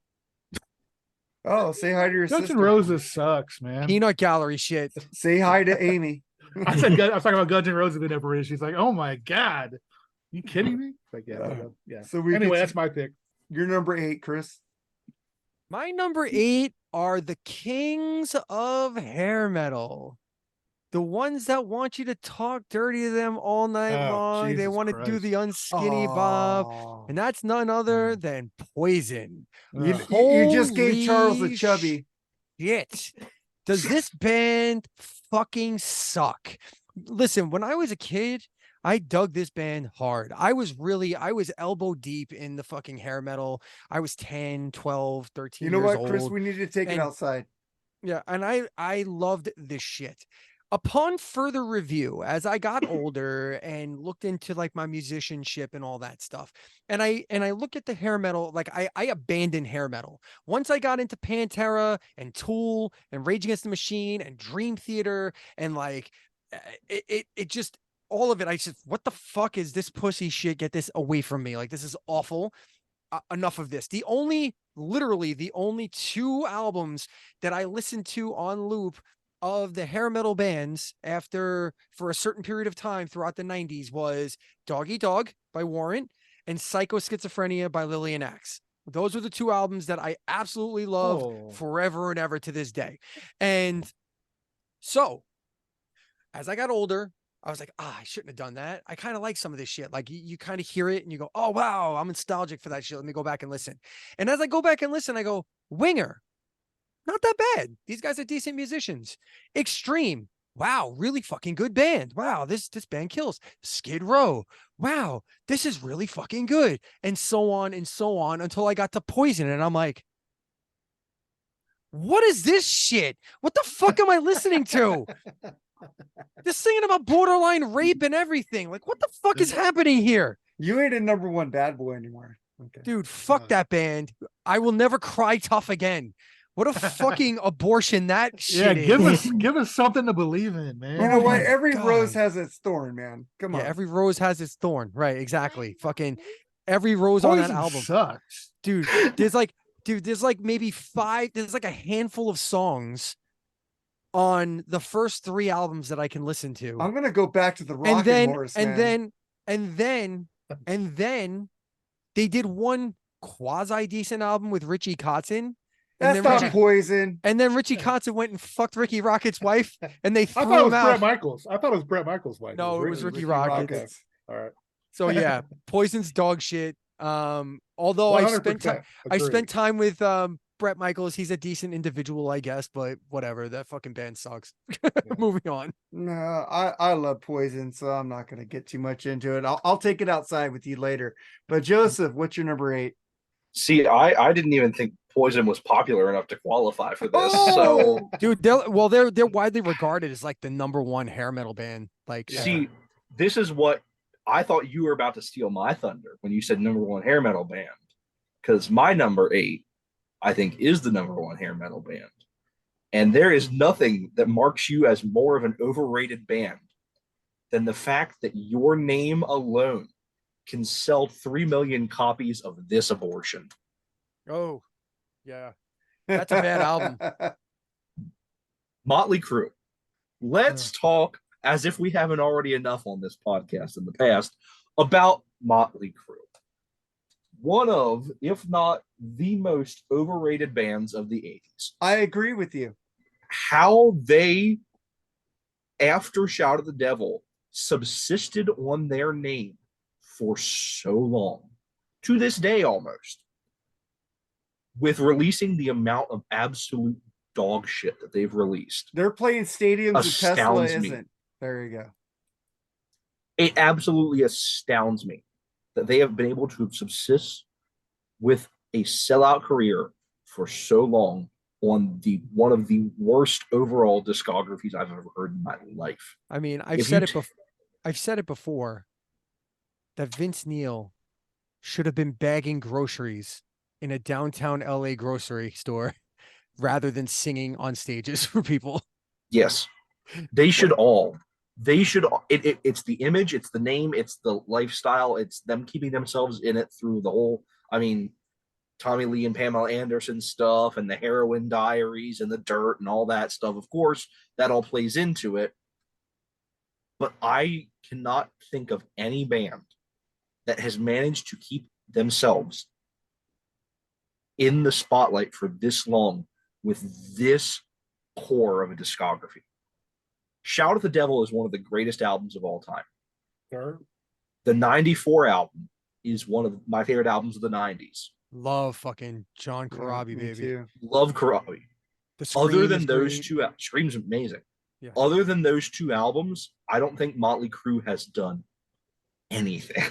Oh, say hi to your Guns N' sister. Roses sucks, man. peanut gallery shit. Say hi to Amy. I was talking about Guns N' Roses being overrated. She's like, oh my God. You kidding me? Like, yeah. So we anyway, get that's my pick. Your number 8, Chris. My number 8 are the kings of hair metal. The ones that want you to talk dirty to them all night long. They Jesus want to do Christ. the unskinny bob. Oh. And that's none other than Poison. You just gave Charles a Holy chubby. Shit. Does this band fucking suck? Listen, when I was a kid, I dug this band hard. I was elbow deep in the fucking hair metal. I was 10, 12, 13 You know years what, Chris? old. We need to take it And- outside. Yeah, and I loved this shit. Upon further review, as I got older and looked into like my musicianship and all that stuff, and I look at the hair metal, like I abandoned hair metal. Once I got into Pantera and Tool and Rage Against the Machine and Dream Theater and like it just all of it, I said, what the fuck is this pussy shit? Get this away from me. Like this is awful. Enough of this. Literally the only 2 albums that I listened to on loop of the hair metal bands for a certain period of time throughout the 90s was Dog Eat Dog by Warrant and Psycho Schizophrenia by Lillian Axe. Those were the 2 albums that I absolutely loved forever and ever to this day. And so as I got older, I was like, I shouldn't have done that. I kind of like some of this shit. Like you kind of hear it and you go, oh, wow, I'm nostalgic for that shit. Let me go back and listen. And as I go back and listen, I go, Winger, not that bad. These guys are decent musicians. Extreme. Wow, really fucking good band. Wow, this band kills. Skid Row. Wow, this is really fucking good. And so on until I got to Poison. And I'm like, what is this shit? What the fuck am I listening to? They're singing about borderline rape and everything. Like, what the fuck is happening here? You ain't a number 1 bad boy anymore. Okay. Dude, fuck that band. I will never cry tough again. What a fucking abortion that shit is. give us something to believe in, man. You know Oh what? my Every God. rose has its thorn, man. Come on. Yeah, every rose has its thorn. Right, exactly. Fucking every rose on that Poison album. sucks. Dude, there's like maybe 5, there's like a handful of songs on the first 3 albums that I can listen to. I'm gonna go back to the rocking horse, man. And then they did one quasi decent album with Richie Kotzen. That's then not Richie, Poison. and then Richie Kotzen went and fucked Ricky Rocket's wife, and they I threw thought it him was out. Brett Michaels. I thought it was Brett Michaels' wife. No, it was Ricky Rockets. Rockets. All right. So yeah, Poison's dog shit. Although I spent time with Brett Michaels, he's a decent individual, I guess, but whatever. That fucking band sucks. Moving on. No, I love Poison, so I'm not gonna get too much into it. I'll take it outside with you later. But Joseph, what's your number 8? See, I didn't even think Poison was popular enough to qualify for this. Oh! So, Dude, they're widely regarded as like the number 1 hair metal band. Like, see, this is what I thought you were about to steal my thunder when you said number 1 hair metal band, because my number 8, I think, is the number 1 hair metal band, and there is nothing that marks you as more of an overrated band than the fact that your name alone can sell 3 million copies of This Abortion. oh, yeah, that's a bad album. Motley Crue. Let's talk, as if we haven't already enough on this podcast in the past, about Motley Crue. One of, if not the most overrated bands of the 80s. I agree with you. How they, after Shout at the Devil, subsisted on their name for so long, to this day almost, with releasing the amount of absolute dog shit that they've released. They're playing stadiums that Tesla Astounds me. isn't. There you go. It absolutely astounds me that they have been able to subsist with a sellout career for so long on the one of the worst overall discographies I've ever heard in my life. I mean, If you I've said it before that Vince Neil should have been bagging groceries in a downtown LA grocery store rather than singing on stages for people. Yes, they should all. They should. It's the image, it's the name, it's the lifestyle, it's them keeping themselves in it through the whole. I mean, Tommy Lee and Pamela Anderson stuff, and the Heroin Diaries, and the Dirt, and all that stuff. Of course, that all plays into it. But I cannot think of any band that has managed to keep themselves in the spotlight for this long with this core of a discography. Shout at the Devil is one of the greatest albums of all time. Sure. The 94 album is one of my favorite albums of the 90s. Love fucking John Yeah, Corabi, me baby. too. Love Karabi. The Other Scream than is those great. two, Scream's amazing. Yeah. Other than those two albums, I don't think Motley Crue has done anything.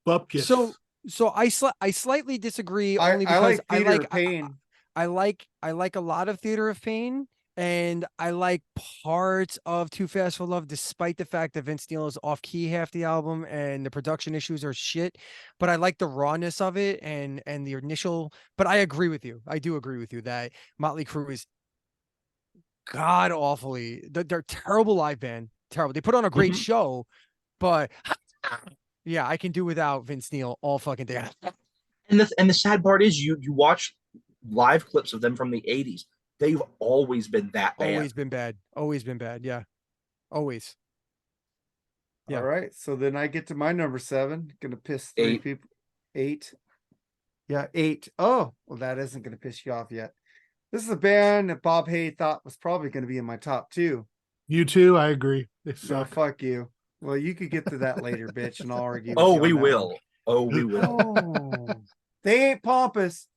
Bupkis. So I slightly disagree I only because like I Theater like of Pain. I like a lot of Theater of Pain, and I like parts of Too Fast for Love, despite the fact that Vince Neil is off key half the album and the production issues are shit. But I like the rawness of it and the initial. But I agree with you. I do agree with you that Motley Crue is god awfully. They're terrible live band. Terrible. They put on a great Mhm. show, but yeah, I can do without Vince Neil all fucking day. And the sad part is you watch live clips of them from the 80s. They've always been that bad. Always been bad. Always been bad. Yeah. Always. Yeah. All right. So then I get to my number 7. Gonna piss 3 8. people. 8. Yeah, 8. Oh, well, that isn't gonna piss you off yet. This is a band that Bob Hay thought was probably gonna be in my top 2. You too, I agree. They So suck. fuck you. Well, you could get to that later, bitch, and I'll argue. With Oh, you we on that will. one. Oh, we will. Oh, they ain't pompous,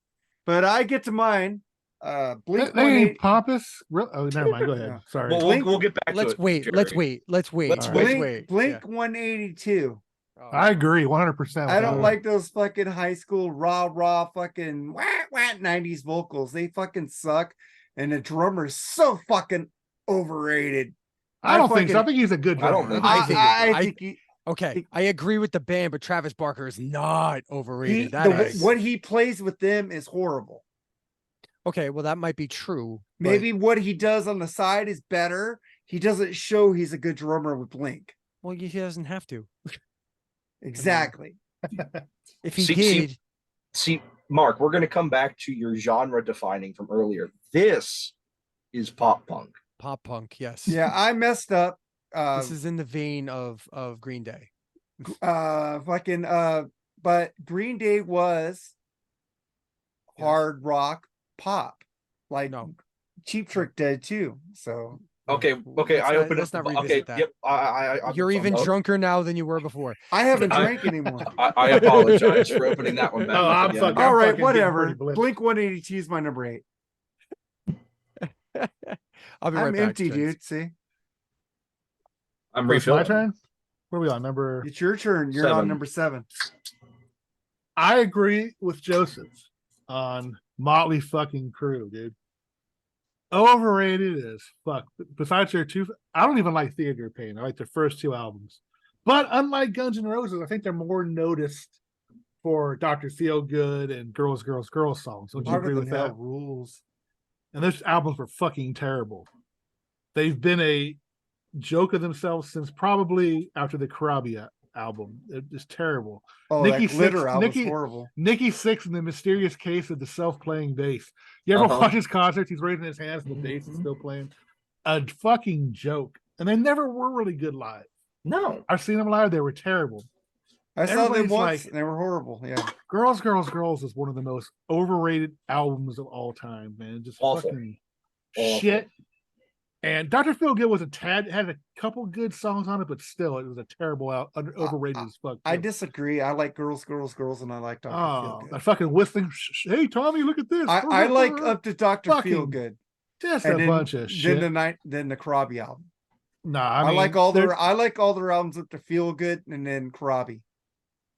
but I get to mine. Blink They ain't 180. pompous. Oh, never mind. Go ahead. No. Sorry. Well, Blink- we'll get back to Let's it. wait. Let's Jerry. wait. Let's wait. Let's Let's wait. wait. Blink Yeah. 182. Oh. I agree 100%. I don't like those fucking high school rah fucking wah 90s vocals. They fucking suck. And the drummer is so fucking overrated. I don't think so. I fucking- think he's a good I don't drummer. think I I think- think he, Okay, I agree with the band, but Travis Barker is not overrated. what he plays with them is horrible. Okay, well, that might be true. but- Maybe what he does on the side is better. He doesn't show he's a good drummer with Blink. well, he doesn't have to. Exactly. If he See- did, See, Mark, we're going to come back to your genre defining from earlier. This is pop punk. pop punk, yes. Yeah, I messed up. This is in the vein of Green Day. But Green Day was Yes. hard rock pop, like No. Cheap Trick did too. So Okay, Let's I not- opened let's up. not Okay, revisit that. yep. I'm- You're even I'm- drunker now than you were before. I haven't I- drank anymore. I apologize for opening that one back. Oh, up I'm again. fucking- All right, getting whatever. pretty blitzed. Blink 182 is my number 8. I'll be right I'm back. empty, gents. dude. See, I'm It's my refilling. turn. Where are we on? Number. it's your turn. You're on 7. number 7. I agree with Joseph on Motley fucking Crue, dude. Overrated as fuck. Besides their two, I don't even like Theater of Pain. I like their first 2 albums. But unlike Guns N' Roses, I think they're more noticed for Dr. Feelgood and Girls, Girls, Girls songs. Would you Harder agree than with hell that? rules. And those albums were fucking terrible. They've been a joke of themselves since probably after the Karabia album. It's terrible. Oh, Nikki that glitter Sixx- album's Nikki- horrible. Nikki Sixx and the Mysterious Case of the Self-Playing Bass. You ever Uh-huh. watch his concerts? He's raising his hands and the bass is still playing. A fucking joke. And they never were really good live. No. I've seen them live. They were terrible. I saw them Everybody's once like- and they were horrible. Yeah. Girls, Girls, Girls is one of the most overrated albums of all time, man. Just Awful. fucking Awful. shit. And Dr. Feelgood was had a couple good songs on it, but still, it was a terrible overrated as fuck. I too. disagree. I like Girls, Girls, Girls, and I like Dr. Oh, that Feelgood. fucking whistling. Hey, Tommy, look at this. I like Up to Dr. Fucking Feelgood. Just And a bunch of shit. Then the Krabi album. Nah, I mean, like all their albums up to Feelgood and then Krabi.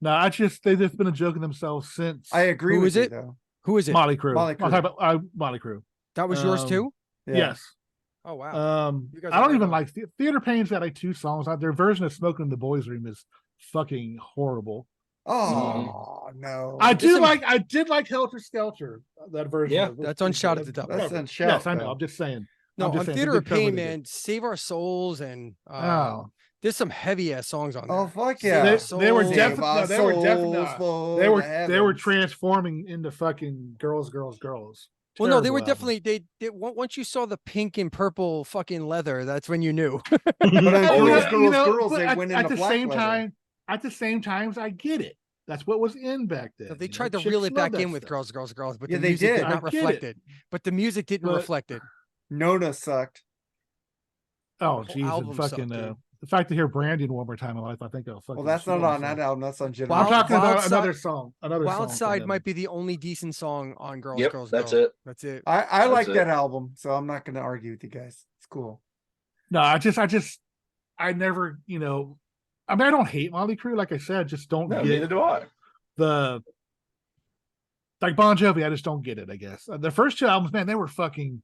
No, they've just been a joke of themselves since. I agree with you though. Who is it? Molly Crew. Molly Crew. I'll talk about Molly Crew. That was yours too? Yeah. Yes. Oh wow. I don't even like Theater Pain's got like 2 songs out. Their version of Smoking in the Boys Room is fucking horrible. Oh no. I did like Helter Skelter, that version. Yeah, that's on Shout at the Devil. That's on Shout. Yes, I know. I'm just saying. No, on saying, Theater of good cover Pain, they did. man, Save Our Souls and Oh. there's some heavy ass songs on there. Oh fuck Save yeah. Our They were Souls. definitely they were heavens. transforming into fucking girls. Well, no, they were Terrible album. definitely they once you saw the pink and purple fucking leather, that's when you knew. But on Oh, Girls, yeah. Girls, but they went into at the black same leather. time, I get it. That's what was in back then. They you know? tried to Chicks reel it love back in that with stuff. girls, but Yeah, the they music did. did I not get reflect it. it. But the music didn't But- reflect it. Nona sucked. Oh, whole geez, album and sucked, fucking dude. the fact to hear Brandon one more time in my life, I think I'll fucking. Well, that's shit not on myself. that album. That's on I'm Generation. talking Wild about Side- another song. Wild from Side them. might be the only decent song on Girls, Yep, Girls, that's Girls. it. That's it. I like That's that it. album, so I'm not going to argue with you guys. It's cool. No, I never, I mean, I don't hate Molly Crew. Like I said, just don't No, get neither do I. like Bon Jovi. I just don't get it. I guess the first 2 albums, man, they were fucking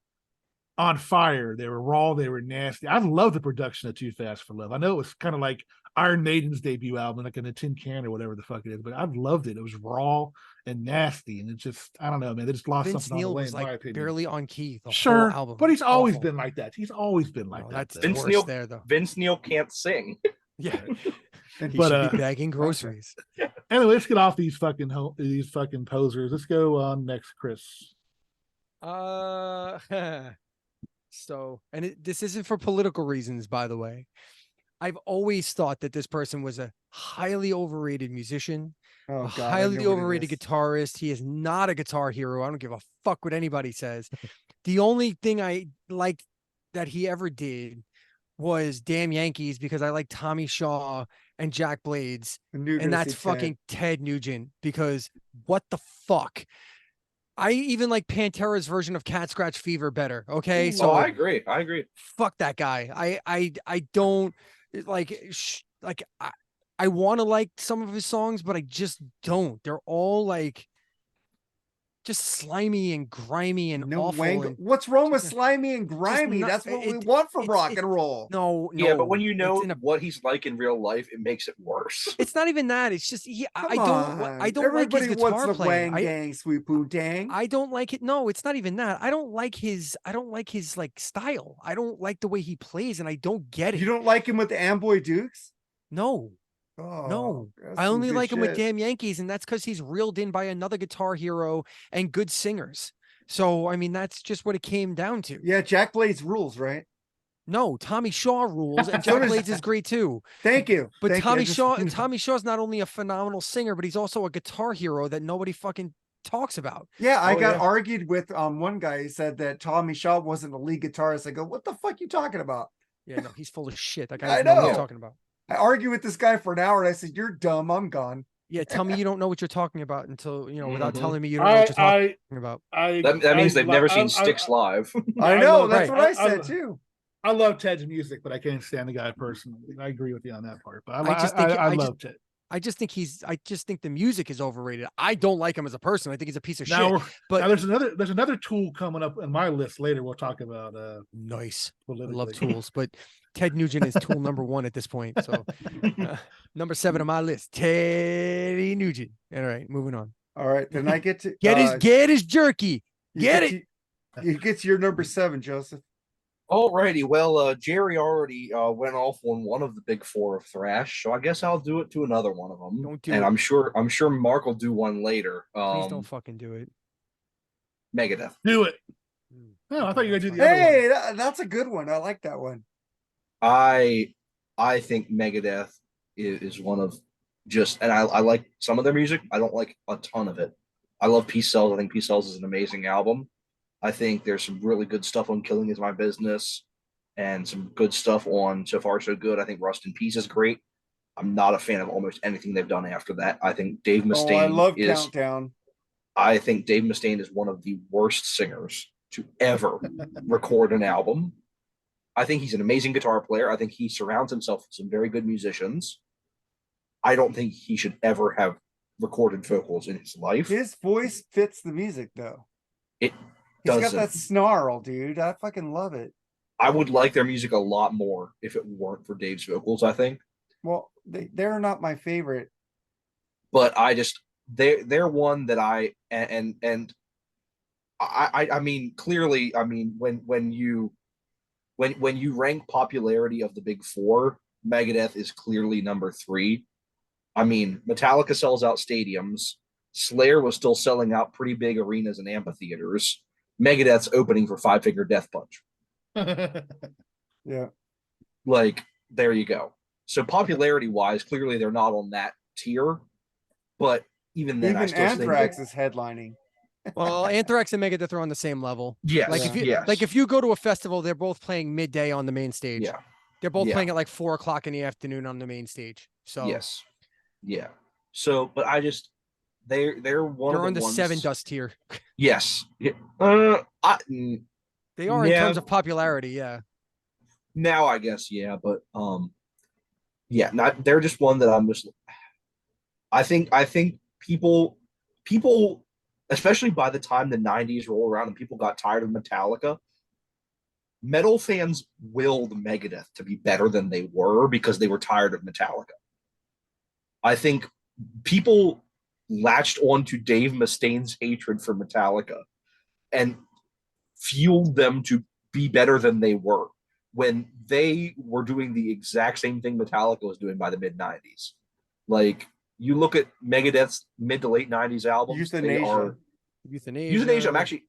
on fire. They were raw. They were nasty. I love the production of Too Fast for Love. I know it was kind of like Iron Maiden's debut album, like in a tin can or whatever the fuck it is, but I loved it. It was raw and nasty, and it just, I don't know, man. They just lost Vince something on the Neil way, was in my like opinion. barely on key the Sure, whole album. but he's always Awful. been like that. He's always been like No, that. that's though. the Vince worst Neil- there though. Vince Neil can't sing. Yeah. And He But, should be bagging groceries. Anyway, let's get off these fucking posers. Let's go on next, Chris. So, and this isn't for political reasons, by the way. I've always thought that this person was a highly overrated musician, oh, a God, I highly know what it overrated is. guitarist. He is not a guitar hero. I don't give a fuck what anybody says. The only thing I liked that he ever did was Damn Yankees because I like Tommy Shaw and Jack Blades. And you're And gonna that's see Ted. fucking Ted Nugent because what the fuck? I even like Pantera's version of Cat Scratch Fever better. Okay. So I agree. fuck that guy. I don't like I want to like some of his songs, but I just don't. They're all like just slimy and grimy and No awful. wangle. And What's wrong with just- slimy and grimy? not- That's what we it- want from it's- rock it- and roll. no, Yeah, but when you it's know in a- what he's like in real life, it makes it worse. it's not even that. It's just I Come don't on. like Everybody his wants guitar the playing. wang gang, sweet poo dang. I don't like it. No, it's not even that. I don't like his like style. I don't like the way he plays, and I don't get it. You don't like him with the Amboy Dukes? No, Oh, no. that's I some only good like him with shit. Damn Yankees, and that's because he's reeled in by another guitar hero and good singers. So I mean, that's just what it came down to. Yeah, Jack Blades rules, right? No, Tommy Shaw rules, and So Jack does- Blades is great too. Thank you. But Thank you. I Tommy just- Tommy Shaw's not only a phenomenal singer, but he's also a guitar hero that nobody fucking talks about. Yeah, I Oh, got yeah. argued with one guy. He said that Tommy Shaw wasn't a lead guitarist. I go, what the fuck you talking about? Yeah, no, he's full of shit. That I guy doesn't know what he's know. talking about. I argued with this guy for an hour and I said, you're dumb. I'm gone. Yeah, tell me you don't know what you're talking about until without Mhm. telling me you don't know what you're talking about. That means they've never seen Styx live. I know. love- That's right. what I said too. I love Ted's music, but I can't stand the guy personally. I agree with you on that part. But I love Ted. I just think the music is overrated. I don't like him as a person. I think he's a piece of Now, shit. But now there's another tool coming up in my list later. We'll talk about nice. I politically. love tools, but Ted Nugent is tool number 1 at this point. So number 7 on my list, Teddy Nugent. All right, moving on. All right. Then I get to Get his jerky. you get to- you get to your number 7, Joseph. Alrighty, well, Jerry already went off on one of the big 4 of thrash, so I guess I'll do it to another one of them. Don't do and it. I'm sure Mark will do one later. Please don't fucking do it. Megadeth. Do it. Mm, No, I thought you were gonna do that's the other Hey, that's a good one. I like that one. I think Megadeth is one of and I like some of their music. I don't like a ton of it. I love Peace Cells. I think Peace Cells is an amazing album. I think there's some really good stuff on Killing Is My Business. and some good stuff on So Far So Good. I think Rust in Peace is great. I'm not a fan of almost anything they've done after that. I think Dave Oh, I Mustaine love is. Countdown. I think Dave Mustaine is one of the worst singers to ever record an album. I think he's an amazing guitar player. I think he surrounds himself with some very good musicians. I don't think he should ever have recorded vocals in his life. His voice fits the music though. It He's got doesn't. that snarl, dude. I fucking love it. I would like their music a lot more if it weren't for Dave's vocals, I think. Well, they're not my favorite. But I just they're one that I mean clearly, I mean when you rank popularity of the big four, Megadeth is clearly number 3. I mean, Metallica sells out stadiums. Slayer was still selling out pretty big arenas and amphitheaters. Megadeth's opening for Five Finger Death Punch. Yeah. Like, there you go. So popularity wise, clearly they're not on that tier. But even then, I Even still Anthrax think is headlining. Well, Anthrax and Megadeth are on the same level. yes, Like if you yes, like if you go to a festival, they're both playing midday on the main stage. yeah, They're both yeah. playing at like 4 o'clock in the afternoon on the main stage. So yes, yeah. So, but I just they're one they're of on the the ones. 7 dust tier. Yes, yeah. They are in Yeah. terms of popularity, yeah. Now I guess yeah, but yeah, not they're just one that I'm just. I think people, especially by the time the '90s roll around and people got tired of Metallica, metal fans willed Megadeth to be better than they were because they were tired of Metallica. I think people latched onto Dave Mustaine's hatred for Metallica and fueled them to be better than they were when they were doing the exact same thing Metallica was doing by the mid 90s. Like, you look at Megadeth's mid to late 90s albums, they are Euthanasia. I'm actually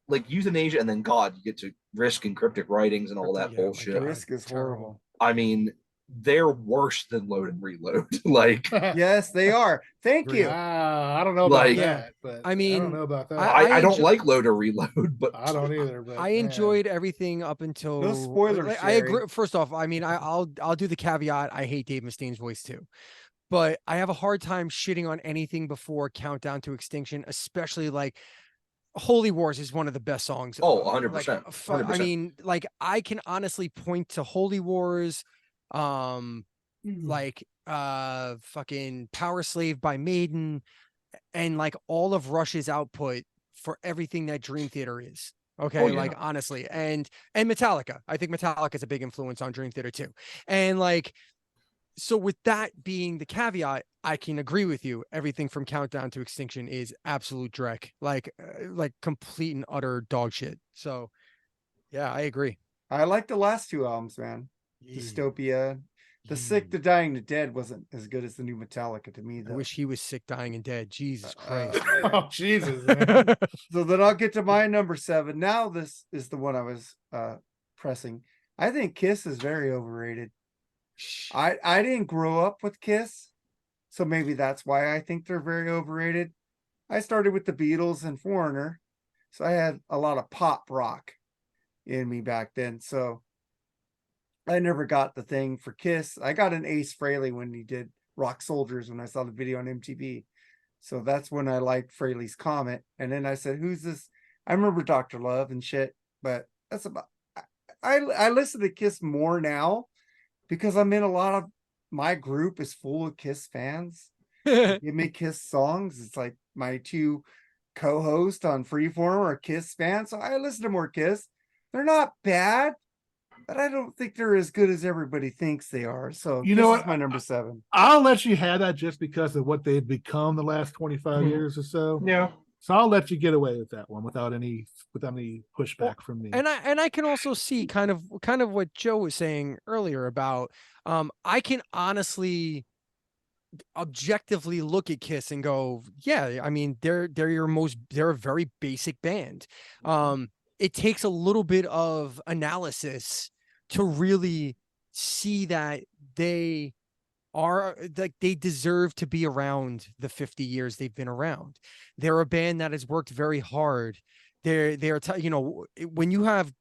like Euthanasia, and then God, you get to Risk and Cryptic Writings and all that Yeah, bullshit. God, Risk is terrible. horrible. I mean, they're worse than Load and Reload. Like, Yes, they are. Thank you. I don't know about Like- that, but I I mean, don't know about that. I I don't enjoy- like Load or Reload, but I don't either. But I man. enjoyed everything up until No spoilers, like, I Sherry. agree. First off, I mean, I'll do the caveat. I hate Dave Mustaine's voice too, but I have a hard time shitting on anything before Countdown to Extinction, especially like Holy Wars is one of the best songs. Oh, Like, 100%. I 100%. mean, like I can honestly point to Holy Wars, Hmm. like fucking Power Slave by Maiden, and like all of Rush's output for everything that Dream Theater is. Okay, Oh, yeah. like honestly, and Metallica. I think Metallica is a big influence on Dream Theater too. And like, so with that being the caveat, I can agree with you. Everything from Countdown to Extinction is absolute dreck, like complete and utter dog shit. So, yeah, I agree. I like the last 2 albums, man. Dystopia. The Sick, the Dying, the Dead wasn't as good as the new Metallica to me, I though. wish he was sick, dying, and dead. Jesus Christ. Oh Jesus, man. So then I'll get to my number 7. Now this is the one I was pressing. I think Kiss is very overrated. I didn't grow up with Kiss, so maybe that's why I think they're very overrated. I started with the Beatles and Foreigner, so I had a lot of pop rock in me back then. So I never got the thing for Kiss. I got an Ace Frehley when he did Rock Soldiers when I saw the video on MTV. So that's when I liked Frehley's Comet. And then I said, who's this? I remember Dr. Love and shit, but that's about I listen to Kiss more now because I'm in a lot of my group is full of Kiss fans. Give me Kiss songs. It's like my 2 co-hosts on Freeform are Kiss fans. So I listen to more Kiss. They're not bad, but I don't think they're as good as everybody thinks they are. So You Kiss know is what? my number 7. I'll let you have that just because of what they've become the last 25 years or so. Yeah. So I'll let you get away with that one without any pushback from me. And I can also see kind of what Joe was saying earlier about I can honestly objectively look at Kiss and go, yeah, I mean they're a very basic band. It takes a little bit of analysis to really see that they are like they deserve to be around the 50 years they've been around. They're a band that has worked very hard. They're when you have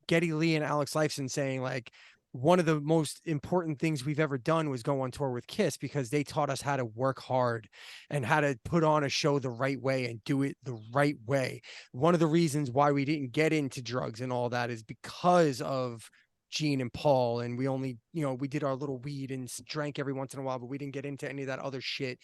Geddy Lee and Alex Lifeson saying like, one of the most important things we've ever done was go on tour with Kiss because they taught us how to work hard and how to put on a show the right way and do it the right way. One of the reasons why we didn't get into drugs and all that is because of Gene and Paul, and we only, we did our little weed and drank every once in a while, but we didn't get into any of that other shit.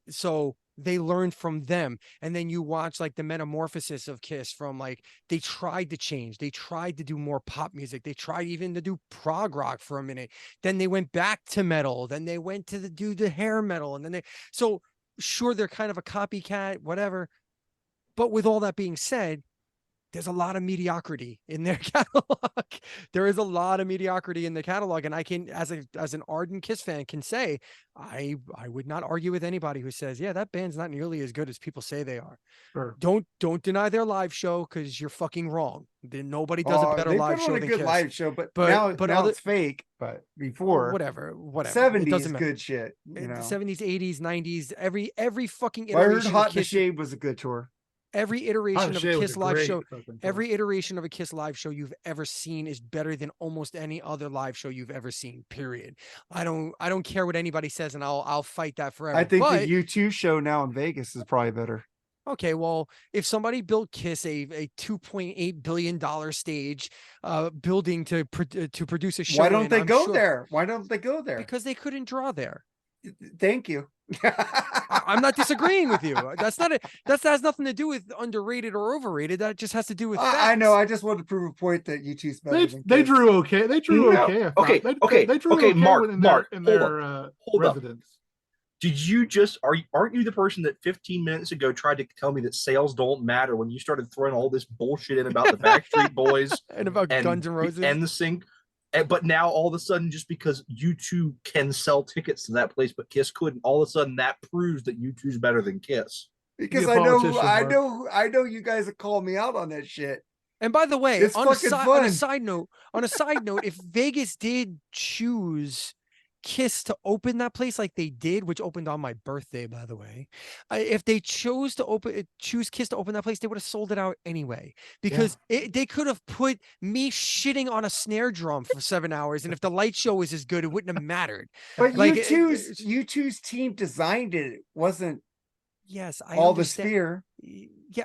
So they learned from them. And then you watch like the metamorphosis of Kiss from like, they tried to change, they tried to do more pop music, they tried even to do prog rock for a minute, then they went back to metal, then they went to do the hair metal, and then so sure, they're kind of a copycat, whatever. But with all that being said, there's a lot of mediocrity in their catalog. There is a lot of mediocrity in the catalog. And I can, as an ardent Kiss fan, can say, I would not argue with anybody who says, yeah, that band's not nearly as good as people say they are. Sure. Don't deny their live show, because you're fucking wrong. Nobody does a better live show than a good Kiss. live show, but now it's fake. But before, whatever. 70s good shit. The 70s, 80s, 90s, every fucking I heard iteration Hot of in the Kiss. Shade was a good tour. Every iteration of a Kiss live show, every every iteration of a Kiss live show you've ever seen is better than almost any other live show you've ever seen. Period. I don't care what anybody says, and I'll fight that forever. I think the U2 show now in Vegas is probably better. Okay, well, if somebody built Kiss a $2.8 billion stage building to produce a show, why don't they go there? Why don't they go there? Because they couldn't draw there. Thank you. I'm not disagreeing with you. That has nothing to do with underrated or overrated. That just has to do with facts. I know. I just wanted to prove a point that U2's better than they Kiss. drew okay. They drew No. okay. They drew okay. Mark, in their hold up. residence. Did you just aren't you the person that 15 minutes ago tried to tell me that sales don't matter when you started throwing all this bullshit in about the Backstreet Boys and about Guns N' Roses and the sync? But now all of a sudden, just because U2 can sell tickets to that place, but Kiss couldn't, all of a sudden that proves that U2's better than Kiss. Because I know you guys have called me out on that shit. And by the way, it's on a side note, if Vegas did choose Kiss to open that place like they did, which opened on my birthday, by the way, if they choose Kiss to open that place, they would have sold it out anyway, because they could have put me shitting on a snare drum for 7 hours, and if the light show was as good, it wouldn't have mattered. But like, U2's team designed it. It wasn't. Yes, I all understand. the sphere. Yeah,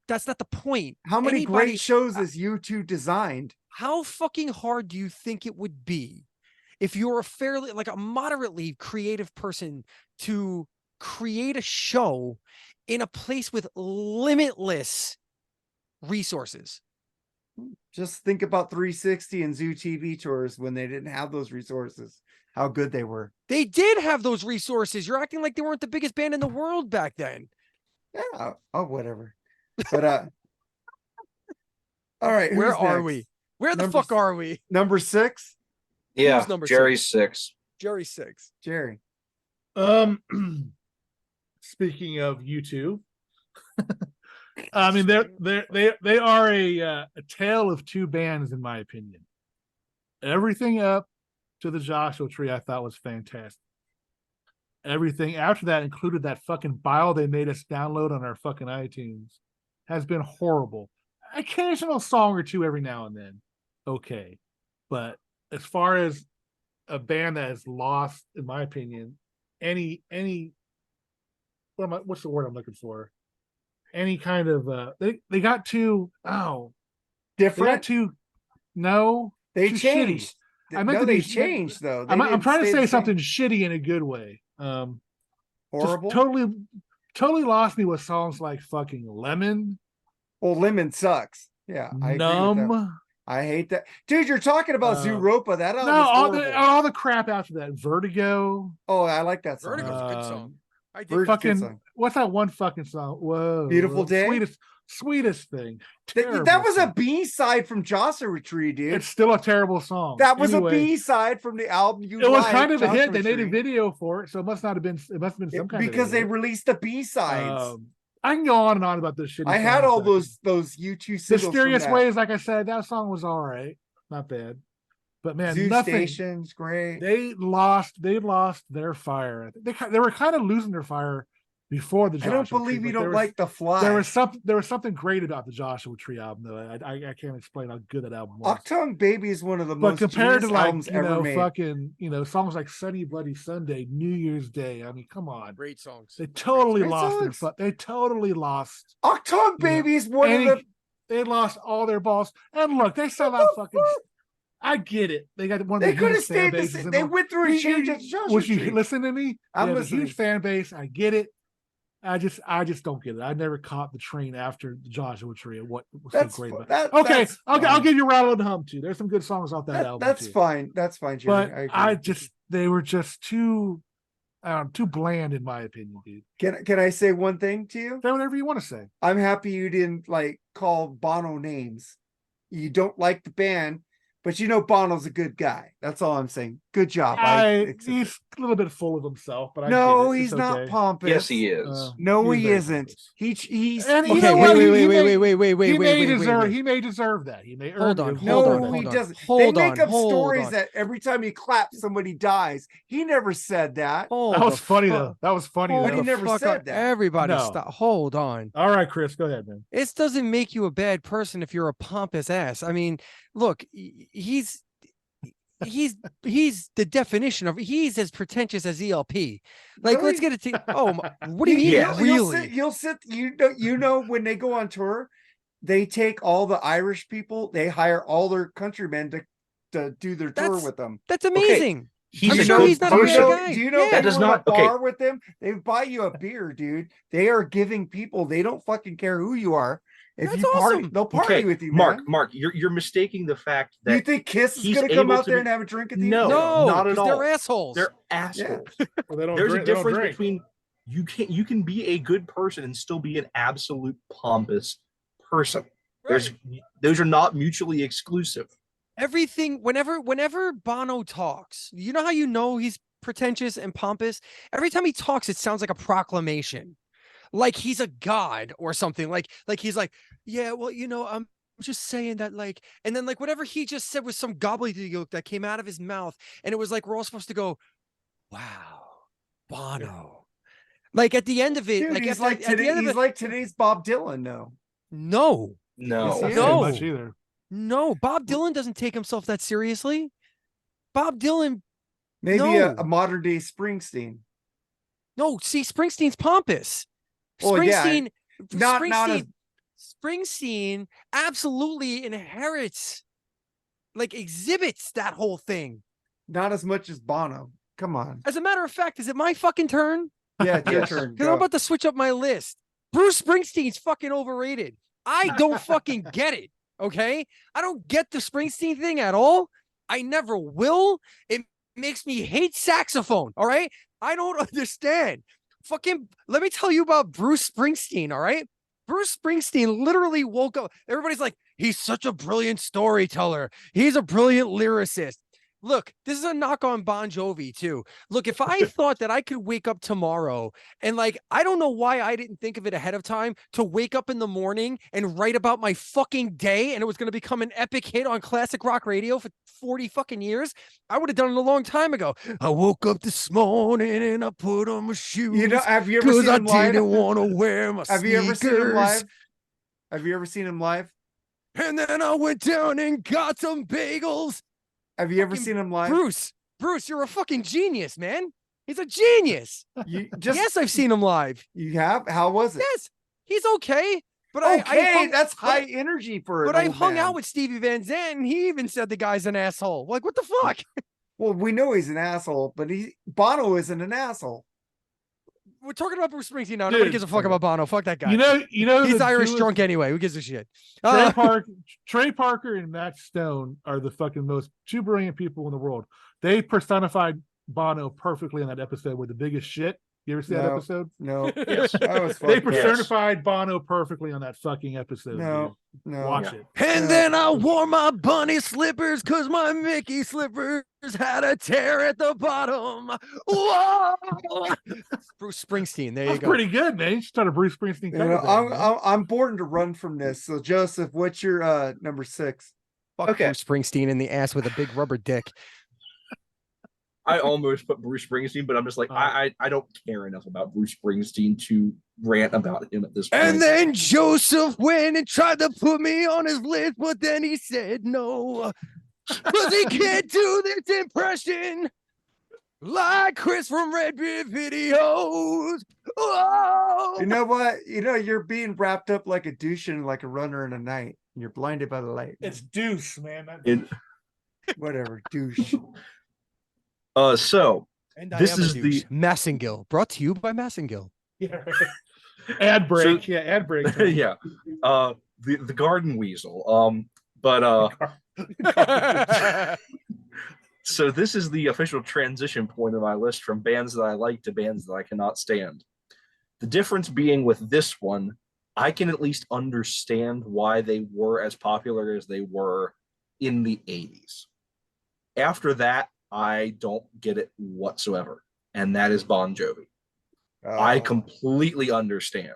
that's not the point. How many great shows has U2 designed? How fucking hard do you think it would be if you're a moderately creative person to create a show in a place with limitless resources? Just think about 360 and Zoo TV tours when they didn't have those resources, how good they were. They did have those resources. You're acting like they weren't the biggest band in the world back then. Yeah. Oh, whatever. But all right. Where are we? Where the fuck are we? Number 6? Yeah, Who's number Jerry's 6. Jerry's 6. Jerry. Speaking of U2, I mean they are a tale of two bands in my opinion. Everything up to the Joshua Tree I thought was fantastic. Everything after that, included that fucking file they made us download on our fucking iTunes, has been horrible. Occasional song or two every now and then, okay, but as far as a band that has lost, in my opinion, what's the word I'm looking for? Any kind of they got too different. They too changed. Shitty. I meant they changed though. I'm trying to say something shitty in a good way. Horrible. Totally lost me with songs like fucking Lemon. Well, Lemon sucks. Yeah, I agree with that. I hate that, dude. You're talking about Zooropa. That all the crap after that. Vertigo. Oh, I like that song. Vertigo's a good song. I did fucking. What's that one fucking song? Whoa, Beautiful Day. Sweetest thing. That was a B-side from Joshua Tree, dude. It's still a terrible song. That was a B-side from the album. It was kind of a hit. They made a video for it, so it must have been some kind of because they released the B-sides. I can go on and on about this shit. I had all those U2 singles. Mysterious Ways, like I said, that song was all right, not bad. But man, Zoo nothing. Station's great. They lost their fire. They were kind of losing their fire before the I Joshua don't Tree, believe you but don't like The Fly. there was something great about the Joshua Tree album though. I can't explain how good that album was. Octung Baby is one of the But most compared to genius like albums ever made. fucking songs like Sunny Bloody Sunday, New Year's Day. I mean, come on, Great songs. they totally Great lost their songs. They totally lost. Octung Baby is one of the. They lost all their balls. And look, they sell out fucking. I get it. They got one of They the could have hugest fan stayed the bases. same. They went through a change at Joshua Was you Tree. listen to me? I'm They have listening. a huge fan base. I get it. I just don't get it. I never caught the train after the Joshua Tree and what was That's so great fu- about that- it. Okay, that's I'll fine. give you Rattle and Hum too. There's some good songs off that album. That's too. fine. That's fine, Jerry. But I agree. they were just too bland in my opinion, dude. Can I say one thing to you? Say whatever you want to say. I'm happy you didn't like call Bono names. You don't like the band, but you know Bono's a good guy. That's all I'm saying. Good job. He's a little bit full of himself, but no, I get it. he's It's not okay. pompous. Yes, he is. No, He's he very isn't. pompous. He's And you Okay, know what? wait, He wait, may wait. deserve that. He may Hold earn on, it. hold on, no, hold he on. doesn't. Hold They make on, up hold stories on. that every time he claps, somebody dies. He never said that. Hold That was the funny fu- though. That was funny hold But he though. the never fuck said up. that. Everybody No. stop. Hold on. All right, Chris, go ahead, man. It doesn't make you a bad person if you're a pompous ass. I mean, look, he's the definition of he's as pretentious as ELP. Like, let's Really? get it to what do you mean? Yes. Really? You'll sit. You know when they go on tour, they take all the Irish people. They hire all their countrymen to do their tour That's- with them. That's amazing. He's I'm a sure good he's not a person. bad guy. Do you know Yeah. if That you does were in a not- okay. bar with them? They buy you a beer, dude. They are giving people. They don't fucking care who you are. If That's you party, awesome. they'll party Okay, with you, Mark. man. Mark, you're mistaking the fact that You think Kiss is he's going to come able out to there be- and have a drink at the No. end? No, not at because they're all. assholes. they're assholes. Well, they don't There's a drink- they don't difference drink. between you can be a good person and still be an absolute pompous person. Those are not mutually exclusive. Everything whenever Bono talks, you know how you know he's pretentious and pompous? Every time he talks, it sounds like a proclamation. Like he's a god or something. Like he's like, yeah, well, I'm just saying that, like, and then like whatever he just said was some gobbledygook that came out of his mouth, and it was like we're all supposed to go, wow, Bono. Like at the end of it, Dude, like he's at the end of he's it, like today's Bob Dylan. No, no, No. Yes, he I is. don't say No. much either. no, Bob Dylan doesn't take himself that seriously. Bob Dylan, maybe No. a modern day Springsteen. no, see, Springsteen's pompous. Well, yeah, Springsteen, not as- Springsteen absolutely inherits, like exhibits that whole thing. Not as much as Bono. Come on. As a matter of fact, is it my fucking turn? Yeah, it's your Yes. turn. Because Go. I'm about to switch up my list. Bruce Springsteen's fucking overrated. I don't fucking get it. Okay. I don't get the Springsteen thing at all. I never will. It makes me hate saxophone. All right. I don't understand. Fucking, let me tell you about Bruce Springsteen. All right. Bruce Springsteen literally woke up. Everybody's like, he's such a brilliant storyteller. He's a brilliant lyricist. Look, this is a knock on Bon Jovi too. Look, if I thought that I could wake up tomorrow and like, I don't know why I didn't think of it ahead of time to wake up in the morning and write about my fucking day and it was going to become an epic hit on classic rock radio for 40 fucking years, I would have done it a long time ago. I woke up this morning and I put on my shoes. You know, have you ever because seen I him live? didn't want to wear my Have you ever seen him sneakers. live? Have you ever seen him live? And then I went down and got some bagels. Have you ever Fucking seen him live? Bruce, you're a fucking genius, man. He's a genius. You just Yes, I've seen him live. you have. How was it? Yes, he's okay. But Okay, that's but- high energy for. But an I've old hung man. out with Stevie Van Zandt, and he even said the guy's an asshole. Like, what the fuck? Well, we know he's an asshole, but Bono isn't an asshole. We're talking about Bruce Springsteen now. Nobody Dude, gives a fuck about Bono. Fuck that guy. You know, he's the Irish Jewish- drunk anyway. Who gives a shit? Trey Parker and Matt Stone are the fucking most two brilliant people in the world. They personified Bono perfectly in that episode with the biggest shit. You ever see that No. episode? No, Yes. that was They fucked up. personified Bono perfectly on that fucking episode. No, dude. no. Watch Yeah. it. And then I wore my bunny slippers because my Mickey slippers had a tear at the bottom. Whoa! Bruce Springsteen. There you That's go. pretty good, man. You should start a Bruce Springsteen You cover know, band, man. I'm bored to run from this. So, Joseph, what's your number 6? Fuck Okay. Bruce Springsteen in the ass with a big rubber dick. I almost put Bruce Springsteen, but I'm just like, I don't care enough about Bruce Springsteen to rant about him at this point. And then Joseph went and tried to put me on his list, but then he said no. Because he can't do this impression like Chris from Red Beard Videos. Oh! You know what? You know, you're being wrapped up like a douche and like a runner in a night. You're blinded by the light. It's Deuce, man. Whatever, douche. So And this is the Massengill, brought to you by Massengill. Yeah, right. Ad break. So, ad break. yeah. The garden weasel. So this is the official transition point of my list from bands that I like to bands that I cannot stand. The difference being with this one, I can at least understand why they were as popular as they were in the 80s. After that, I don't get it whatsoever. And that is Bon Jovi. I completely understand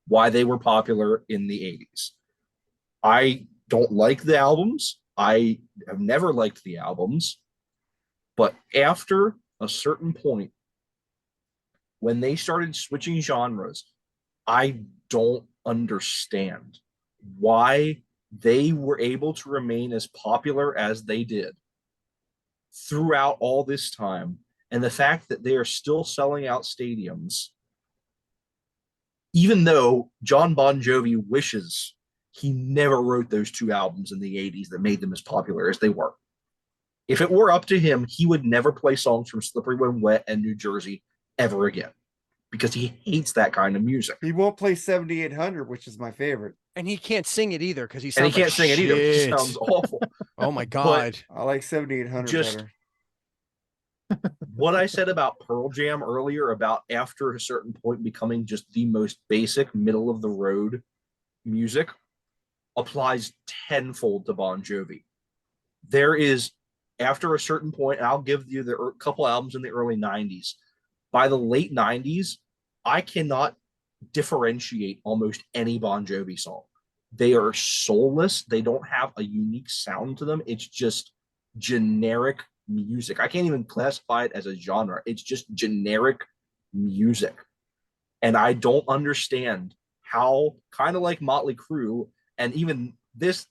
why they were popular in the 80s. I don't like the albums. I have never liked the albums. But after a certain point, when they started switching genres, I don't understand why they were able to remain as popular as they did throughout all this time. And the fact that they are still selling out stadiums, even though John Bon Jovi wishes he never wrote those two albums in the 80s that made them as popular as they were. If it were up to him, he would never play songs from Slippery When Wet and New Jersey ever again because he hates that kind of music. He won't play 7800, which is my favorite. And he can't sing it either because he And he sounds can't like sing it either. It shit. sounds awful. Oh my God. I like 7800 Just- better. What I said about Pearl Jam earlier about after a certain point becoming just the most basic middle of the road music applies tenfold to Bon Jovi. There is, after a certain point, I'll give you the couple albums in the early 90s. By the late 90s, I cannot differentiate almost any Bon Jovi song. They are soulless. They don't have a unique sound to them. It's just generic music. I can't even classify it as a genre. It's just generic music. And I don't understand how, kind of like Motley Crue, and even this,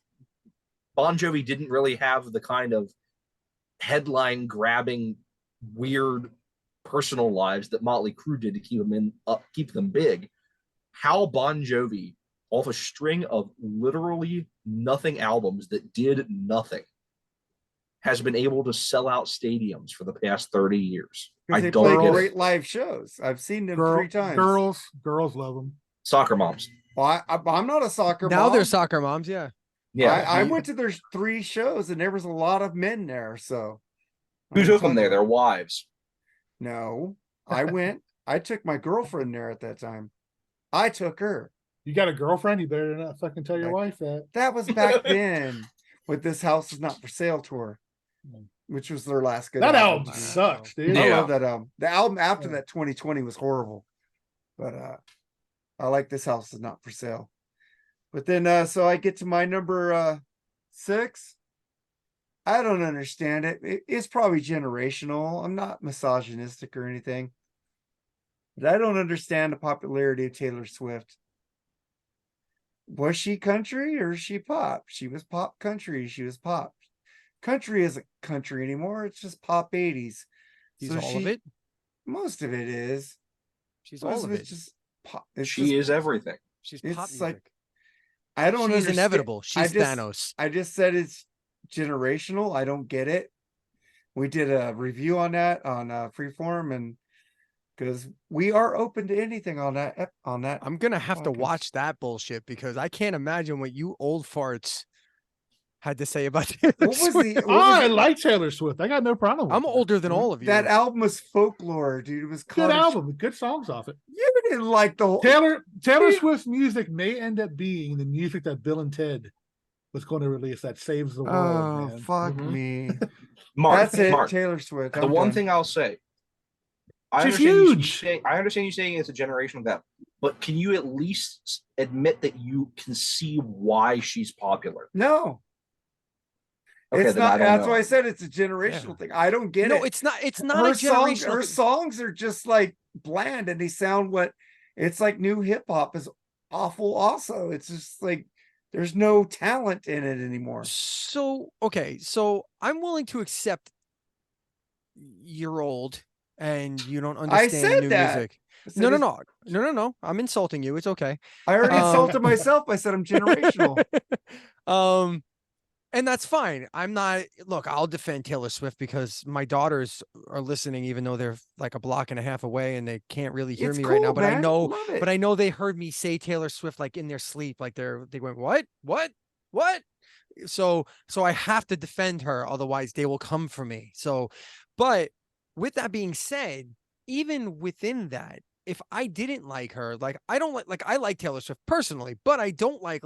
Bon Jovi didn't really have the kind of headline grabbing, weird personal lives that Motley Crue did to keep them big. How Bon Jovi, off a string of literally nothing albums that did nothing, has been able to sell out stadiums for the past 30 years. I They don't play get great it. live shows. I've seen them 3 times. Girls love them. Soccer moms. Well, I'm not a soccer Now mom. they're soccer moms. Yeah. Yeah. I went to their 3 shows and there was a lot of men there. So Who took them there? Their wives. No, I went. I took my girlfriend there at that time. I took her. You got a girlfriend? You better not fucking tell your Like- wife that. That was back then with This House Is Not For Sale tour, which was their last good That album. album sucks, dude. I Yeah. love that album. The album after Yeah. that 2020 was horrible, but I like This House Is Not For Sale. But then so I get to my number 6. I don't understand it. It's probably generational. I'm not misogynistic or anything, but I don't understand the popularity of Taylor Swift. Was she country or is she pop? She was pop country. She was pop. Country isn't country anymore. It's just pop 80s. She's So all of it. Most of it is. She's Most all of it's it. just pop. It's She just, is everything. She's it's pop like- music. I don't She's understand. inevitable. She's just- Thanos. I just said it's generational. I don't get it. We did a review on that on Freeform, and because we are open to anything on that. I'm gonna have to podcast. watch that bullshit because I can't imagine what you old farts had to say about Taylor What was Swift. the? What I was like Taylor Swift. I got no problem with I'm it. older than all of you. that album was folklore, dude. It was Good cottage- album, good songs off it. You didn't like the whole. Taylor Dude. Swift's music may end up being the music that Bill and Ted was going to release that saves the world. Oh Man. fuck Mhm. me! Mark, That's it. Mark, Taylor Swift. the I'm one done. thing I'll say, She's understand you huge. saying- I understand you saying it's a generational gap, but can you at least admit that you can see why she's popular? No. Okay, It's then I not. don't That's know. why I said it's a generational thing. I don't get No, it. it's not. It's not a generational. Her thing. songs are just like bland, and they sound what it's like. New hip hop is awful. Also, it's just like there's no talent in it anymore. So okay, so I'm willing to accept you're old and you don't I understand said new that. music. I said No, no, it's- no, no, no, no. I'm insulting you. It's okay. I already Um, insulted myself. I said I'm generational. And that's fine. I'm not. Look, I'll defend Taylor Swift because my daughters are listening, even though they're like a block and a half away and they can't really hear It's me cool, right now. But I man. know, Love it. but I know they heard me say Taylor Swift like in their sleep, like they went, what? So I have to defend her, otherwise they will come for me. So, but with that being said, even within that, if I didn't like her, like I don't like I like Taylor Swift personally, but I don't like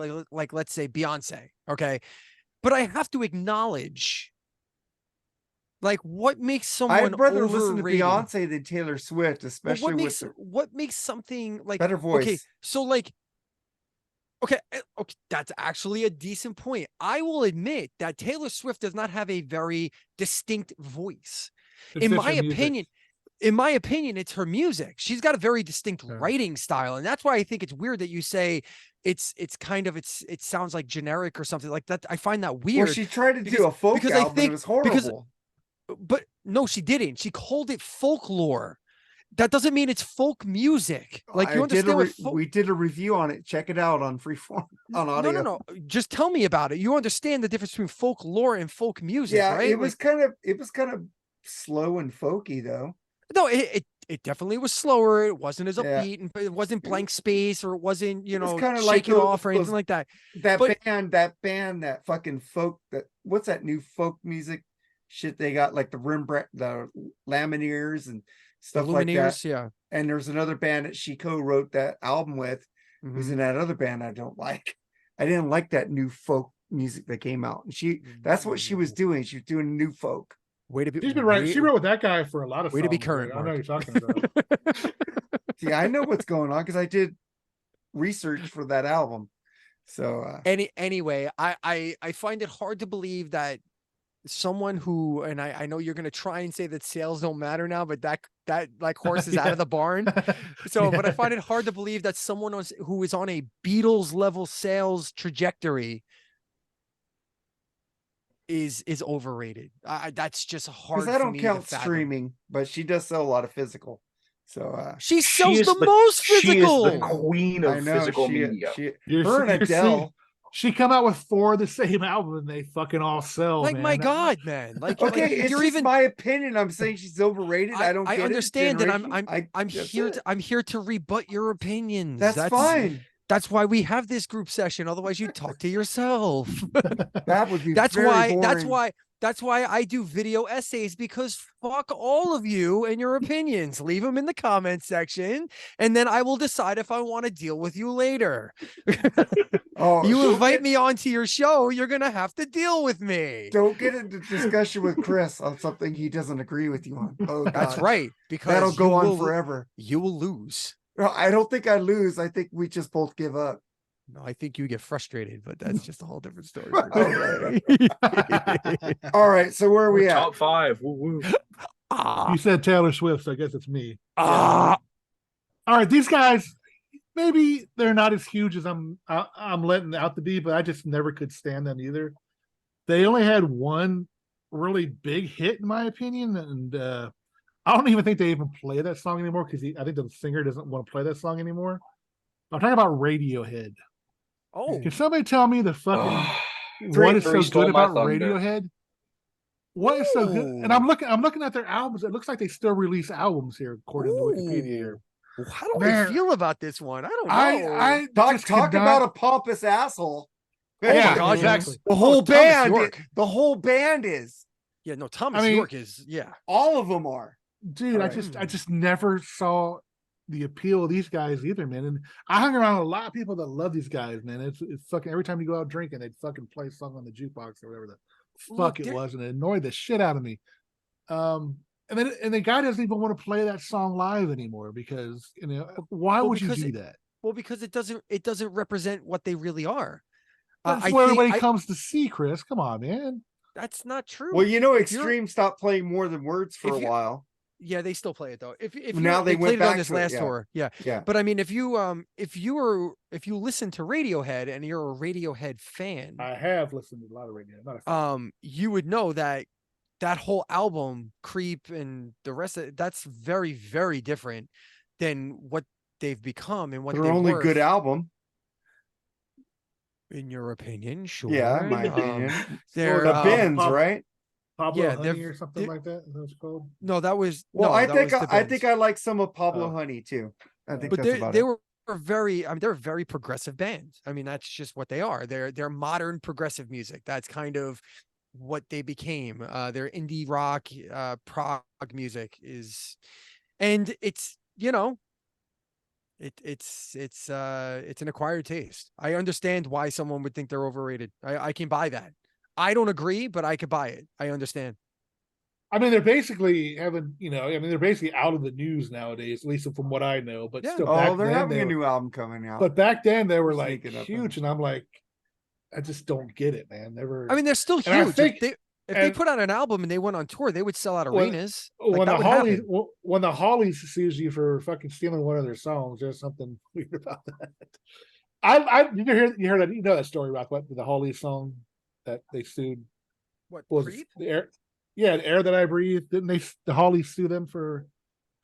let's say Beyonce, okay? But I have to acknowledge like what makes someone I'd rather listen to overrated. Beyonce than Taylor Swift, But especially with her what makes something like better voice. okay, so like okay, that's actually a decent point. I will admit that Taylor Swift does not have a very distinct voice. It's In just my her music. opinion, it's her music. She's got a very distinct writing style, and that's why I think it's weird that you say it's kind of it sounds like generic or something like that. I find that weird. Well, she tried to because- do a folk because I album, and think- it was horrible. but no, she didn't. She called it folklore. That doesn't mean it's folk music. Like you understand what we did a review on it. Check it out on Freeform on audio. No. Just tell me about it. You understand the difference between folklore and folk music, Yeah, right? it was kind of slow and folky though. No, it definitely was slower. It wasn't as Yeah. upbeat, and it wasn't blank space, or it wasn't It was kinda shake like it off or anything those- like that. That But- band, that fucking folk. What's that new folk music shit they got? Like the Rembrandt, the Lumineers and stuff like that. Lumineers, yeah. And there's another band that she co-wrote that album with, who's Mhm. in that other band I don't like. I didn't like that new folk music that came out. And that's what she was doing. She was doing new folk. Way to be. She's been right. She wrote with that guy for a lot of Way to be songs, current, right? I know Mark. what you're talking about. See, I know what's going on because I did research for that album. So Anyway, I find it hard to believe that someone who, and I know you're going to try and say that sales don't matter now, but that like horse is out of the barn. So, but I find it hard to believe that someone who is on a Beatles level sales trajectory is overrated. That's just hard. because I for don't me count to fathom. streaming, but she does sell a lot of physical. So She She sells is the most physical. She is the queen I of know physical she, media. her and Adele. She come out with 4 of the same album and they fucking all sell. Like man. my God, man! Like Okay, like, it's you're just even. my opinion. I'm saying she's overrated. I don't. I get understand, it. and I'm That's here it. I'm here to rebut your opinions. That's fine. That's why we have this group session. Otherwise, you talk to yourself. That would be. That's very why. boring. That's why I do video essays, because fuck all of you and your opinions. Leave them in the comment section, and then I will decide if I want to deal with you later. Oh, You invite me onto your show, you're gonna have to deal with me. Don't get into discussion with Chris on something he doesn't agree with you on. Oh, That's God. right, because That'll go you on will- forever. You will lose. No, I don't think I lose. I think we just both give up. No, I think you get frustrated, but that's just a whole different story. All right, so where are we at? Top 5. Woo woo. You said Taylor Swift, so I guess it's me. Ah, All right, these guys, maybe they're not as huge as I'm letting out to be, but I just never could stand them either. They only had one really big hit, in my opinion, and I don't even think they even play that song anymore because I think the singer doesn't want to play that song anymore. I'm talking about Radiohead. oh, Can somebody tell me the fucking Three what is so stole good my about thunder. Radiohead? What is so good? Ooh. And I'm looking at their albums. It looks like they still release albums here, according to Wikipedia. Here. how do Man, I feel about this one? I don't know. I just Talk could about not- a pompous asshole. Oh yeah, my God, exactly. yes. The whole Thomas band. York. The whole band is. Yeah, no, Thomas I mean- York is, yeah. All of them are. Dude, All I right. just never saw the appeal of these guys either, man. And I hung around a lot of people that love these guys, man. It's fucking every time you go out drinking, they'd fucking play a song on the jukebox or whatever the fuck Look, it there- was, and it annoyed the shit out of me. And the guy doesn't even want to play that song live anymore because why well, would you because do it- that? Well, because it doesn't represent what they really are. That's I what think- everybody comes to see, Chris. Come on, man. That's not true. Well, you know, If you're- Extreme stopped playing more than words for a if you- while. Yeah, they still play it though. If Now they they went played it on back this to it, last yeah. tour, yeah. Yeah. But I mean, if you listen to Radiohead and you're a Radiohead fan, I have listened to a lot of radio. Not a fan. you would know that that whole album, Creep, and the rest of it, that's very, very different than what they've become and what Their they only were. good album. In your opinion, sure. Yeah, in my opinion. They're The Bins, right? Pablo yeah, Honey or something like that. Is that what it's called? No, that was Well, no, I that think was the I Bins. think I like some of Pablo Oh. Honey too. I think But that's about they it. were very, I mean, they're a very progressive band. I mean, that's just what they are. They're modern progressive music. That's kind of what they became. Their indie rock, prog music is, and it's, you know, it's an acquired taste. I understand why someone would think they're overrated. I can buy that. I don't agree, but I could buy it. I understand. I mean, they're basically having, they're basically out of the news nowadays, at least from what I know. But Yeah. still, Oh, back they're then, having they a were, new album coming out. but back then they were like Sneaking up huge, on- and I'm like, I just don't get it, man. Never. I mean, they're still And I huge. think- If they and- put out an album and they went on tour, they would sell out When- arenas. when that the would Hollies happen. when the Hollies sues you for fucking stealing one of their songs, there's something weird about that. You heard that, you know that story about what the Hollies song that they sued What, was Creep? the air, the air that I breathe. Didn't the Hollies sue them for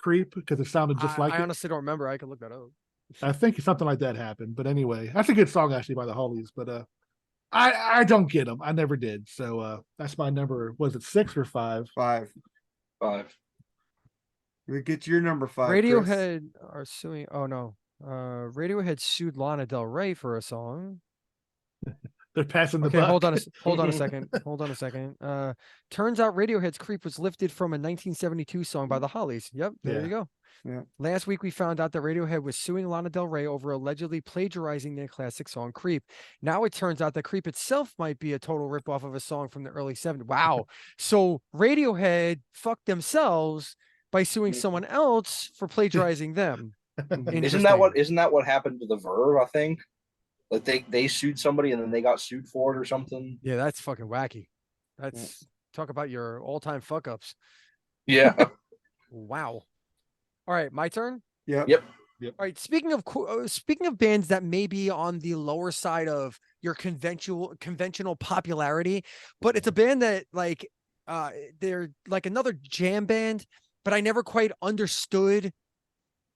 Creep because it sounded just like I it? honestly don't remember. I could look that up. I think something like that happened. But anyway, that's a good song actually by the Hollies. But I don't get them. I never did. So that's my number. Was it 6 or 5? 5. 5. We get your number 5. Chris. Radiohead are suing. Oh no. Radiohead sued Lana Del Rey for a song. They're passing the Okay, buck. hold on a second. Hold on a second. Turns out Radiohead's Creep was lifted from a 1972 song by the Hollies. Yep, there Yeah. you go. Yeah. Last week we found out that Radiohead was suing Lana Del Rey over allegedly plagiarizing their classic song Creep. Now it turns out that Creep itself might be a total ripoff of a song from the early 70s. Wow. So Radiohead fucked themselves by suing someone else for plagiarizing them. Isn't that what happened to the Verve? I think like they sued somebody and then they got sued for it or something. Yeah, that's fucking wacky. That's talk about your all-time fuck ups. Yeah. Wow. All right, my turn. Yep. Yep. All right. Speaking of bands that may be on the lower side of your conventional popularity, but it's a band that like they're like another jam band, but I never quite understood.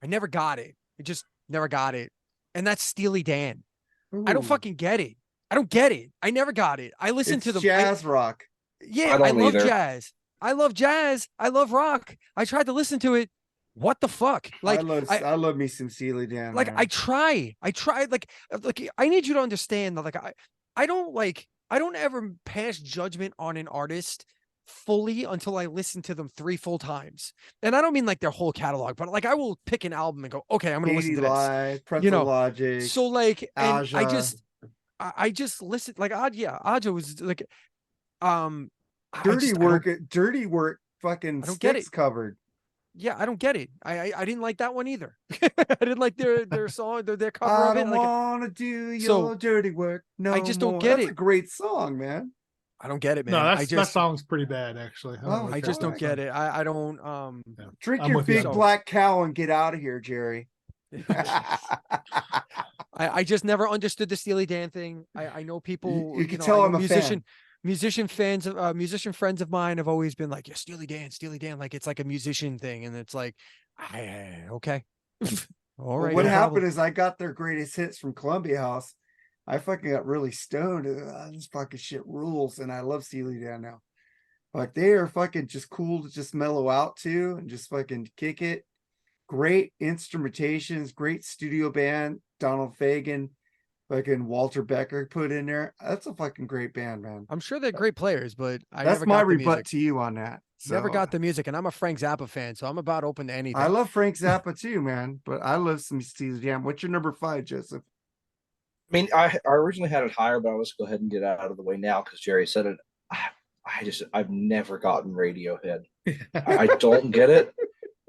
I never got it. I just never got it. And that's Steely Dan. I don't Ooh. fucking get it. I don't get it. I never got it. I listen It's to the jazz rock. Yeah, I I don't love either. jazz. I love jazz. I love rock. I tried to listen to it. What the fuck? Like I love me some Steely Dan. like man. I try like I need you to understand that like I don't ever pass judgment on an artist fully until I listen to them 3 full times. And I don't mean like their whole catalog, but like I will pick an album and go, okay, I'm gonna listen to this. Live, Pretzel You know, Logic. So like, and Aja. I just listened like Aja was like Dirty Work fucking I don't get Sticks it. covered. Yeah, I don't get it. I didn't like that one either. I didn't like their song, their cover I of it. don't Like wanna do your So, dirty work. No, I just don't more. get That's it. a great song, man. I don't get it, man. No, I that just song's pretty bad actually. Oh, I just don't get it. I don't Drink I'm your with you. big So- black cow and get out of here, Jerry. I just never understood the Steely Dan thing. I know people You can know, tell I I'm know a fan. musician friends of mine have always been like, yeah, Steely Dan, like it's like a musician thing. And it's like, okay. All right. What no happened problem. is I got their greatest hits from Columbia House. I fucking got really stoned. This fucking shit rules, and I love Steely Dan now. Like they are fucking just cool to just mellow out to and just fucking kick it. Great instrumentations, great studio band. Donald Fagen, fucking Walter Becker put in there. That's a fucking great band, man. I'm sure they're great players, but I That's never my got the rebut music. to you on that. Never So, got the music, and I'm a Frank Zappa fan, so I'm about open to anything. I love Frank Zappa too, man. But I love some Steely Dan. What's your number 5, Joseph? I mean, I originally had it higher, but let's go ahead and get it out of the way now because Jerry said it. I've never gotten Radiohead. I don't get it.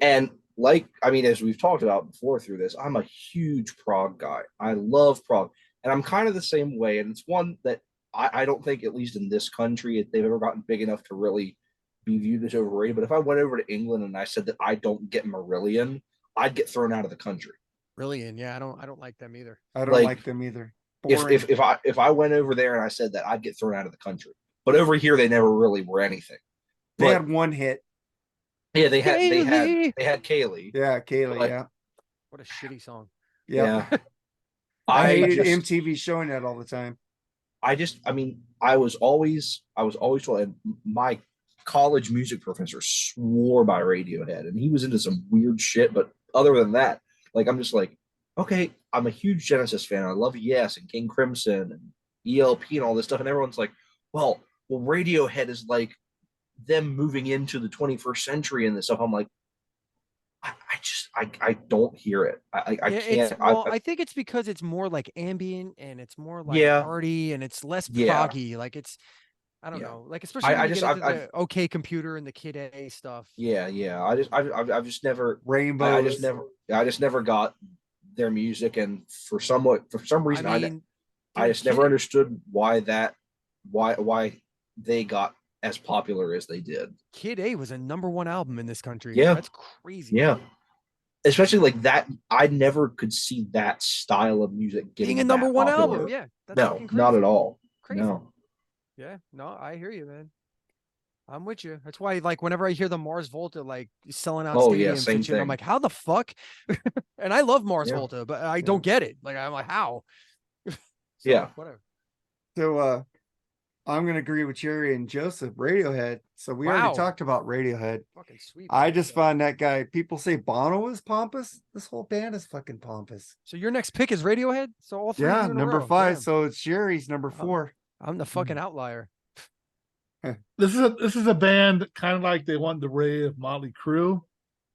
And as we've talked about before through this, I'm a huge prog guy. I love prog. And I'm kind of the same way. And it's one that I don't think, at least in this country, they've ever gotten big enough to really be viewed as overrated. But if I went over to England and I said that I don't get Marillion, I'd get thrown out of the country. Brilliant. Yeah, I don't like them either. I don't Like, like them either. If Boring. if I went over there and I said that, I'd get thrown out of the country. But over here, they never really were anything. They But had one hit. yeah, they Kaylee. had Kaylee. Yeah, Kaylee. But- Yeah. What a shitty song. Yep. Yeah. I I hated just, MTV showing that all the time. I mean, I was always told, and my college music professor swore by Radiohead, and he was into some weird shit. But other than that, like, I'm just like, okay, I'm a huge Genesis fan. I love Yes and King Crimson and ELP and all this stuff. And everyone's like, well, Radiohead is like them moving into the 21st century and this stuff. I'm like, I don't hear it. I Yeah, can't. I think it's because it's more like ambient and it's more like Yeah. party and it's less Yeah. proggy. Like it's, I don't Yeah. know. Like especially when I you just- get into I've- the OK Computer and the Kid A stuff. Yeah. I've just never. Rainbow. I just never got their music, and for some reason, I mean, I dude, just never understood why they got as popular as they did. Kid A was a #1 album in this country. Yeah. That's crazy. Yeah. Especially like that, I never could see that style of music getting Being a that #1 popular. album. Yeah. That's No, fucking not crazy. at all. Crazy. No. Yeah. No, I hear you, man. I'm with you. That's why, like, whenever I hear the Mars Volta like selling out Oh, yeah, stadiums same and shit, I'm thing. like, how the fuck? And I love Mars Yeah. Volta, but I don't get it. Like, I'm like, how? So, Yeah. Whatever. So I'm gonna agree with Jerry and Joseph. Radiohead. So we already Wow. talked about Radiohead. Fucking sweet. I just man. find that guy. People say Bono is pompous. This whole band is fucking pompous. So your next pick is Radiohead. So all three. of Yeah, you in a number row. 5. Damn. So it's Jerry's number 4. I'm the fucking outlier. This is a band kind of like they wanted the Ray of Motley Crue.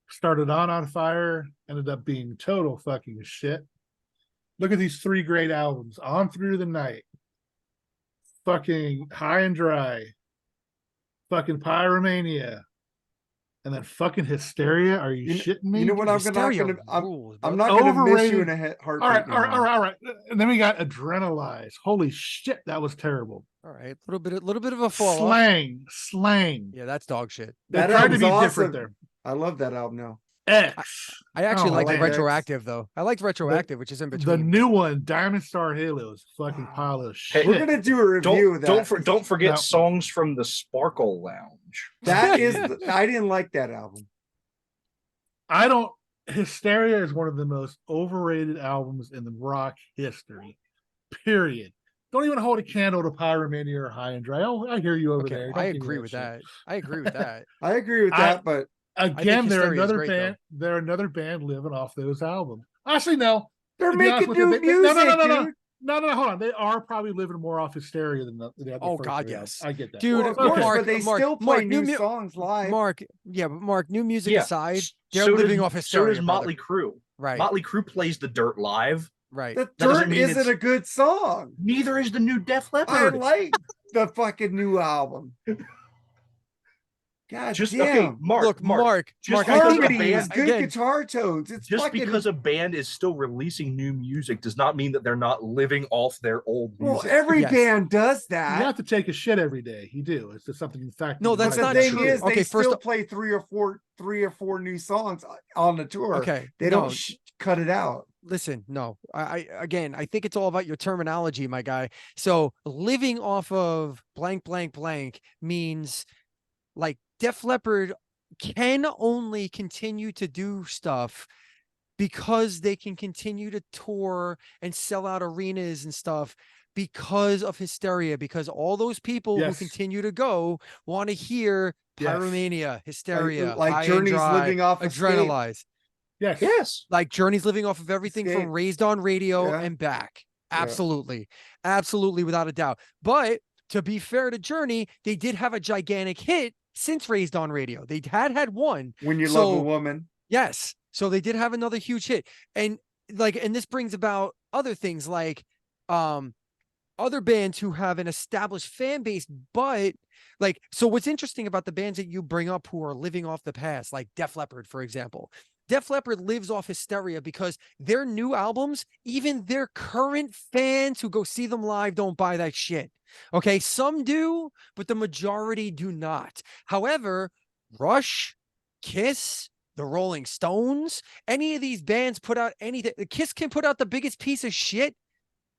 Started on fire, ended up being total fucking shit. Look at these 3 great albums: On Through the Night, fucking High and Dry, fucking Pyromania, and then fucking Hysteria. Are you shitting me? You know what I'm Hysteria gonna rules, I'm bro. not gonna miss you Overrated. in a heartbeat. All right, no more. all right. And then we got Adrenalize. Holy shit, that was terrible. All right, little bit of a fall off. Slang. Yeah, that's dog shit. They That tried to album's be awesome. different there. I love that album now. X. I actually Oh, like the man. retroactive though. I liked retroactive, which is in between. The new one, Diamond Star Halo, is a fucking pile of shit. We're gonna do a review of that. Don't forget No. Songs from the Sparkle Lounge. That is, I didn't like that album. I don't. Hysteria is one of the most overrated albums in the rock history. Period. Don't even hold a candle to Pyromania or High and Dry. Oh, I hear you over Okay, there. I Don't give me agree with shit. that. I agree with that. I agree with I- that, but Again, they're Hysteria is another great, band. They're another band living off those albums. Actually, no. they're To be honest making with you, new they- music, no. dude. No, hold on. They are probably living more off Hysteria than the other. Oh, first God, three yes. albums. I get that. Dude, Well, of okay. course, Mark, but they Mark, still play Mark, new new songs live. Mark, yeah, but Mark, new music Yeah. aside, they're So living does- off Hysteria. So does Motley brother. Crue. Right, Motley Crue plays the Dirt live. right. The doesn't Dirt mean isn't it's- a good song. Neither is the new Def I Leppard. like the fucking new album. God Just damn. okay, Mark. Mark, just I think because a Harmonies, band- good again, guitar tones. It's Just fucking, because a band is still releasing new music does not mean that they're not living off their old well, music. every Yes. band does You that. have to take a shit every day. You do. It's just something in fact. No, you that's But might the not do. thing true. is, they Okay, first still of- play three or four new songs on the tour. Okay, They no, don't cut it out. listen, no. Again, I think it's all about your terminology, my guy. So living off of blank, blank, blank means like Def Leppard can only continue to do stuff because they can continue to tour and sell out arenas and stuff because of Hysteria, because all those people Yes. who continue to go want to hear Yes. Pyromania, Hysteria, like High and Journey's Dry, living off Escape. Adrenalize. Yes. Yes. Like Journey's living off of everything Escape. from Raised on Radio Yeah. and back. Yeah. Absolutely. Absolutely, without a doubt. But to be fair to Journey, they did have a gigantic hit since Raised on Radio. They had one. When you love a So- woman. Yes. So they did have another huge hit. And this brings about other things like other bands who have an established fan base, but so what's interesting about the bands that you bring up who are living off the past, like Def Leppard, for example, Def Leppard lives off hysteria because their new albums, even their current fans who go see them live don't buy that shit. Okay, some do, but the majority do not. However, Rush, Kiss, the Rolling Stones, any of these bands put out anything. Kiss can put out the biggest piece of shit,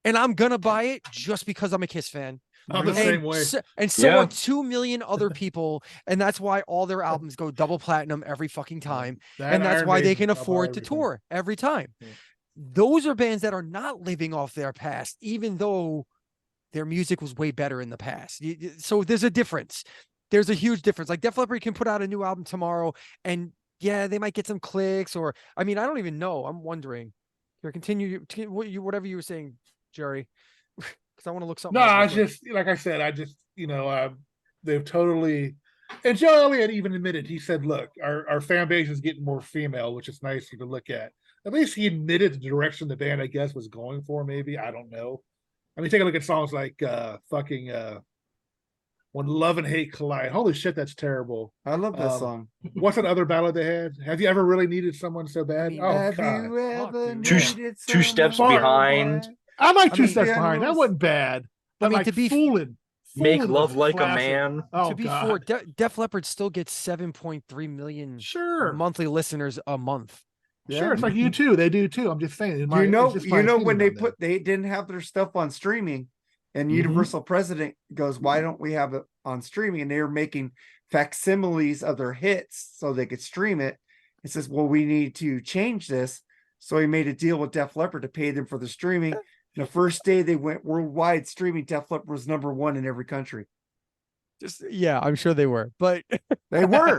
and I'm gonna buy it just because I'm a Kiss fan. I'm the Really? same way. And so Yeah. are 2 million other people, and that's why all their albums go double platinum every fucking time. That And that's Iron why they Maiden, can I'll buy afford to everything. tour every time. Yeah. Those are bands that are not living off their past, even though their music was way better in the past. So there's a difference. There's a huge difference. Like Def Leppard can put out a new album tomorrow, and yeah, they might get some clicks, or I mean, I don't even know. I'm wondering. Here, continue whatever you were saying, Jerry, because I want to look something No, up real I quick. just like I said, they've totally. And Joe Elliott even admitted, he said, "Look, our fan base is getting more female, which is nice to look at." At least he admitted the direction the band, I guess, was going for. Maybe, I don't know. I mean, take a look at songs like "When Love and Hate Collide." Holy shit, that's terrible. I love that Um, song. What's that other ballad they had? Have you ever really needed someone so bad? mean, Oh Have God, you ever dude. needed Two steps someone behind. bad? I like I Two mean, Steps yeah, Behind. That Rose. wasn't bad. But mean, like to be fooling. Make Foolin' love was like a classic. man. Oh, to be fair, God. Def Leppard still gets 7.3 million Sure. monthly listeners a month. Sure. Yeah. It's like you too. They do too. I'm just saying. It's just my You know when opinion they on that. they didn't have their stuff on streaming, and Mhm. Universal President goes, "Why don't we have it on streaming?" And they were making facsimiles of their hits so they could stream it. It says, "Well, we need to change this." So he made a deal with Def Leppard to pay them for the streaming. The first day they went worldwide streaming, Def Leppard was #1 in every country. Just yeah, I'm sure they were, but They were.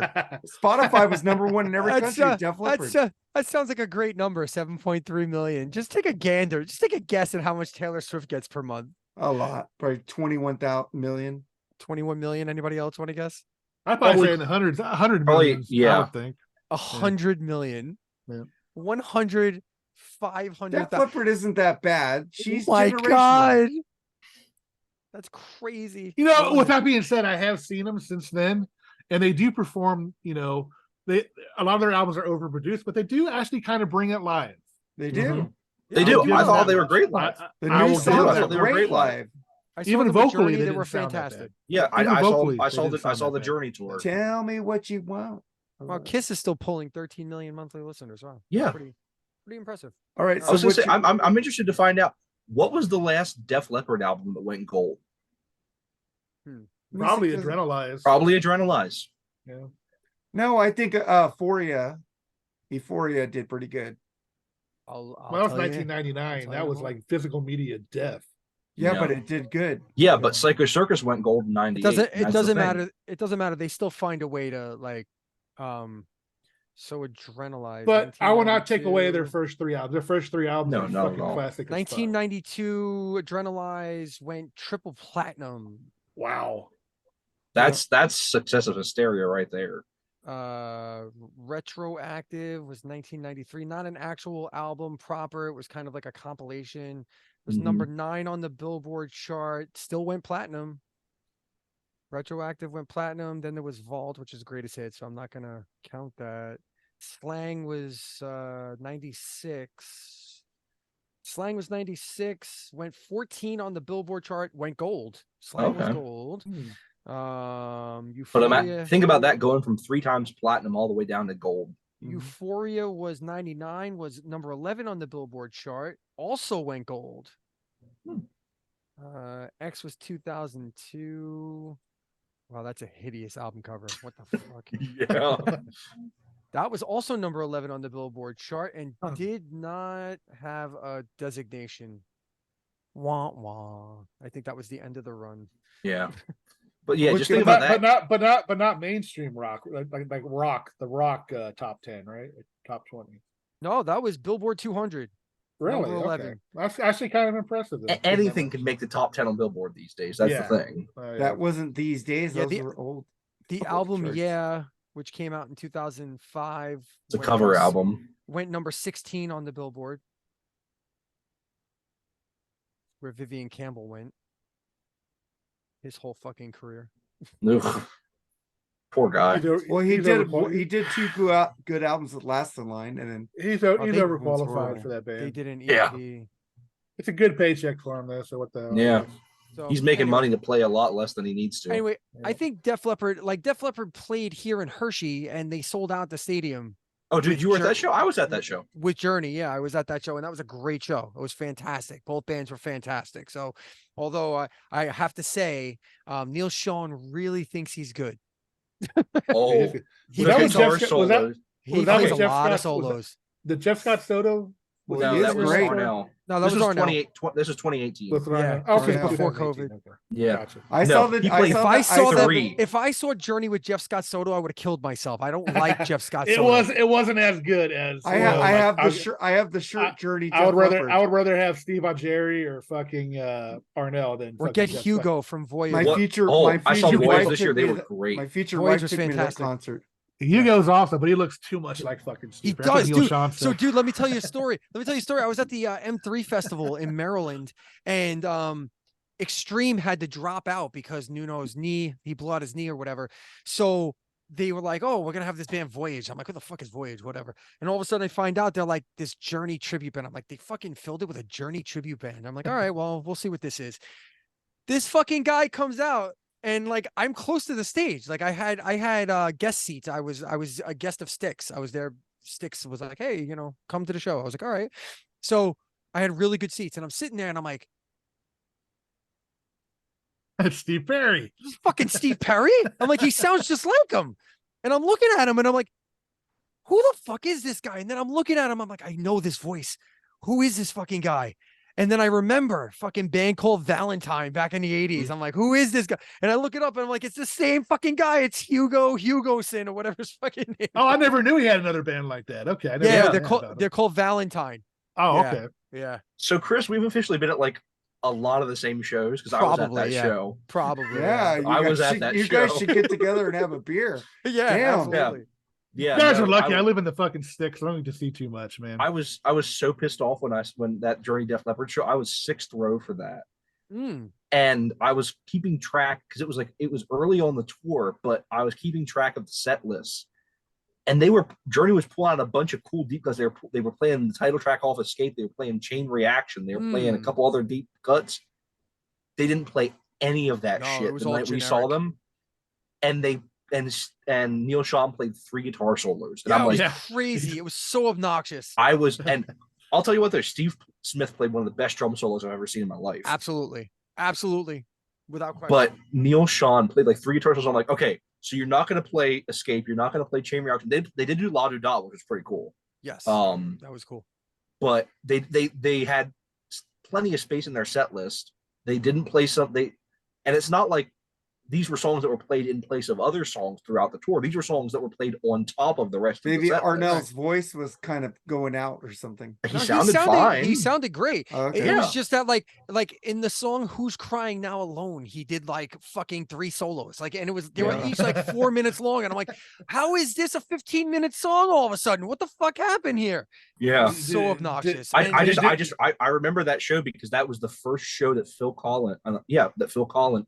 Spotify was #1 in every that's country. Def Leppard. that sounds like a great number, 7.3 million. Just take a gander. Just take a guess at how much Taylor Swift gets per month. A lot, probably 21,000 million. 21 million. Anybody else want to guess? I'd probably Probably- say in the hundreds, 100 probably, millions, I yeah. would think. 100 million. Yeah. 100, Def 500,000. Leppard isn't that bad. She's Oh my generational. God. That's crazy. You know, What with was it? that being said, I have seen them since then, and they do perform, a lot of their albums are overproduced, but they do actually kind of bring it live. They do. Mhm. They Yeah, do. I'll give I them thought that they were much. great live. The I new will give them songs that are they were great great live. live. I saw Even them vocally, with Journey, they they didn't were sound that fantastic. bad. Yeah, Even I vocally, saw they didn't sound the that bad. Journey tour. Tell me what you want. Wow, Kiss is still pulling 13 million monthly listeners. Wow. Yeah. Pretty impressive. All right. I was So gonna say, what I'm interested to find out what was the last Def Leppard album that went gold. Probably music doesn't- Adrenalize. Probably Adrenalize. Yeah. No, I think Euphoria did pretty good. I'll Well, that was tell you. 1999. I'll That tell was you like physical media death. Yeah, Yeah. but it did good. Yeah, but Psycho Circus went gold in It '98. doesn't. That's the It doesn't thing. matter. It doesn't matter. They still find a way to like, so Adrenalize. But I will not take away their 1992. first three albums. Their first three albums No, are not at fucking all. classic. as fuck. 1992 Adrenalize went triple platinum. Wow. That's success of hysteria right there. Retroactive was 1993. Not an actual album proper. It was kind of like a compilation. It was Mhm. number 9 on the Billboard chart. Still went platinum. Retroactive went platinum. Then there was Vault, which is greatest hit, so I'm not gonna count that. Slang was 96. Slang was 96. Went 14 on the Billboard chart. Went gold. Slang was Okay. gold. Hmm. But Euphoria. think about that going from 3 times platinum all the way down to gold. Euphoria was 99. Was number 11 on the Billboard chart. Also went gold. X was 2002. Wow, that's a hideous album cover. What the fuck? Yeah. That was also number 11 on the Billboard chart and did not have a designation. Wah wah. I think that was the end of the run. Yeah. But yeah, Look just at think But about not, that. but not mainstream rock, like rock, the rock top 10, right? Top 20. No, that was Billboard 200. Really? Number 11. Okay. That's actually kind of impressive. then. Anything can make the top 10 on Billboard these days. That's Yeah. the thing. Yeah. That wasn't these days. Yeah, Those were old. The old album, charts. yeah, which came out in 2005. It's a went cover number album. Went number 16 on the Billboard. Where Vivian Campbell went. His whole fucking career. Ugh. Poor guy. Well, he he's did. overqual- He did two good albums with Last in Line, and then He's think overqualified horrible. for that They band. did an Yeah. EP. It's a good paycheck for him though. So what the hell? I Yeah. guess. So He's making anyway- money to play a lot less than he needs to. Anyway, I Yeah. think Def Leppard played here in Hershey and they sold out the stadium Oh, dude, with you were at Jour- that show? I was at that show. with Journey. Yeah, I was at that show and that was a great show. It was fantastic. Both bands were fantastic. So although I have to say, Neil Sean really thinks he's good. Oh, He that plays was a- Jeff guitar Scott- was that- solos. he was that plays with a Jeff lot of Scott? Was that- solos. The Jeff Scott Soto. Well, No, he is that was great. Arnell. No, that This was was Arnell. 28. This was 2018. With Yeah, Ryan. this Okay, was before 2018, COVID. okay. Yeah. Gotcha. I No, saw the. he I played saw If I that. saw that, three. if I saw Journey with Jeff Scott Soto, I would have killed myself. I don't like Jeff Scott It Soto. wasn't as good as. I have. I like, have the was- shirt. I have the shirt. Journey. I would Jeff rather. Leppard. I would rather have Steve Jerry or fucking Arnell than. Or fucking get Jeff Scott. Hugo from Voyage. My What? future. Oh, my I saw future Voyage wife this year. took They me were to- great. My future Voyage wife was took me to that fantastic. concert. Hugo's awesome, but he looks too much like fucking He Steve. That's what does, Neil dude. Sean So, said. dude, let me tell you a story. I was at the M3 festival in Maryland, and Extreme had to drop out because Nuno's knee, he blew out his knee or whatever. So they were like, "Oh, we're gonna have this band Voyage." I'm like, "What the fuck is Voyage?" Whatever. And all of a sudden, I find out they're like this Journey tribute band. I'm like, they fucking filled it with a Journey tribute band. I'm like, all right, well, we'll see what this is. This fucking guy comes out. And like I'm close to the stage. Like I had guest seats. I was a guest of Styx. I was there. Styx was like, hey, come to the show. I was like, all right. So I had really good seats, and I'm sitting there, and I'm like, That's Steve Perry. this is fucking Steve Perry. I'm like, he sounds just like him. And I'm looking at him, and I'm like, who the fuck is this guy? And then I'm looking at him. I'm like, I know this voice. Who is this fucking guy? And then I remember fucking band called Valentine back in the 80s. I'm like, who is this guy? And I look it up and I'm like, it's the same fucking guy. It's Hugoson or whatever his fucking name. Oh, I never knew he had another band like that. Okay. I never Yeah, knew they're that called about they're him. called Valentine. Oh, yeah. okay. Yeah, So, Chris, we've officially been at like a lot of the same shows because I was at Probably, that yeah. show. probably. Yeah, you I guys was at should- that You guys show. should get together and have a beer. Yeah, Damn. absolutely. Yeah, You guys no, are lucky. I live in the fucking sticks. I don't get to see too much, man. I was so pissed off when that Journey Def Leppard show. I was 6th row for that. Mm. And I was keeping track because it was early on the tour, but I was keeping track of the set lists. And Journey was pulling out a bunch of cool deep cuts. They were playing the title track off Escape. They were playing Chain Reaction. They were playing a couple other deep cuts. They didn't play any of that No, shit it was the all night we saw generic. them. And Neil Sean played 3 guitar solos. And Yeah, I'm it was like, crazy. It was so obnoxious. and I'll tell you what, though, Steve Smith played one of the best drum solos I've ever seen in my life. Absolutely. Absolutely. Without question. But Neil Sean played like 3 guitar solos. I'm like, okay, so you're not going to play Escape. You're not going to play Chain Reaction. They did do La Du Da, which was pretty cool. yes, that was cool. But they had plenty of space in their set list. They didn't play something. And it's not like these were songs that were played in place of other songs throughout the tour. These were songs that were played on top of the rest Maybe of the set list. Arnell's voice was kind of going out or something. He No, sounded fine. He sounded great. Okay. It was Yeah. just that like in the song Who's Crying Now Alone, he did like fucking 3 solos. Like, and they were Yeah. each like 4 minutes long. And I'm like, how is this a 15-minute song all of a sudden? What the fuck happened here? Yeah. So obnoxious. I And- remember that show because that was the first show that Phil Collin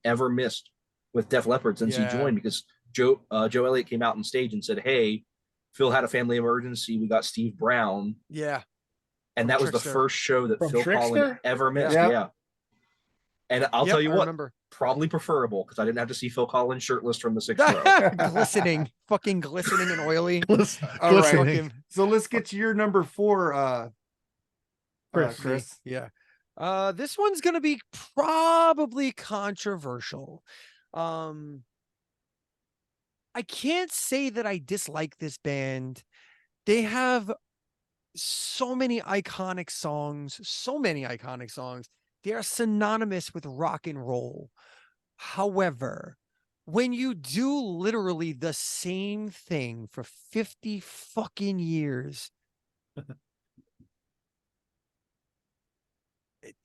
ever missed with Def Leppard since Yeah. he joined, because Joe Elliott came out on stage and said, "Hey, Phil had a family emergency. We got Steve Brown," yeah. and From that was Trickster. the first show that From Phil Collin Trickster? ever missed. Yeah. Yeah. And I'll Yep, tell you I what, remember. probably preferable because I didn't have to see Phil Collins shirtless from the 6th row. Glistening, fucking glistening and oily. All right. Glistening. Fucking So let's get to your number 4, Chris. Yeah. This one's gonna be probably controversial. I can't say that I dislike this band. They have so many iconic songs, They are synonymous with rock and roll. However, when you do literally the same thing for 50 fucking years,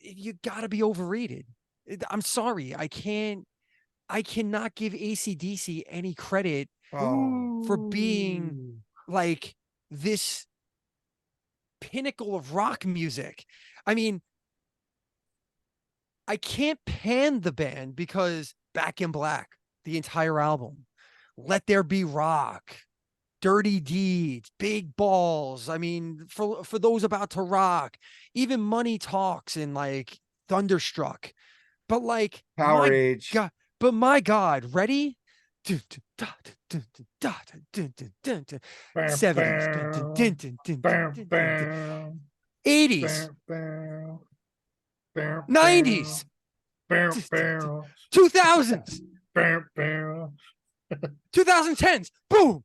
you gotta be overrated. I'm sorry. I cannot give AC/DC any credit Oh, for being like this pinnacle of rock music. I mean, I can't pan the band because Back in Black, the entire album, Let There Be Rock, Dirty Deeds, Big Balls. I mean, for those about to rock, even Money Talks and like Thunderstruck. But like Power my Age. God, but my God, ready? Bam, 70s, bam, bam, 80s, bam, bam, 90s, bam, bam, 2000s, bam, bam. 2010s. Boom.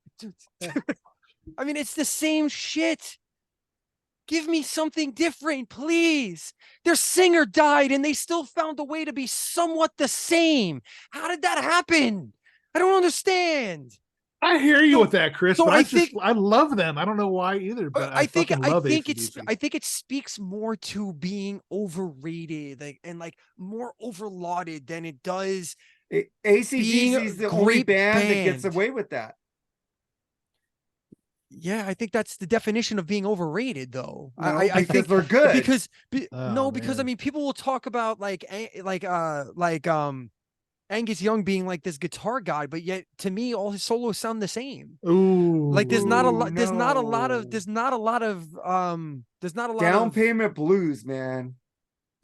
I mean, it's the same shit. Give me something different, please. Their singer died and they still found a way to be somewhat the same. How did that happen? I don't understand. I hear you with that, Chris, so but I I think- I love them. I don't know why either, but I fucking love AC/DC. I think it speaks more to being overrated and like more overlauded than it does being AC/DC a is the only great band that gets band. away with that. Yeah, I think that's the definition of being overrated, though. No, I because think they're good. because Oh, no, because I man. mean, people will talk about like Angus Young being like this guitar guy, but yet to me, all his solos sound the same. Ooh, Like there's not a lot. Ooh, There's not a lot of. no. There's not a lot of. There's not a lot Down of. Payment Blues, man.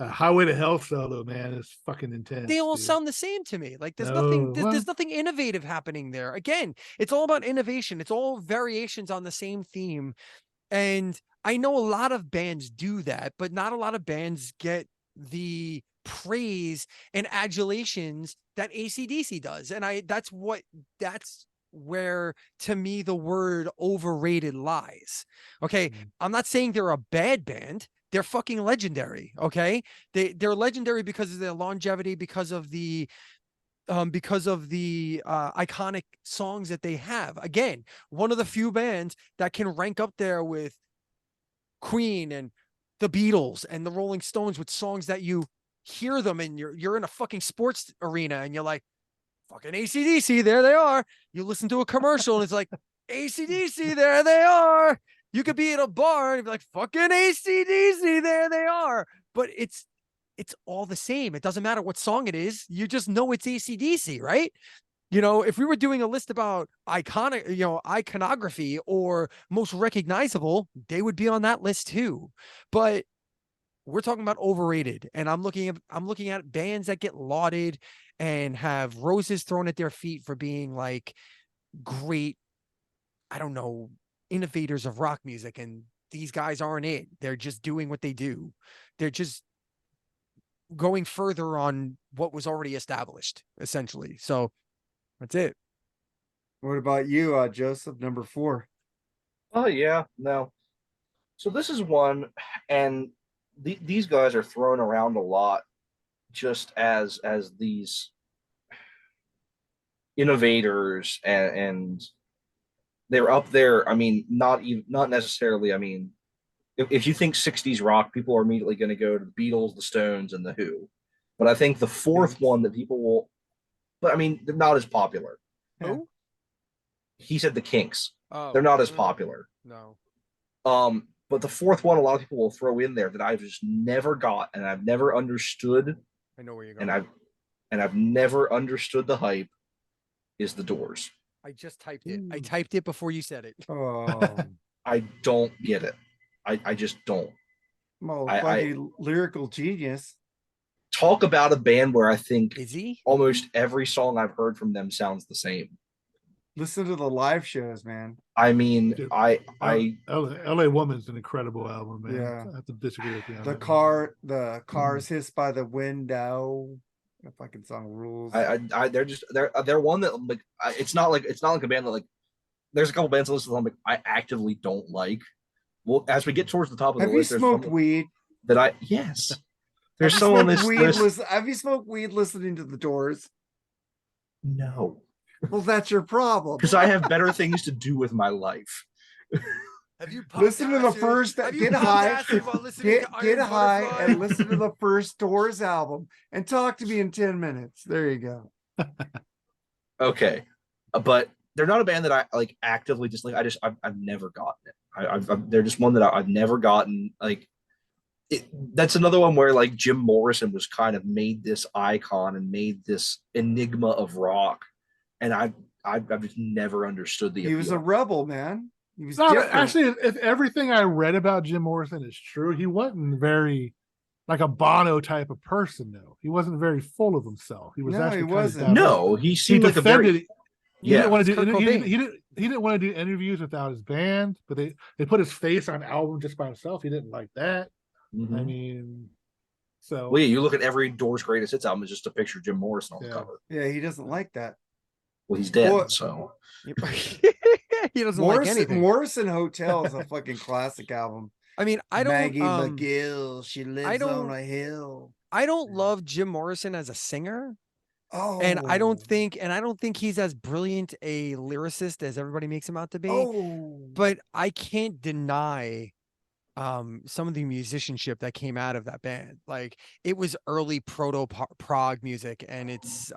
Highway to Hell solo, man, is fucking intense. They all dude. sound the same to me. Like there's No, nothing. well- There's nothing innovative happening there. Again, it's all about innovation. It's all variations on the same theme. And I know a lot of bands do that, but not a lot of bands get the praise and adulations that AC/DC does. And that's where to me the word overrated lies. Okay. I'm not saying they're a bad band. They're fucking legendary. Okay. They're legendary because of their longevity, because of the iconic songs that they have. Again, one of the few bands that can rank up there with Queen and the Beatles and the Rolling Stones with songs that you hear them and you're in a fucking sports arena and you're like, fucking AC/DC, there they are. You listen to a commercial and it's like, AC/DC, there they are. You could be in a bar and be like, fucking AC/DC, there they are. But it's all the same. It doesn't matter what song it is. You just know it's AC/DC, right? You know, if we were doing a list about iconography or most recognizable, they would be on that list too. But we're talking about overrated, and I'm looking at bands that get lauded and have roses thrown at their feet for being like great, I don't know, innovators of rock music, and these guys aren't it. They're just doing what they do. They're just going further on what was already established, essentially. So that's it. What about you, Joseph, number 4? Oh yeah, no. So this is one, and these guys are thrown around a lot, just as these innovators, and they're up there. I mean, not necessarily. I mean, if you think '60s rock, people are immediately going to go to the Beatles, the Stones, and the Who. But I think the fourth one that people will, but I mean, they're not as popular. Who? He said the Kinks. Oh, They're not as popular. No. But the fourth one, a lot of people will throw in there that I've just never got, and I've never understood, I know where you're going. and I've never understood the hype, is the Doors. I just typed it. I typed it before you said it. Oh, I don't get it. I just don't. motherfucking lyrical genius. Talk about a band where I think Is he? almost every song I've heard from them sounds the same. Listen to the live shows, man. I mean, Dude, I LA Woman's an incredible album, man. Yeah. I have to disagree with you. On The that one. the cars hissed by the window. That fucking song rules. they're one that like it's not like a band that like there's a couple bands I listen to like I actively don't like. Well, as we get towards the top of the Have you list, there's smoked some weed? that yes. There's Have you some on smoked this weed list. have you smoked weed listening to the Doors? No, Well, that's your problem. because I have better things to do with my life. Have you Listen to the first. Get high. Get high and listen to the first Doors album and talk to me in 10 minutes. There you go. Okay, but they're not a band that I like actively dislike. I've never gotten it. They're just one that I've never gotten. Like that's another one where like Jim Morrison was kind of made this icon and made this enigma of rock, and I've just never understood the He was a appeal. rebel, man. He was No, but different. actually, if everything I read about Jim Morrison is true, he wasn't very like a Bono type of person. Though he wasn't very full of himself. He was No, actually he kind of wasn't. down to earth. No, he He seemed like a very defended. He didn't want It's to do. Kurt Cobain. He didn't want to do interviews without his band, but they put his face on album just by himself. He didn't like that. Mhm. I mean, so Well, yeah, you look at every Doors greatest hits album, it's just a picture of Jim Morrison on the Yeah. cover. Yeah, he doesn't like that. Well, he's dead, Well, so he doesn't like anything. Morrison Hotel is a fucking classic album. I mean, I don't. Maggie McGill, she lives don't- on a hill. I don't love Jim Morrison as a singer. Oh, And I don't think he's as brilliant a lyricist as everybody makes him out to be. Oh, But I can't deny some of the musicianship that came out of that band. Like it was early proto prog music, and it's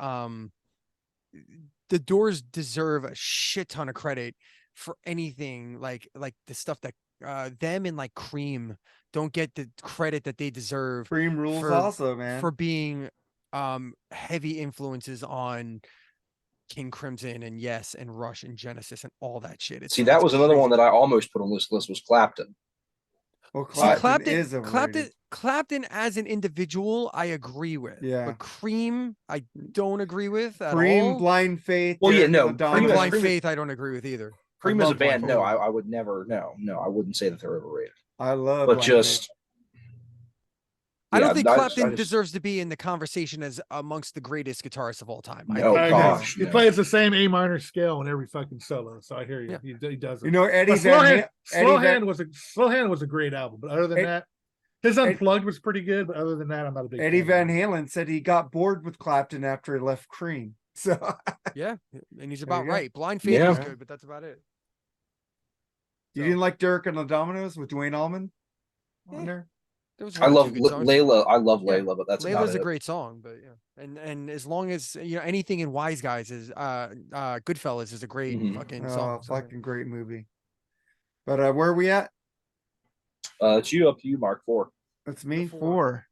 the Doors deserve a shit ton of credit for anything like the stuff that them and like Cream don't get the credit that they deserve Cream rules for- also, man. for being heavy influences on King Crimson and Yes and Rush and Genesis and all that shit. see that it's was another one crazy. that I almost put on this list was Clapton. Well, See, Clapton is overrated. Clapton as an individual, I agree with. Yeah. But Cream, I don't agree with at Cream, all. Blind Faith. Well, yeah, Eric no, and the And Cream is- Dominos. Blind Cream is- Faith, I don't agree with either. Cream as a love Blind band, no, Faith. I would never, no, I wouldn't say that they're overrated. I love But Blind just Faith. I don't yeah, think I Clapton just- deserves to be in the conversation as amongst the greatest guitarists of all time. I No, think I agree. gosh, He no. plays the same A minor scale in every fucking solo. So I hear you. Yeah. He does it. You know, Eddie But Van Slow Halen. Hand was a great album, but other than Ed- that, his Unplugged was pretty good. But other than that, I'm not a big Eddie fan Van of it. Halen said he got bored with Clapton after he left Cream. So Yeah, and he's There about you go. right. Blind Faith was Yeah. good, but that's about it. you So, didn't like Derek and the Dominoes with Dwayne Allman on Yeah. there? there was I one or love two good songs. Layla. I love Yeah, Layla, but that's about Layla's a it. great song, but yeah, and as long as anything in Wise Guys is Goodfellas is a great Mhm. fucking Oh, song. so, yeah. fucking great movie. But where are we at? It's you up to you, Mark. 4. That's me. Four.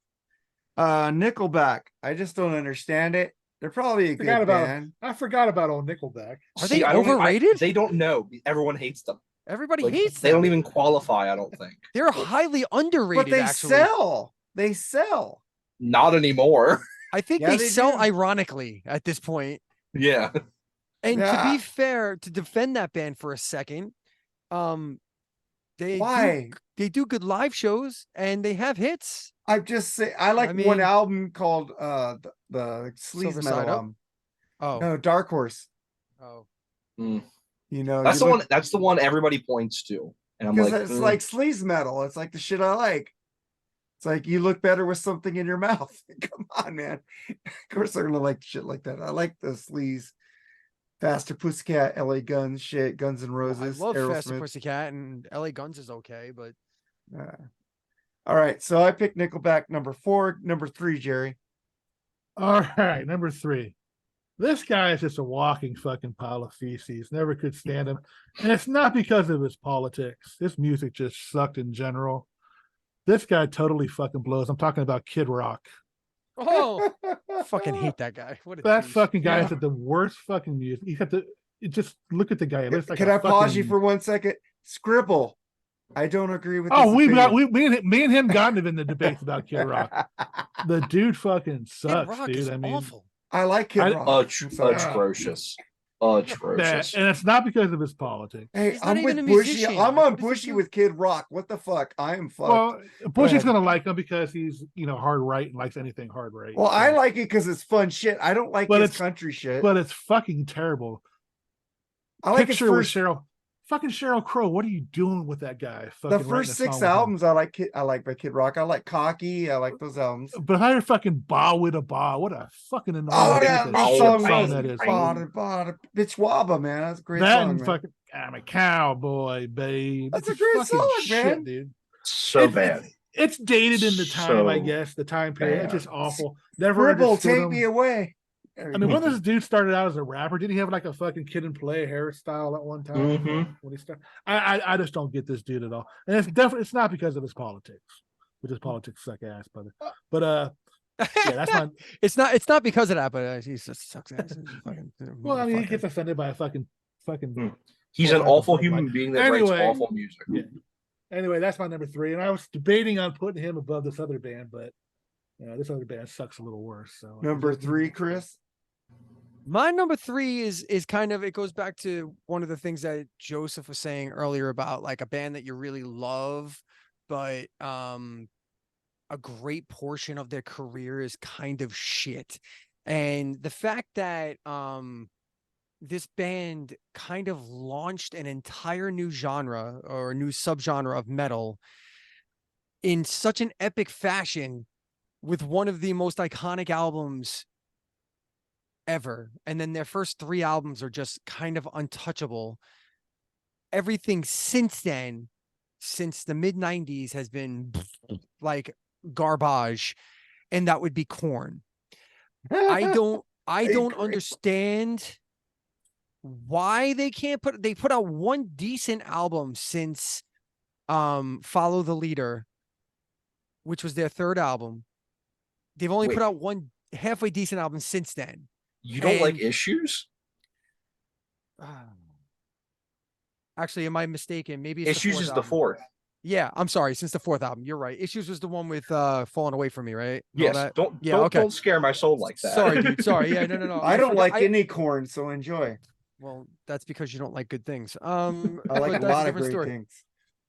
4. Nickelback. I just don't understand it. They're probably a Forgot good about- band. I forgot about old Nickelback. Are they I don't- overrated? they don't know. Everyone hates them. Everybody Like, hates they them. don't even qualify. I don't think. They're highly underrated. But they actually, sell. They sell. Not anymore. I think Yeah, they they sell do. ironically at this point. Yeah. And to Yeah. be fair, to defend that band for a second, they Why? do good live shows and they have hits. I just say I like I one mean- album called the Sleaze Silver Metal Side Up? album. Oh, No, Dark Horse. oh, You know, That's you the look- one. That's the one everybody points to, and I'm because like, it's mm. like sleaze metal. It's like the shit I like. It's like you look better with something in your mouth. Come on, man. Of course they're gonna like shit like that. I like the sleaze, Faster Pussycat, LA Guns, shit, Guns N' well, I Roses, love Faster Aerosmith. Pussycat and LA Guns is okay, but All right, so I picked Nickelback number 4, number 3, Jerry. All right, number 3. This guy is just a walking fucking pile of feces. Never could stand him. And it's not because of his politics. His music just sucked in general. This guy totally fucking blows. I'm talking about Kid Rock. oh, fucking hate that guy. What a That douche. fucking guy Yeah. is at the worst fucking music. You have to just look at the guy. It looks like Can a I pause you fucking- for 1 second? Scribble. I don't agree with Oh, this opinion. me and him got in the debates about Kid Rock. The dude fucking Kid sucks, Rock dude. is I mean, awful. I like Kid I- Rock. I'm sorry. atrocious. that, Atrocious. and it's not because of his politics. Hey, He's not I'm even with a Bushy. musician. I'm Like, on what does he Bushy do? with Kid Rock. What the fuck? I am fucked. Well, Bush is ahead. gonna like him because he's hard right and likes anything hard right. Well, I so- like it because it's fun shit. I don't like But his it's- country shit. but it's fucking terrible. I like his Picture with first, Cheryl Crow. What are you doing with that guy? the Fucking writing first a 6 song with him? albums. I like by Kid Rock. I like Cocky. I like those albums. But how you fucking ba with a ba? What a fucking annoying Oh piece yeah, of that shit song, that is. Bitch Wabba, man. That's a great That song, and man. fucking I'm a cowboy, babe. That's It's a great fucking song, shit, man. dude. So It's- bad. It's dated in the time, I So guess. The time period. It's bad. just awful. Never Scribble, understood take him. me away. I mean, when this dude started out as a rapper, didn't he have like a fucking Kid and Play hairstyle at one time? Mhm. When he started, I just don't get this dude at all. And it's definitely it's not because of his politics, which his politics suck ass, but Yeah, that's my. It's not because of that, but he just sucks ass. Well, I mean, he Motherfucker. gets offended by a fucking. Hmm. He's an bullcrap awful of Bud Light. human being that writes Anyway, awful music. Yeah. Anyway, that's my number 3, and I was debating on putting him above this other band, but this other band sucks a little worse. So Number 3, Chris. My number 3 is kind of, it goes back to one of the things that Joseph was saying earlier about like a band that you really love, but a great portion of their career is kind of shit. And the fact that this band kind of launched an entire new genre or a new subgenre of metal in such an epic fashion with one of the most iconic albums ever. And then their first 3 albums are just kind of untouchable. Everything since then, since the mid 90s, has been like garbage, and that would be Korn. I don't understand why they can't put out one decent album since Follow the Leader, which was their 3rd album. They've only put out one halfway decent album since then. You don't like Issues? Actually, am I mistaken? Maybe it's Issues is the album. 4th. Yeah, I'm sorry. Since the 4th album, you're right. Issues was the one with Falling Away From Me, right? Yes. Don't scare my soul like that. Sorry, dude. Sorry. Yeah, no. I don't like any Korn, so enjoy. Well, that's because you don't like good things. I like a lot of great things.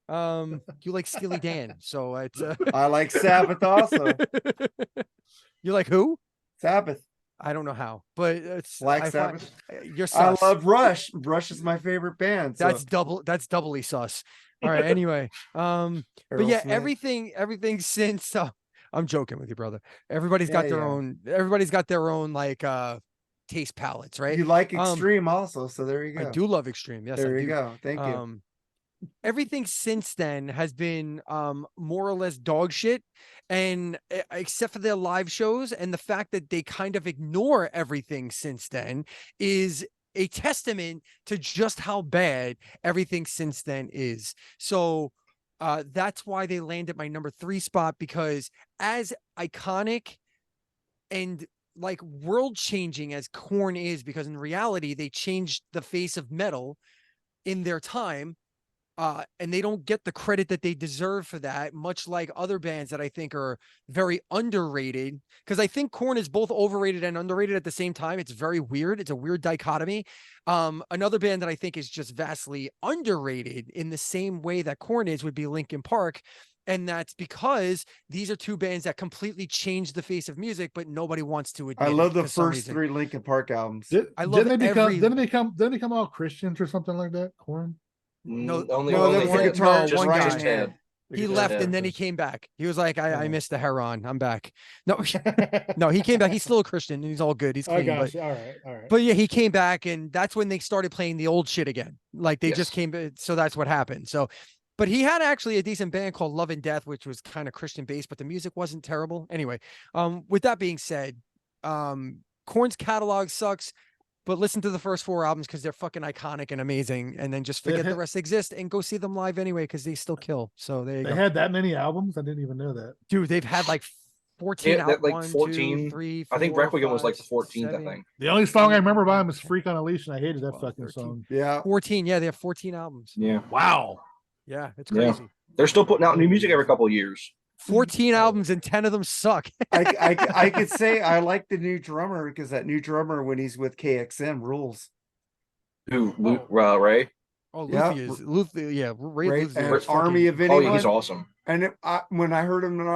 You like Steely Dan, so it's. I like Sabbath also. You like who? Sabbath. I don't know how, but it's Black Sabbath. You're sus. I love Rush. Rush is my favorite band. So. That's doubly sus. All right. Anyway, but yeah, everything since. I'm joking with you, brother. Everybody's got their own. Everybody's got their own like taste palettes, right? You like Extreme also, so there you go. I do love Extreme. Yes, there I you do. go. Thank you. Everything since then has been more or less dog shit, and except for their live shows and the fact that they kind of ignore everything since then is a testament to just how bad everything since then is. So that's why they land at my number 3 spot, because as iconic and like world changing as Korn is, because in reality they changed the face of metal in their time, and they don't get the credit that they deserve for that, much like other bands that I think are very underrated, because I think Korn is both overrated and underrated at the same time. It's very weird. It's a weird dichotomy. Another band that I think is just vastly underrated in the same way that Korn is would be Linkin Park. And that's because these are 2 bands that completely changed the face of music, but nobody wants to admit. I love the first 3 Linkin Park albums. Didn't they become all Christians or something like that? Korn. No, only one guitar, just one guy. just Ted. He left and then he came back. He was like, I missed the heron. I'm back. No, no, he came back. He's still a Christian and he's all good. He's clean. But, all right. But yeah, he came back, and that's when they started playing the old shit again. Like they just came. So that's what happened. So, but he had actually a decent band called Love and Death, which was kind of Christian based, but the music wasn't terrible. Anyway, with that being said, Korn's catalog sucks. But listen to the first 4 albums because they're fucking iconic and amazing, and then just forget the rest exist and go see them live anyway because they still kill. So there you go. They had that many albums? I didn't even know that. Dude, they've had like 14 out. Like 1, 14. 2, 3, 4, I think Requiem 5, was like the 14th, 7. I think. The only song I remember by them is Freak on a Leash, and I hated that 12, fucking 13. song. Yeah. 14. Yeah, they have 14 albums. Yeah. Wow. Yeah, it's Yeah. crazy. They're still putting out new music every couple of years. 14 albums and 10 of them suck. I could say I like the new drummer because that new drummer, when he's with KXM, rules. Who? Ray? Oh, Yeah. Luthie, yeah. Ray Luthie and is fucking- Army of Anyone. Oh, he's awesome. And when I heard him in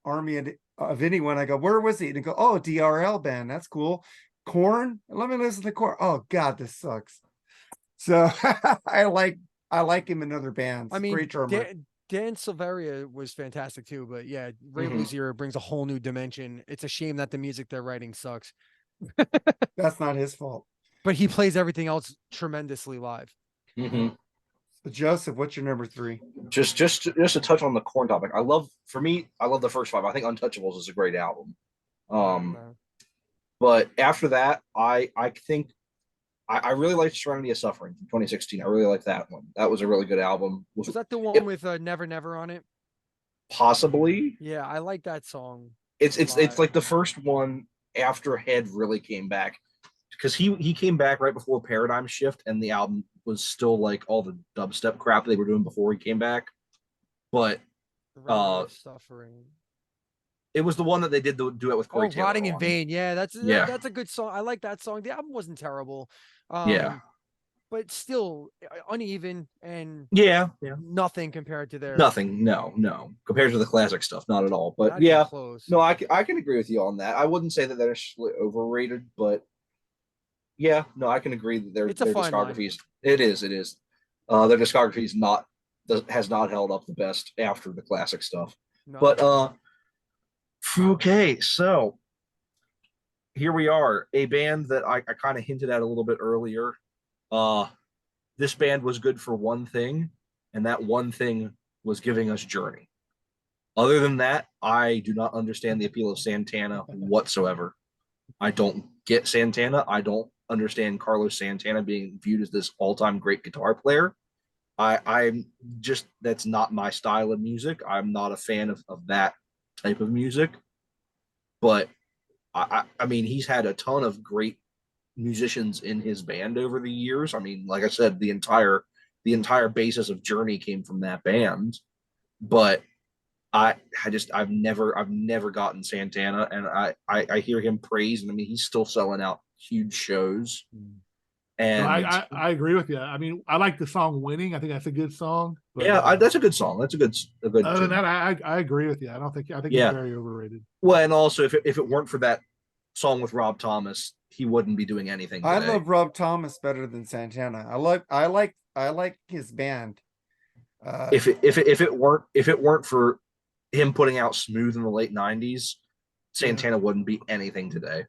Army of Anyone, I go, where was he? And he go, oh, DRL band. That's cool. Korn. Let me listen to Korn. Oh God, this sucks. So I like him in other bands. I mean, great drummer. Dan Silveria was fantastic too, but yeah, Ray Luzier brings a whole new dimension. It's a shame that the music they're writing sucks. That's not his fault. But he plays everything else tremendously live. Mm-hmm. So Joseph, what's your number 3? Just to touch on the Korn topic, I love the first 5. I think Untouchables is a great album. But after that, I think I really liked Serenity of Suffering from 2016. I really like that one. That was a really good album. Was that the one with Never Never on it? Possibly. Yeah, I like that song. It's like the first one after Head really came back, because he came back right before Paradigm Shift, and the album was still like all the dubstep crap they were doing before he came back. But Suffering. it was the one that they did the duet with Corey Oh, Taylor Rotting in on. Vain. Yeah, Yeah. that's a good song. I like that song. The album wasn't terrible. Yeah. But still uneven and Yeah. nothing compared to their Nothing. No. Compared to the classic stuff, not at all. But not even yeah, close. no, I can agree with you on that. I wouldn't say that they're overrated, but yeah, no, I can agree that It's a their fine line. discographies. It is. Their discography has not held up the best after the classic stuff. No. But okay, so here we are, a band that I kind of hinted at a little bit earlier. This band was good for one thing, and that one thing was giving us Journey. Other than that, I do not understand the appeal of Santana whatsoever. I don't get Santana. I don't understand Carlos Santana being viewed as this all-time great guitar player. I'm just, that's not my style of music. I'm not a fan of that type of music. But I mean, he's had a ton of great musicians in his band over the years. I mean, like I said, the entire basis of Journey came from that band. But I've never gotten Santana, and I hear him praised, and I mean, he's still selling out huge shows. And No, I agree with you. I mean, I like the song "Winning." I think that's a good song. But, yeah, that's a good song. That's a good. Other than that, I agree with you. I think Yeah. it's very overrated. Well, and also if it weren't for that song with Rob Thomas, he wouldn't be doing anything today. I love Rob Thomas better than Santana. I like his band. If it weren't for him putting out Smooth in the late '90s, Santana wouldn't be anything today.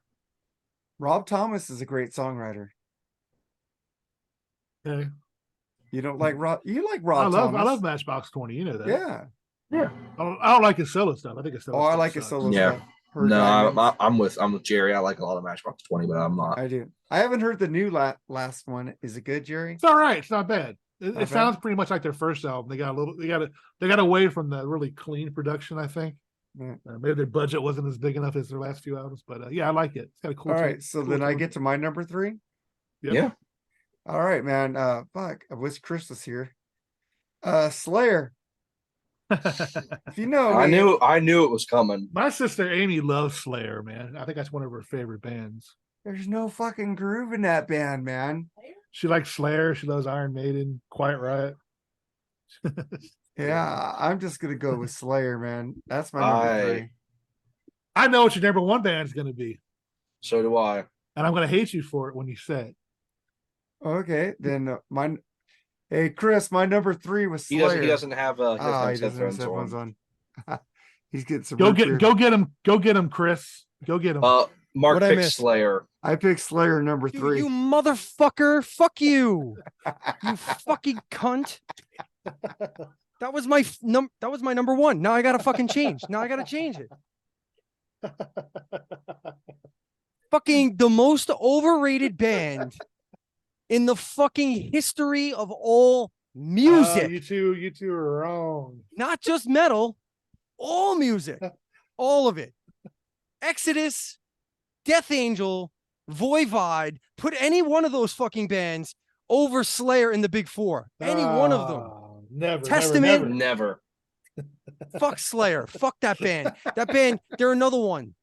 Rob Thomas is a great songwriter. Okay. You don't like Rob? You like Rob I Thomas? love Matchbox 20. You know that. Yeah. I don't like his solo stuff. I think his solo. Oh, I stuff like his sucks. solo Yeah. stuff. Her No, Diamonds. I'm with Jerry. I like a lot of Matchbox 20, but I'm not. I do. I haven't heard the new last one. Is it good, Jerry? It's all right. It's not bad. Not It bad? sounds pretty much like their first album. They got away from the really clean production. I think Yeah. maybe their budget wasn't as big enough as their last few albums, but yeah, I like it. It's got a cool. All right. So cool then I tone. get to my number 3. Yep. Yeah. All right, man. Fuck. I wish Chris was here. Slayer. If you know, I me, knew it was coming. My sister Amy loves Slayer, man. I think that's one of her favorite bands. there's no fucking groove in that band, man. She likes Slayer. She loves Iron Maiden, Quiet Riot. Yeah, I'm just gonna go with Slayer, man. That's my number 3. I know what your number one band is going to be, So do I. and I'm going to hate you for it when you say it. Okay, then Hey, Chris, my number 3 was He Slayer. doesn't have He doesn't have his headphones headphones on. on. He's getting some. Go root get beer. him, Chris. Go get him. Mark What'd I picked miss? Slayer. I picked Slayer number 3. You motherfucker. Fuck you. You fucking cunt. That was my number 1. Now I gotta fucking change. Now I gotta change it. Fucking the most overrated band in the fucking history of all music. You two are wrong. Not just metal, all music, all of it. Exodus, Death Angel, Voivod, put any one of those fucking bands over Slayer in the big 4. Any one of them. Never. Testament. Never. Fuck Slayer. Fuck that band. That band, they're another one.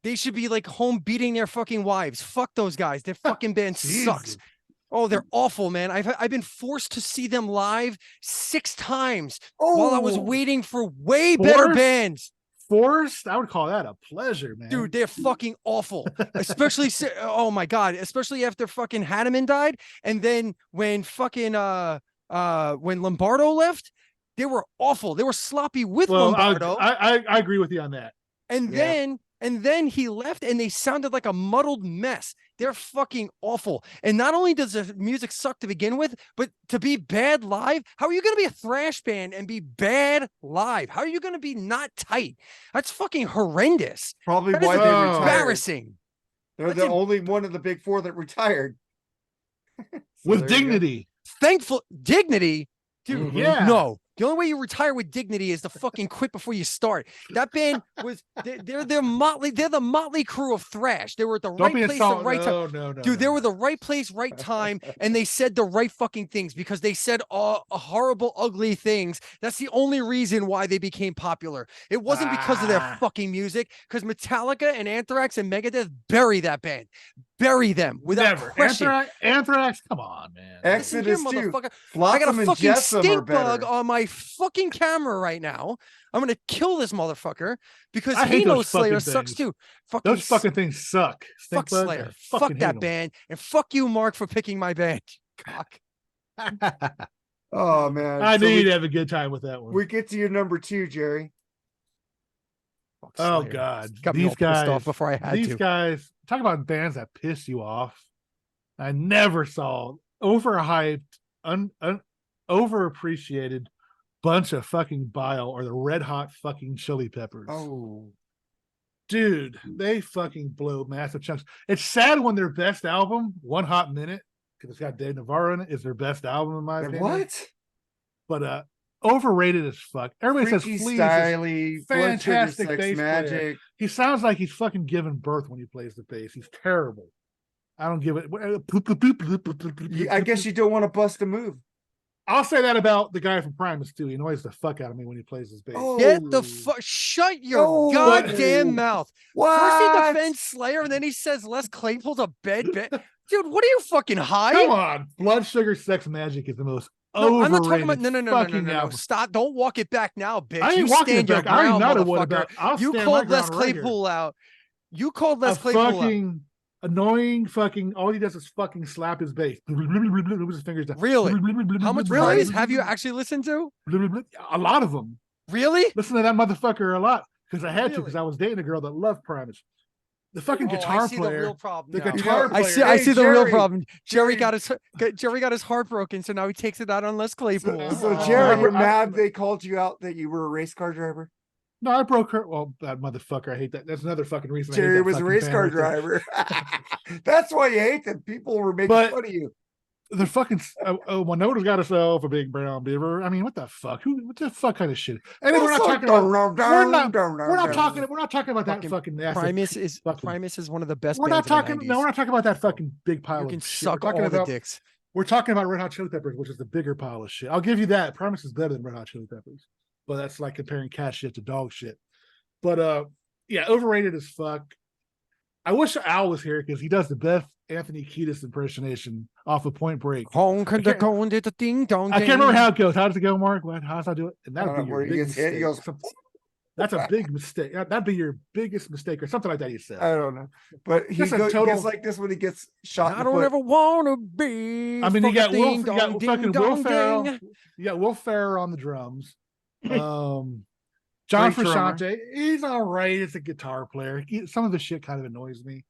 They should be like home beating their fucking wives. Fuck those guys. Their fucking band sucks. Jesus. Oh, they're awful, man. I've been forced to see them live 6 times while I was waiting for way better Forced? bands. Forced? I would call that a pleasure, man. Dude, they're fucking awful. Especially, oh my God, especially after fucking Hanneman died. And then when fucking, when Lombardo left, they were awful. They were sloppy with Lombardo. I agree with you on that. And then he left and they sounded like a muddled mess. They're fucking awful. And not only does the music suck to begin with, but to be bad live, how are you going to be a thrash band and be bad live? How are you going to be not tight? That's fucking horrendous. Probably That is why they retired. embarrassing. They're That's the em- only one of the big 4 that retired. So With there you go. dignity. Thankful dignity. Dude, Yeah. no. The only way you retire with dignity is to fucking quit before you start. That band was they're Motley. They're the Motley Crew of thrash. They were at the Don't right be place, the insulted. right time. No. Dude, they were the right place, right time, and they said the right fucking things because they said horrible, ugly things. That's the only reason why they became popular. It wasn't because of their fucking music, because Metallica and Anthrax and Megadeth bury that band. Bury them without Never. question. Anthrax, come on, man. Listen here, Exodus too. motherfucker. I got a Flotsam and fucking Jetsam are stink bug better. on my fucking camera right now. I'm gonna kill this motherfucker because I he hate those knows Slayer fucking sucks things. too. Those fucking things suck. Fuck Stink bugs, Slayer. I fucking Fuck hate that 'em. band. And fuck you, Mark, for picking my band. Cock. Oh man. I So knew we- you'd have a good time with that one. We get to your number 2, Jerry. Fuck Oh Slayer. God, Got me these all pissed guys off before I had these to. guys talk about bands that piss you off. I never saw overhyped, overappreciated bunch of fucking bile or the Red Hot fucking Chili Peppers. Oh, Dude, they fucking blow massive chunks. It's sad when their best album, One Hot Minute, because it's got Dave Navarro in it, is their best album in my opinion. what? But overrated as fuck. Everybody Freaky says Fleas is Styly, Blood Sugar fantastic Sex bass player. Magic. He sounds like he's fucking giving birth when he plays the bass. He's terrible. I don't give it. I guess you don't want to bust a move. I'll say that about the guy from Primus too. He annoys the fuck out of me when he plays his bass. Get the fuck. Shut your Oh. goddamn mouth. What? First he defends Slayer, and then he says Les Claypool's a bed. Dude, what are you fucking high? Come on, Blood Sugar Sex Magic is the most No, overrated. I'm not talking about no. fucking album. Stop! Don't walk it back now, bitch. I ain't You walking stand it your back. I already ground, know what motherfucker. about. I'll You stand called my Les ground regular. Claypool out. You called Les A Claypool out. fucking annoying fucking. All he does is fucking slap his bass. Moves his fingers down. Really? How much Really? Primus have you actually listened to? A lot of them. Really? Listen to that motherfucker a lot because I had to Really? because I was dating a girl that loved Primus. The fucking Oh, guitar I see player. the real problem. The now. guitar I player. see. I Hey, see the real Jerry. problem. Jerry Jerry. got his heart broken, so now he takes it out on Les Claypool. So Oh. Jerry, you're I- mad they called you out that you were a race car driver? No, I broke her. Well, that motherfucker. I hate that. That's another fucking reason. I hate Jerry that was a fucking race band car right there. driver. That's why you hate them. People were making But- fun of you. The fucking Winona's got herself a big brown beaver. I mean, what the fuck? What the fuck kind of shit? And then we're not talking about. We're not talking about that fucking massive. Primus is fucking- Primus is one of the best. We're not bands of the talking. 90s. No, we're not talking about that fucking big pile You of can shit. suck We're talking all the about. dicks. We're talking about Red Hot Chili Peppers, which is the bigger pile of shit. I'll give you that. Primus is better than Red Hot Chili Peppers, but that's like comparing cat shit to dog shit. But yeah, overrated as fuck. I wish Al was here because he does the best Anthony Kiedis impersonation off of Point Break. I can't remember how it goes. How does it go, Mark? How does I do it? And that would be Where your he big gets hit, he mistake. goes, That's a big mistake. That'd be your biggest mistake, or something like that. He said. I don't know. But he Just a gets total- like this when he gets shot. I in the don't foot. ever want to be. I mean, you got Will, fucking you got ding fucking dong Will Ferrell. ding. You got Will Ferrell on the drums. John Great drummer. Frusciante, he's all right as a guitar player. Some of the shit kind of annoys me.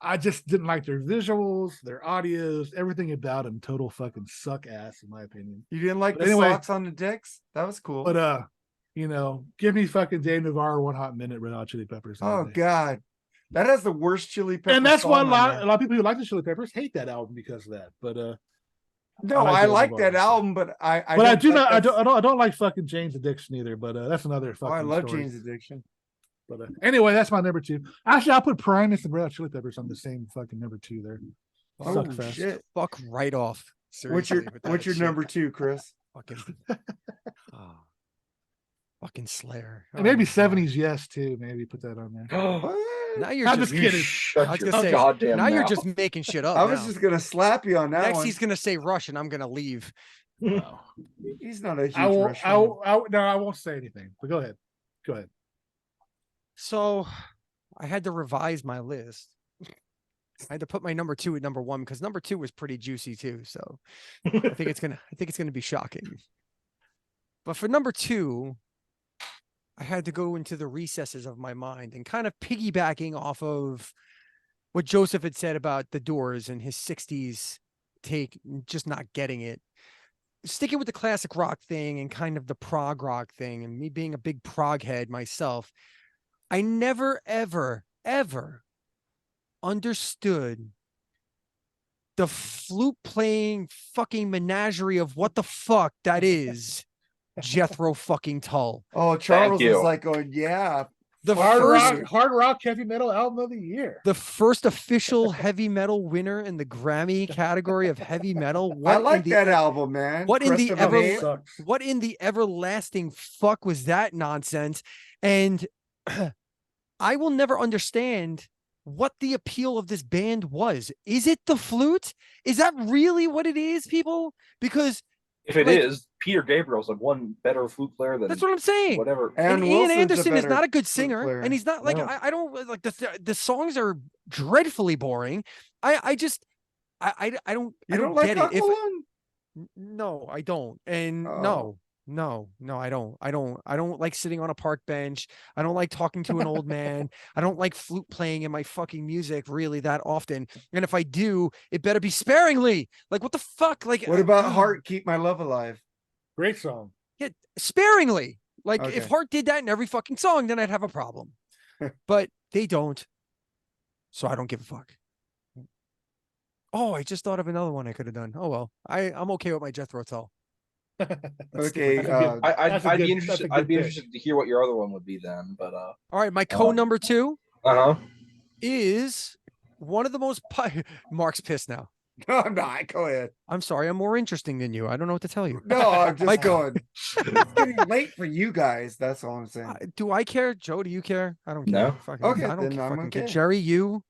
I just didn't like their visuals, their audios, everything about him. Total fucking suck ass, in my opinion. You didn't like But the anyway- socks on the dicks? That was cool. But give me fucking Dave Navarro, One Hot Minute, Red Hot Chili Peppers. Oh any day. God, that has the worst Chili Pepper. And that's why a song on lot there. of people who like the Chili Peppers hate that album because of that. But No, I I like like Dave that Navarro. album, but I but I do think not. that's- I don't like fucking Jane's Addiction either. But that's another Oh, fucking. I love story. Jane's Addiction. But anyway, that's my number 2. Actually, I'll put Primus and Red Hot Chili Peppers on the same fucking number 2 there. Oh Suckfest. shit! Fuck right off. What's your Seriously, with that What's your shit. number 2, Chris? Fucking, oh, fucking Slayer. And maybe Oh, my God. 70s Yes too. Maybe put that on there. What? Now you're I'm just, just kidding. I Shut was your gonna say, goddamn now you're mouth. just making shit up. I was now. just gonna slap you on that Next one. he's gonna say Rush, and I'm gonna leave. No. He's not a huge I won't. Rush fan. I won't say anything. But go ahead. Go ahead. So I had to revise my list. I had to put my number 2 at number 1 because number 2 was pretty juicy too. So I think it's gonna be shocking. But for number 2, I had to go into the recesses of my mind and kind of piggybacking off of what Joseph had said about the Doors and his 60s take, just not getting it. Sticking with the classic rock thing and kind of the prog rock thing, and me being a big prog head myself, I never, ever, ever understood the flute playing fucking menagerie of what the fuck that is Jethro fucking Tull. Oh, Charles you. was like going, yeah. The Hard first rock heavy metal album of the year. the first official heavy metal winner in the Grammy category of heavy metal. I like that album, man. what in the Crest of ever- a Name. Sucks. What in the everlasting fuck was that nonsense? And I will never understand what the appeal of this band was. Is it the flute? Is that really what it is, people? Because If it like- is, Peter Gabriel's like one better flute player than that's what I'm saying. whatever. And Ian Wilson's a Anderson is better not a good flute singer, player. and he's not like No. I don't like the songs are dreadfully boring. I just I don't You I don't don't like get it. If Aqualung? no, I don't. And Oh. no, I don't. I don't like sitting on a park bench. I don't like talking to an old man. I don't like flute playing in my fucking music really that often. And if I do, it better be sparingly. Like what the fuck? Like What about Heart Keep My Love Alive? Great song. Yeah, sparingly. Like Okay. if Hart did that in every fucking song, then I'd have a problem. But they don't. So I don't give a fuck. Oh, I just thought of another one I could have done. Oh well. I'm okay with my Jethro Tull. Okay, That's a good- That's a I'd good- be that's interested. a good I'd be pick. interested to hear what your other one would be then. But All right, my code number 2 huh. is one of the most Mark's pissed now. No, I'm not. Go ahead. I'm sorry, I'm more interesting than you. I don't know what to tell you. No, I'm just Mike- going. It's getting late for you guys. That's all I'm saying. Do I care? Joe, do you care? I don't care. No. Fucking, Okay, I don't then I'm fucking care. okay. Jerry, you?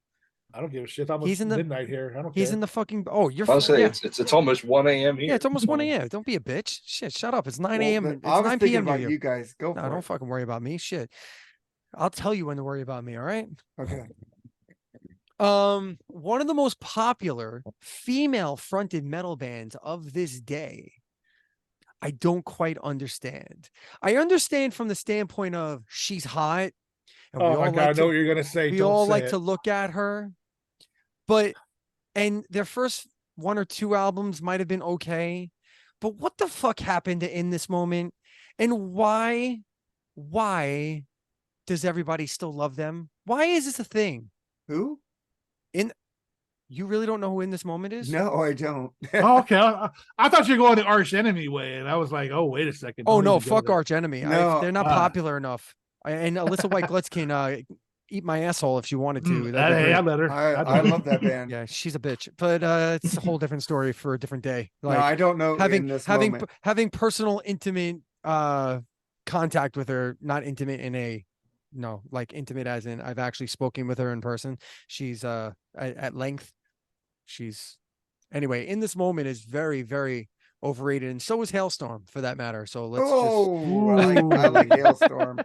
I don't give a shit. I'm He's in the- midnight here. I don't He's care. in the fucking. Oh, you're. I'll say yeah. it's almost 1 a.m. here. Yeah, it's almost 1 a.m. Don't be a bitch. Shit, shut up. It's 9 Well, a.m. then It's I was 9 thinking p.m. near about you. you guys. Go No, for don't it. fucking worry about me. Shit. I'll tell you when to worry about me, all right? Okay. One of the most popular female fronted metal bands of this day. I don't quite understand. I understand from the standpoint of she's hot. And Oh my god, I know to, what you're gonna say. we Don't all say like it. to look at her. But and their first 1 or 2 albums might have been okay. But what the fuck happened in this moment? And why does everybody still love them? Why is this a thing? Who? You really don't know who In This Moment is? No, I don't. Oh, okay. I thought you were going the arch enemy way, and I was like, oh, wait a second. Oh Don't no, even go fuck there. Arch Enemy. No, They're not ah. popular enough. And Alyssa White Glitz can eat my asshole if she wanted to. That'd be Hey, great. I let her. I love that band. Yeah, she's a bitch. But it's a whole different story for a different day. No, Like I don't know in this moment. having personal intimate contact with her, not intimate in a no, like intimate as in I've actually spoken with her in person. She's at length. She's anyway, In This Moment is very, very overrated, and so is Hailstorm for that matter. So let's just Oh, I like Hailstorm.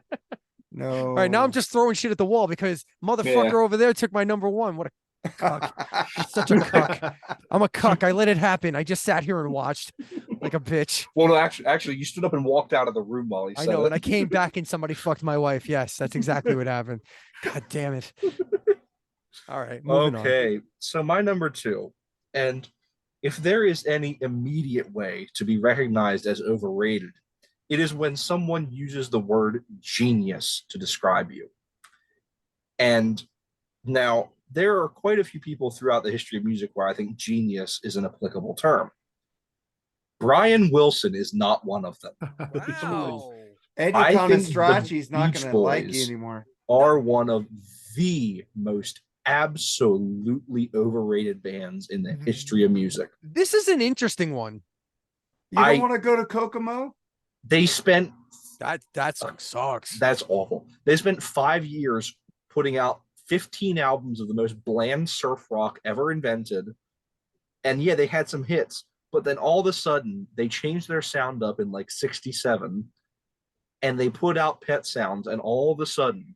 No. all right. Now I'm just throwing shit at the wall because motherfucker over there took my number 1. What a cuck. He's such a cuck. I'm a cuck. I let it happen. I just sat here and watched like a bitch. Well, no, actually, you stood up and walked out of the room while he I said know, it. and I came back and somebody fucked my wife. Yes, that's exactly what happened. God damn it. All right, moving on. Okay, so my number 2, and if there is any immediate way to be recognized as overrated, it is when someone uses the word genius to describe you. And now there are quite a few people throughout the history of music where I think genius is an applicable term. Brian Wilson is not one of them. Wow. Eddie I think Conestracci's the not Beach going to like you Boys anymore. Are one of the most absolutely overrated bands in the history of music. This is an interesting one. You don't I- want to go to Kokomo? They spent That song sucks. That's awful. They spent 5 years putting out 15 albums of the most bland surf rock ever invented. And yeah, they had some hits, but then all of a sudden they changed their sound up in like 67 and they put out Pet Sounds, and all of a sudden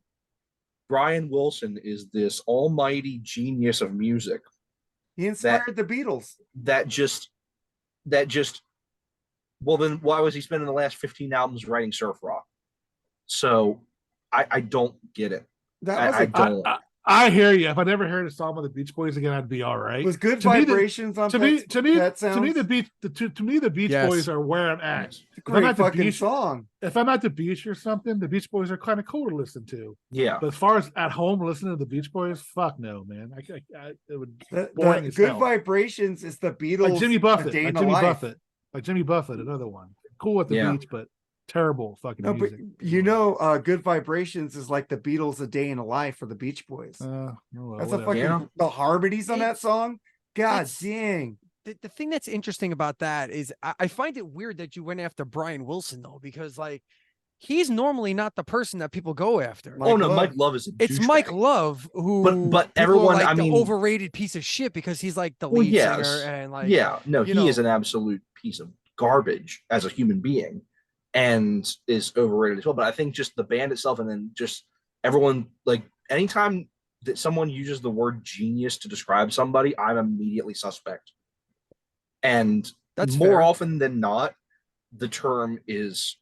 Brian Wilson is this almighty genius of music He inspired the Beatles. that just well, then why was he spending the last 15 albums writing surf rock? So I don't get it. That was I don't. I hear you. If I never heard a song by the Beach Boys again, I'd be all right. was Good To me, the- Vibrations on to me, Pet to me, Pet to me, Sounds? to me, the Beach Yes. Boys are where I'm at. It's a If I'm great at the fucking beach, song. if I'm at the beach or something, the Beach Boys are kind of cool to listen to. Yeah. But as far as at home listening to the Beach Boys, fuck no, man. It would The boring as Good hell. Vibrations is the Beatles. Like Jimmy A Buffett, Day like in the Jimmy Life. Buffett, like Jimmy Buffett, another one. Cool at the Yeah. beach, but terrible fucking No, but music. Good Vibrations is like the Beatles' A Day in a Life for the Beach Boys. Oh, well, That's a whatever. fucking Yeah. the harmonies on that song. God That's- dang. The thing that's interesting about that is I find it weird that you went after Brian Wilson though, because like he's normally not the person that people go after. Mike Oh no, Love. Mike Love is a It's douchebag. Mike Love who But people everyone, are like I the mean, overrated piece of shit because he's like the well, lead yes, singer and like yeah, no, you he know, is an absolute piece of garbage as a human being, and is overrated as well. But I think just the band itself, and then just everyone, like anytime that someone uses the word genius to describe somebody, I'm immediately suspect. And That's more fair. often than not, the term is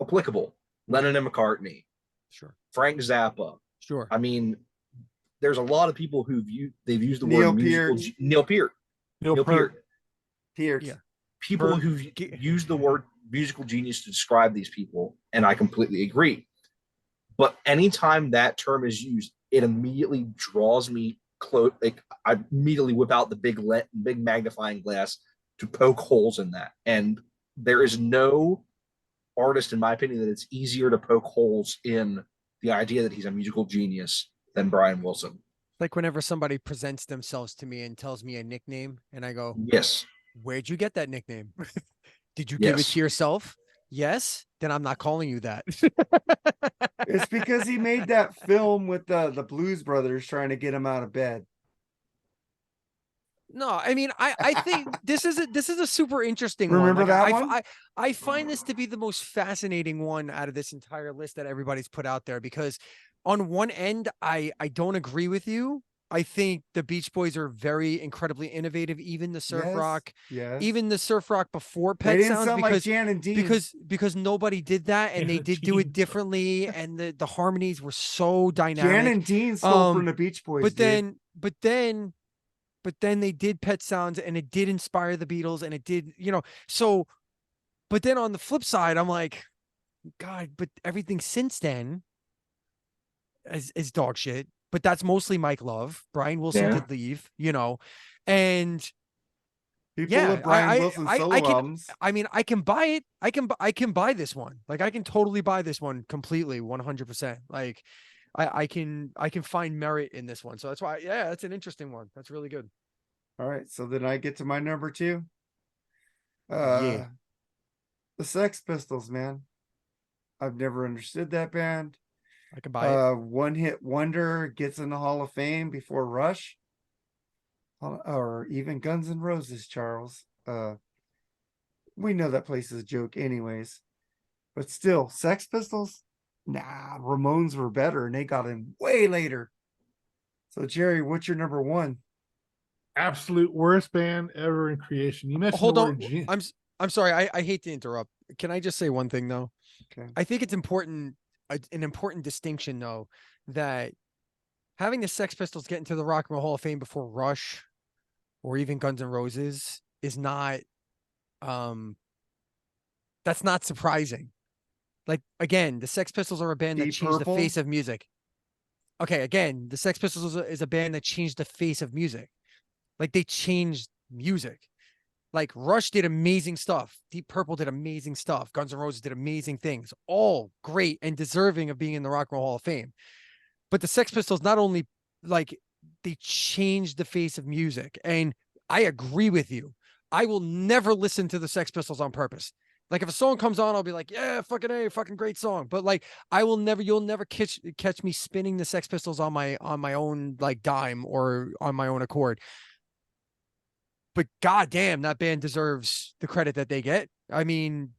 applicable. Lennon and McCartney, Sure. Frank Zappa. Sure. I mean, there's a lot of people they've used the Neil word musical. Peart. Neil Peart. Neil Neil Peart. Peart. Tears. Yeah. People Peart. who've used the word musical genius to describe these people, and I completely agree. But anytime that term is used, it immediately draws me close. Like I immediately whip out the big magnifying glass to poke holes in that. And there is no artist, in my opinion, that it's easier to poke holes in the idea that he's a musical genius than Brian Wilson. Like whenever somebody presents themselves to me and tells me a nickname and I go, Yes. where'd you get that nickname? Did you give it Yes. to yourself? Yes. Then I'm not calling you that. It's because he made that film with the Blues Brothers trying to get him out of bed. No, I mean, I think this is a super interesting one. Remember Like, that I, one? I find this to be the most fascinating one out of this entire list that everybody's put out there because on one end, I don't agree with you. I think the Beach Boys are very incredibly innovative, even the surf rock, Yes. even the surf rock before They Pet didn't Sounds sound like because Jan and Dean. because nobody did that and they Jan and did do it Dean. differently and the harmonies were so Jan dynamic. and Dean stole from the Beach Boys. But dude. then they did Pet Sounds and it did inspire the Beatles and it did, so but then on the flip side, I'm like, God, but everything since then is dog shit. But that's mostly Mike Love. Brian Wilson Yeah. did leave, and People yeah, love Brian Wilson solo I can, albums. I mean, I can buy it. I can buy this one. Like I can totally buy this one completely, 100%. Like I can find merit in this one. So that's why, yeah, that's an interesting one. That's really good. All right, so then I get to my number 2. Yeah. The Sex Pistols, man. I've never understood that band. I can buy it. One hit wonder, gets in the Hall of Fame before Rush. Or even Guns N' Roses, Charles. We know that place is a joke anyways. But still, Sex Pistols? Nah, Ramones were better and they got in way later. So Jerry, what's your number 1? Absolute worst band ever in creation. You mentioned Hold the on. word I'm sorry. I hate to interrupt. Can I just say one thing though? Okay. I think it's important, an important distinction though, that having the Sex Pistols get into the Rock and Roll Hall of Fame before Rush or even Guns N' Roses is not, that's not surprising. Like again, the Sex Pistols are a band that Deep changed Purple? the face of music. Okay, again, the Sex Pistols is a band that changed the face of music. Like they changed music. Like Rush did amazing stuff. Deep Purple did amazing stuff. Guns N' Roses did amazing things. All great and deserving of being in the Rock and Roll Hall of Fame. But the Sex Pistols not only like they changed the face of music. And I agree with you. I will never listen to the Sex Pistols on purpose. Like if a song comes on, I'll be like, yeah, fucking A, fucking great song. But like you'll never catch me spinning the Sex Pistols on my own like dime or on my own accord. But goddamn, that band deserves the credit that they get. I mean,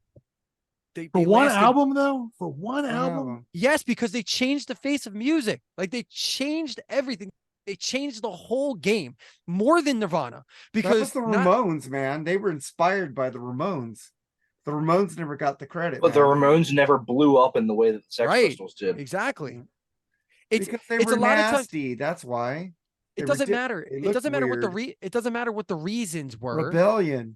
for one album though. For one album, yes, because they changed the face of music. Like they changed everything. They changed the whole game more than Nirvana. Because that was the Ramones, man. They were inspired by the Ramones. The Ramones never got the credit. But the Ramones never blew up in the way that the Sex Pistols did. Exactly. Because they were nasty. That's why. It doesn't matter. It doesn't matter what it doesn't matter what the reasons were. Rebellion.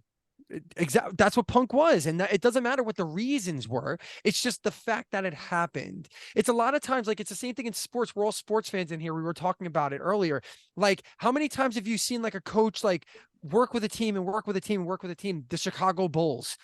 Exactly. That's what punk was. And it doesn't matter what the reasons were. It's just the fact that it happened. It's a lot of times, like it's the same thing in sports. We're all sports fans in here. We were talking about it earlier. Like how many times have you seen like a coach, like work with a team and work with a team and work with a team? The Chicago Bulls.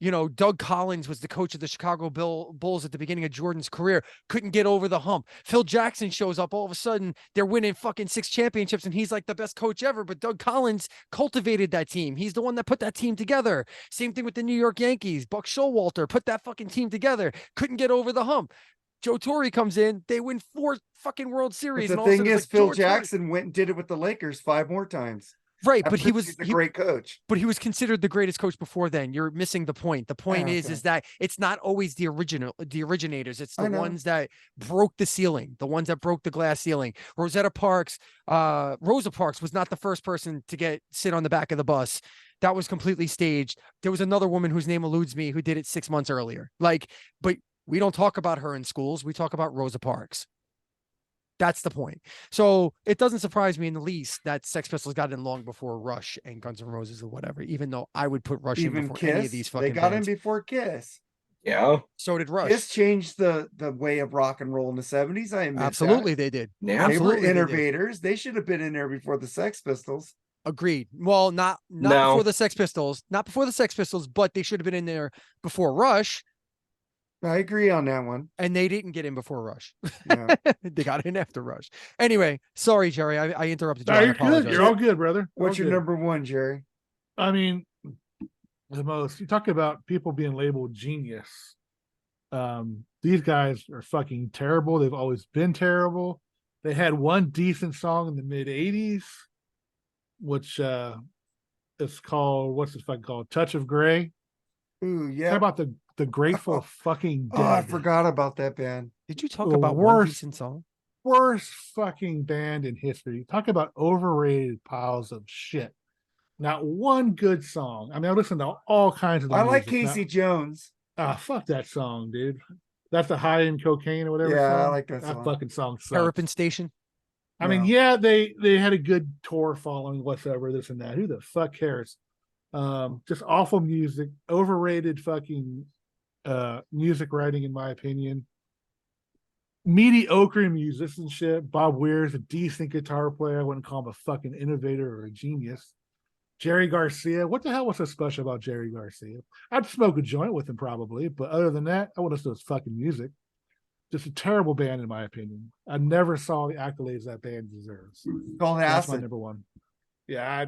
You know, Doug Collins was the coach of the Chicago Bulls at the beginning of Jordan's career, couldn't get over the hump. Phil Jackson shows up, all of a sudden they're winning fucking 6 championships and he's like the best coach ever, but Doug Collins cultivated that team. He's the one that put that team together. Same thing with the New York Yankees. Buck Showalter put that fucking team together, couldn't get over the hump. Joe Torre comes in, they win 4 fucking World Series. But the and all of a thing sudden it's is, like, Phil George Torre- Jackson went and did it with the Lakers 5 more times. Right, That but he proves was he's a great coach. but he was considered the greatest coach before then. You're missing the point. The point okay. is that it's not always the originators. It's I the know. ones that broke the ceiling, the ones that broke the glass ceiling. Rosa Parks was not the first person to sit on the back of the bus. That was completely staged. There was another woman whose name eludes me who did it 6 months earlier. But we don't talk about her in schools. We talk about Rosa Parks. That's the point. So it doesn't surprise me in the least that Sex Pistols got in long before Rush and Guns N' Roses or whatever, even though I would put Rush in Even before Kiss, any of these fucking they got bands. in before Kiss. Yeah. So did Rush. Kiss changed the way of rock and roll in the 70s. I admit Absolutely, they did. Yeah. They were Absolutely, they did. innovators. They should have been in there before the Sex Pistols. Agreed. Well, not No. before the Sex Pistols, but they should have been in there before Rush, I agree on that one. and they didn't get in before Rush. Yeah. They got in after Rush. Anyway, sorry, Jerry, I interrupted you. No, I you're good. apologize. You're all good, brother. What's All your good. number 1, Jerry? I mean, you talk about people being labeled genius. These guys are fucking terrible. They've always been terrible. They had one decent song in the mid 80s, which it's called, what's it fucking called? Touch of Grey. Ooh, Talk yeah. about the Grateful fucking Dead. Oh, I forgot about that band. Did you talk The about one worst- decent song? Worst fucking band in history. Talk about overrated piles of shit. Not one good song. I mean, I listen to all kinds of I like music. Casey Jones. Fuck that song, dude. That's the High in Cocaine or whatever. Yeah, I song. like that song. That fucking song sucks. Terrapin Station. I mean, yeah, they had a good tour following, whatever, this and that. Who the fuck cares? Just awful music, overrated fucking music writing, in my opinion. Mediocre musicianship. Bob Weir's a decent guitar player. I wouldn't call him a fucking innovator or a genius. Jerry Garcia. What the hell was so special about Jerry Garcia? I'd smoke a joint with him probably, but other than that, I wouldn't listen to his fucking music. Just a terrible band, in my opinion. I never saw the accolades that band deserves. Called That's my Acid. number 1. Yeah,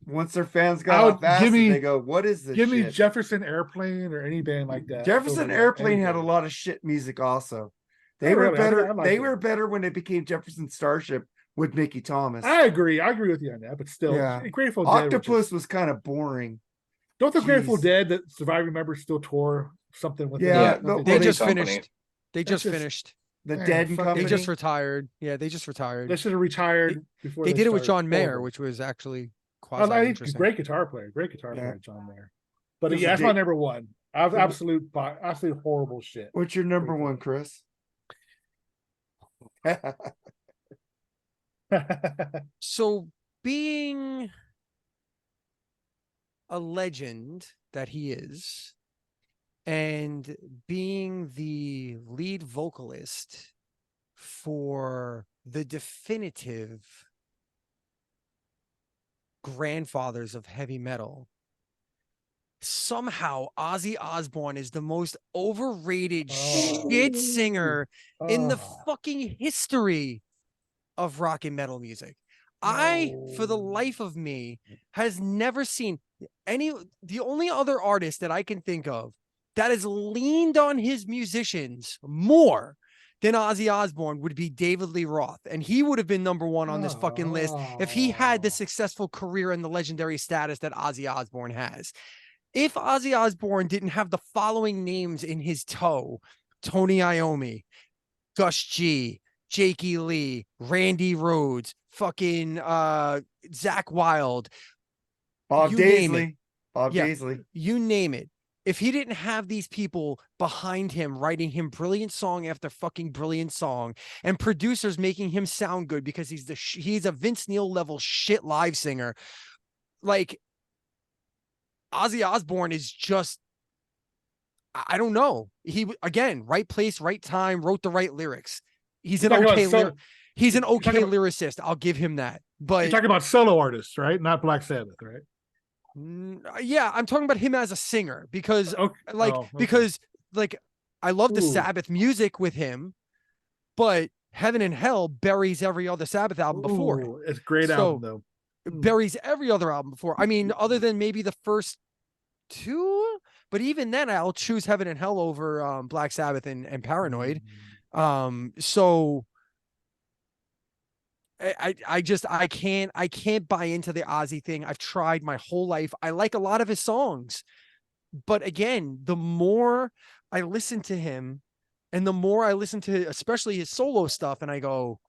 Once their fans I got would- off Acid, give me- they go, what is this give me shit? Jefferson Airplane or any band like that. Jefferson over Airplane had a anything. lot of shit music also. They Oh, were really? better. I like They it. were better when it became Jefferson Starship with Mickey Thomas. I agree with you on that, but still, Yeah. Grateful Dead. were just- Octopus was kind of boring. don't the Grateful Jeez. Dead that surviving members still tour something with Yeah, them? Yeah, no, Nothing- They Well, just company. finished. They That's just just- finished. The Man, Dead and fuck, Company. They just retired. Yeah, they just retired. They should have retired before They did it with started. John Mayer, Horrible. which was actually I quasi think he's a interesting. great guitar player, Yeah. John Mayer. But There's yeah, a that's my date- number 1. Absolute horrible shit. What's your number Grateful 1, Dead. Chris? So being a legend that he is, and being the lead vocalist for the definitive grandfathers of heavy metal, somehow Ozzy Osbourne is the most overrated shit singer in the Oh, fucking history of rock and metal music. I, for the life of me, has never seen the only other artist that I can think of that has leaned on his musicians more than Ozzy Osbourne would be David Lee Roth. And he would have been number 1 on this fucking list if he had the successful career and the legendary status that Ozzy Osbourne has. If Ozzy Osbourne didn't have the following names in his toe: Tony Iommi, Gus G, Jakey Lee, Randy Rhoads, fucking Zach Wilde, Bob you name it. Daisley. Bob Yeah. Daisley. you name it. If he didn't have these people behind him writing him brilliant song after fucking brilliant song, and producers making him sound good because he's a Vince Neil level shit live singer, like Ozzy Osbourne is just, I don't know. Again, right place, right time, wrote the right lyrics. He's an You're talking okay about he's an you're talking okay about- lyricist. I'll give him that. You're But talking about solo artists, right? Not Black Sabbath, right? Yeah, I'm talking about him as a singer because Okay. like Oh, okay. because like I love the Ooh. Sabbath music with him, but Heaven and Hell buries every other Sabbath album before it. Ooh, it's a great So album though. buries every other album before. I mean, other than maybe the first two, but even then I'll choose Heaven and Hell over Black Sabbath and Paranoid. So I can't buy into the Ozzy thing. I've tried my whole life. I like a lot of his songs, but again, the more I listen to him and the more I listen to especially his solo stuff, and I go,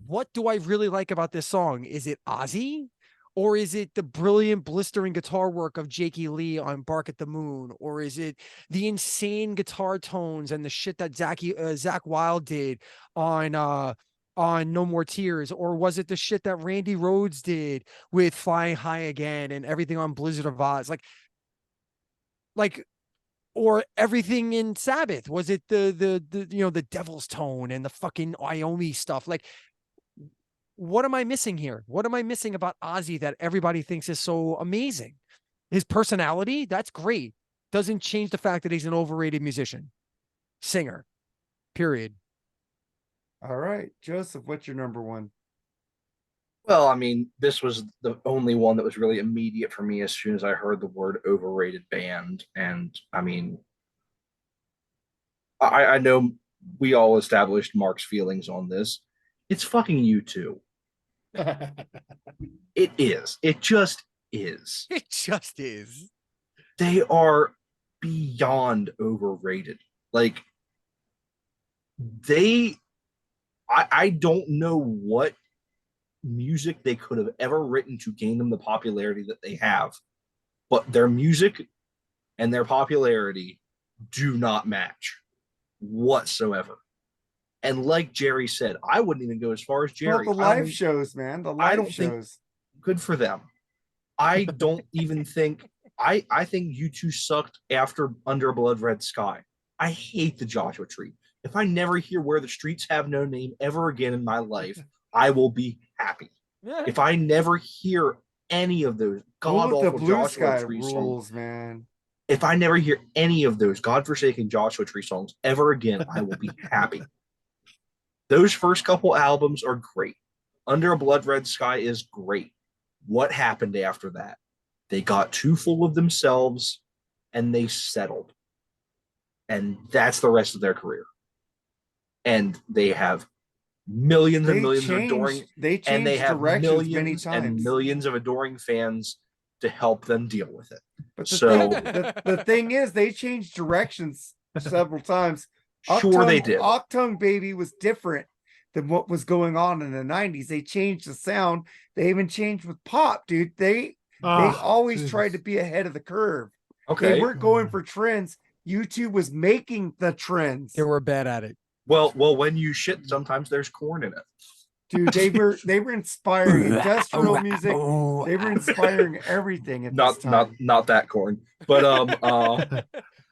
what do I really like about this song? Is it Ozzy? Or is it the brilliant blistering guitar work of Jakey Lee on Bark at the Moon? Or is it the insane guitar tones and the shit that Zach Wild did on No More Tears? Or was it the shit that Randy Rhoads did with Flying High Again and everything on Blizzard of Oz? Like or everything in Sabbath? Was it the the Devil's Tone and the fucking Iommi stuff? Like, what am I missing here? What am I missing about Ozzy that everybody thinks is so amazing? His personality, that's great. Doesn't change the fact that he's an overrated musician, singer, period. All right, Joseph, what's your number one? Well, I mean, this was the only one that was really immediate for me as soon as I heard the word overrated band. And I mean, I know we all established Mark's feelings on this. It's fucking you too. It is. It just is. It just is. They are beyond overrated. Like they I don't know what music they could have ever written to gain them the popularity that they have, but their music and their popularity do not match whatsoever. And like Jerry said, I wouldn't even go as far as Well, Jerry. the live shows, man. The I live don't think shows. good for them. I don't even think I think you two sucked after Under a Blood Red Sky. I hate the Joshua Tree. If I never hear Where the Streets Have No Name ever again in my life, I will be happy. If I never hear any of those god The awful Blue Joshua Sky Tree songs, rules, man. if I never hear any of those godforsaken Joshua Tree songs ever again, I will be happy. Those first couple albums are great. Under a Blood Red Sky is great. What happened after that? They got too full of themselves and they settled. And that's the rest of their career. And they have millions and millions of adoring, They and they changed have directions many millions and times. millions of adoring fans to help them deal with it. But the thing is, they changed directions several times. Sure they did. Octung Baby was different than what was going on in the 90s. They changed the sound. They even changed with pop, dude. They always tried to be ahead of the curve. Okay. They weren't going for trends. YouTube was making the trends. They were bad at it. Well, when you shit, sometimes there's corn in it. Dude, they were inspiring industrial music. They were inspiring everything at this time. Not that corn, but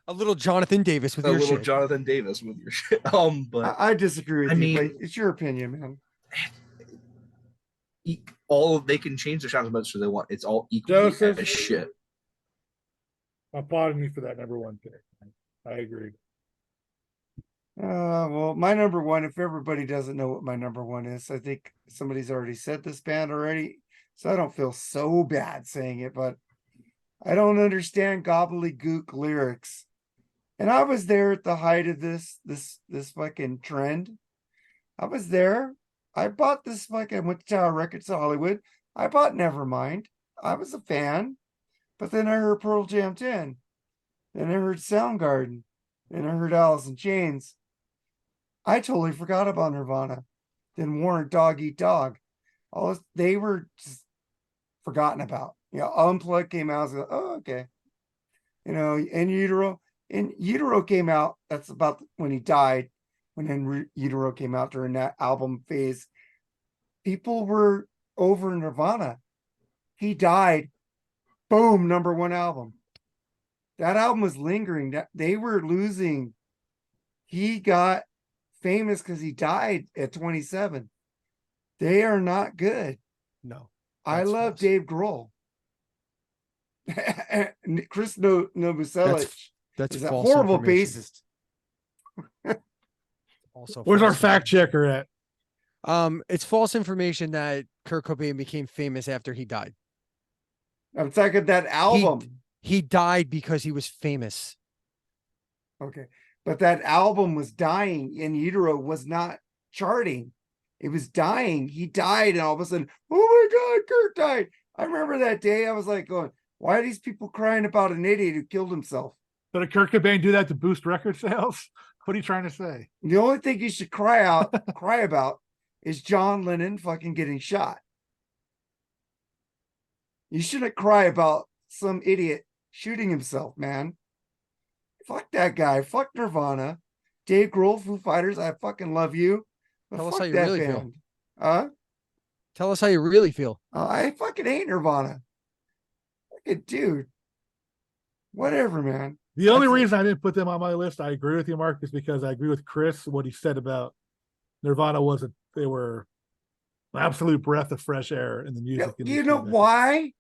a little Jonathan Davis with your shit. Jonathan Davis with your shit. But I disagree with you, mean, but it's your opinion, man. They can change their sound as much as they want. It's all equal as shit. I'm applauding you for that number one pick. I agree. Well, my number one, if everybody doesn't know what my number one is, I think somebody's already said this band already, so I don't feel so bad saying it, but I don't understand gobbledygook lyrics. And I was there at the height of this fucking trend. I was there. I bought this fucking, went to Tower Records Hollywood. I bought Nevermind. I was a fan. But then I heard Pearl Jam 10. Then I heard Soundgarden. Then I heard Alice in Chains. I totally forgot about Nirvana. Then Warrant Dog Eat Dog. They were just forgotten about. Unplugged came out. I was like, oh, okay. In Utero came out. That's about when he died. When In Utero came out during that album phase, people were over Nirvana. He died. Boom, number one album. That album was lingering. That they were losing. He got famous because he died at 27. They are not good. No. I love false. Dave Grohl. Chris Novoselic That's is a false horrible information. bassist. Also, Where's our false fact checker at? It's false information that Kurt Cobain became famous after he died. I'm talking that album. He died because he was famous. Okay. But that album was dying. In Utero was not charting. It was dying. He died, and all of a sudden, oh my God, Kurt died. I remember that day. I was like going, why are these people crying about an idiot who killed himself? So did Kurt Cobain do that to boost record sales? What are you trying to say? The only thing you should cry about is John Lennon fucking getting shot. You shouldn't cry about some idiot shooting himself, man. Fuck that guy. Fuck Nirvana. Dave Grohl, Foo Fighters, I fucking love you. But Tell us fuck how you that really feel. band. Huh? Tell us how you really feel. I fucking hate Nirvana. Fucking dude. Whatever, man. The only That's it. reason I didn't put them on my list, I agree with you, Mark, is because I agree with Chris what he said about Nirvana wasn't. They were an absolute breath of fresh air in the music industry. You know why?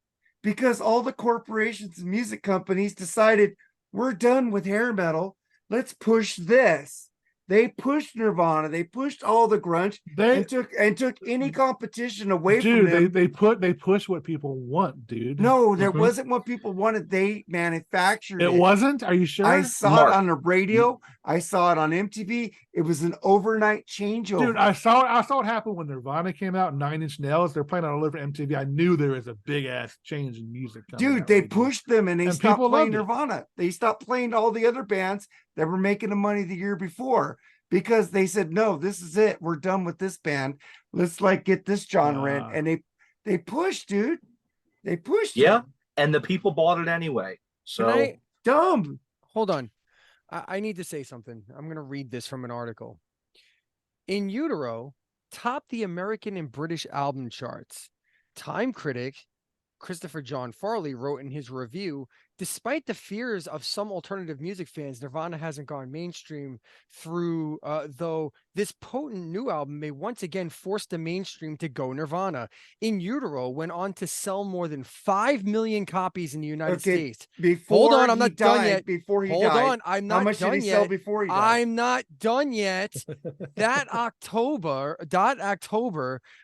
Because all the corporations and music companies decided we're done with hair metal. Let's push this. They pushed Nirvana. They pushed all the grunge and took any competition away from them. They push what people want, dude. No, that wasn't what people wanted. They manufactured it. It wasn't? Are you sure? I saw Mark. it on the radio. I saw it on MTV. It was an overnight changeover. Dude, I saw it happen when Nirvana came out, 9 Inch Nails. They're playing on all over MTV. I knew there was a big ass change in music coming. Dude, out they right pushed them and they stopped people playing loved it. Nirvana. They stopped playing all the other bands that were making the money the year before because they said, no, this is it. We're done with this band. Let's like get this genre in. And they pushed, dude. They pushed. Yeah, it. and the people bought it anyway. So Dumb. Hold on. I need to say something. I'm going to read this from an article. In Utero, topped the American and British album charts. Time critic Christopher John Farley wrote in his review, despite the fears of some alternative music fans, Nirvana hasn't gone mainstream through, though this potent new album may once again force the mainstream to go Nirvana. In Utero went on to sell more than 5 million copies in the United States. Before Hold on, I'm not done yet. Before he Hold died. on, I'm not How much done did he yet. sell before he died? I'm not done yet. That October,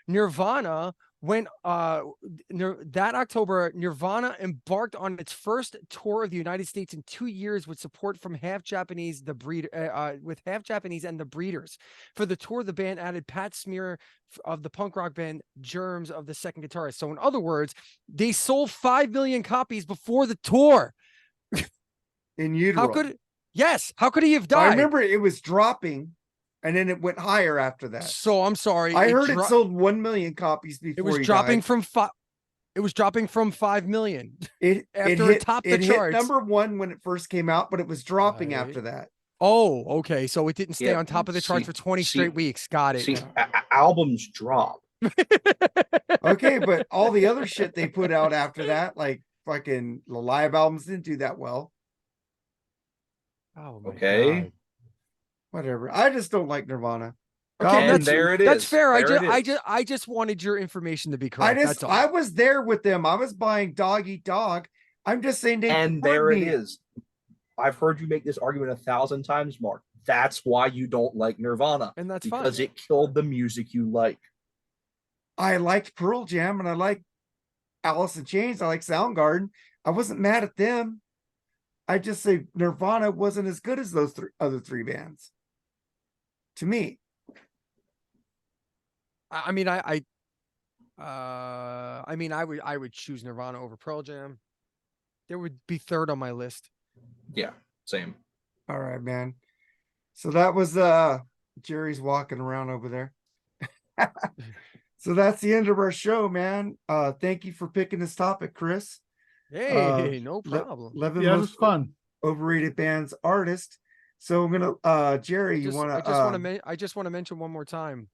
Nirvana when that October, Nirvana embarked on its first tour of the United States in 2 years with support from half Japanese and the Breeders. For the tour, the band added Pat Smear of the punk rock band Germs of the second guitarist. So in other words, they sold 5 million copies before the tour. In Utero. How could he have died? I remember it was dropping. And then it went higher after that. So I'm sorry. I heard it sold 1 million copies before it was dropping from 5. It was dropping from 5 million. It topped the hit charts. number one when it first came out, but it was dropping after that. Oh, okay. So it didn't stay on top of the charts for 20 straight weeks. Got it. Albums drop. Okay, but all the other shit they put out after that, like fucking the live albums, didn't do that well. Oh my God. Whatever. I just don't like Nirvana. Okay, and there it is. That's fair. There I just wanted your information to be correct. I was there with them. I was buying Dog Eat Dog. I'm just saying they and there it is. I've heard you make this argument 1,000 times, Mark. That's why you don't like Nirvana. And that's because fine. It killed the music you like. I liked Pearl Jam and I like Alice in Chains. I like Soundgarden. I wasn't mad at them. I just say Nirvana wasn't as good as those other three bands. To me. I would choose Nirvana over Pearl Jam. There would be third on my list. Yeah, same. All right, man. So that was Jerry's walking around over there. So that's the end of our show, man. Thank you for picking this topic, Chris. Hey, no problem. 11 Yeah, it most was fun. overrated bands artist. So I'm gonna Jerry, I just want to mention one more time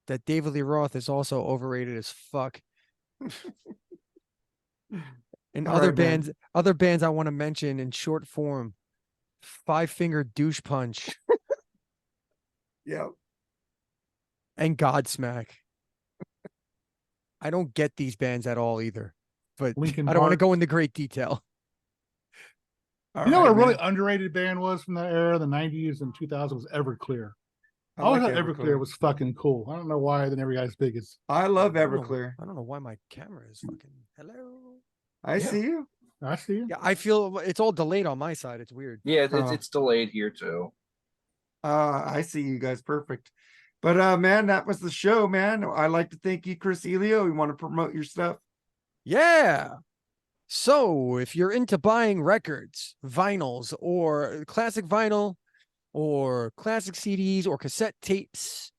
that David Lee Roth is also overrated as fuck. And other bands I want to mention in short form: Five Finger Douche Punch. Yeah. And Godsmack. I don't get these bands at all either. but Linkin I don't want to Park. go into great detail. All You know right, what a really man. underrated band was from that era, the 90s and 2000s, was Everclear. I I always like thought Everclear was fucking cool. I don't know why they never got as big as. I love I don't know- Everclear. I don't know why my camera is fucking. Hello. I Yeah. see you. I see you. Yeah, I feel it's all delayed on my side. It's weird. Yeah, it's Oh. it's delayed here too. I see you guys. Perfect. But man, that was the show, man. I'd like to thank you, Chris Elio. You want to promote your stuff? Yeah. So if you're into buying records, vinyls, or classic vinyl, or classic CDs, or cassette tapes,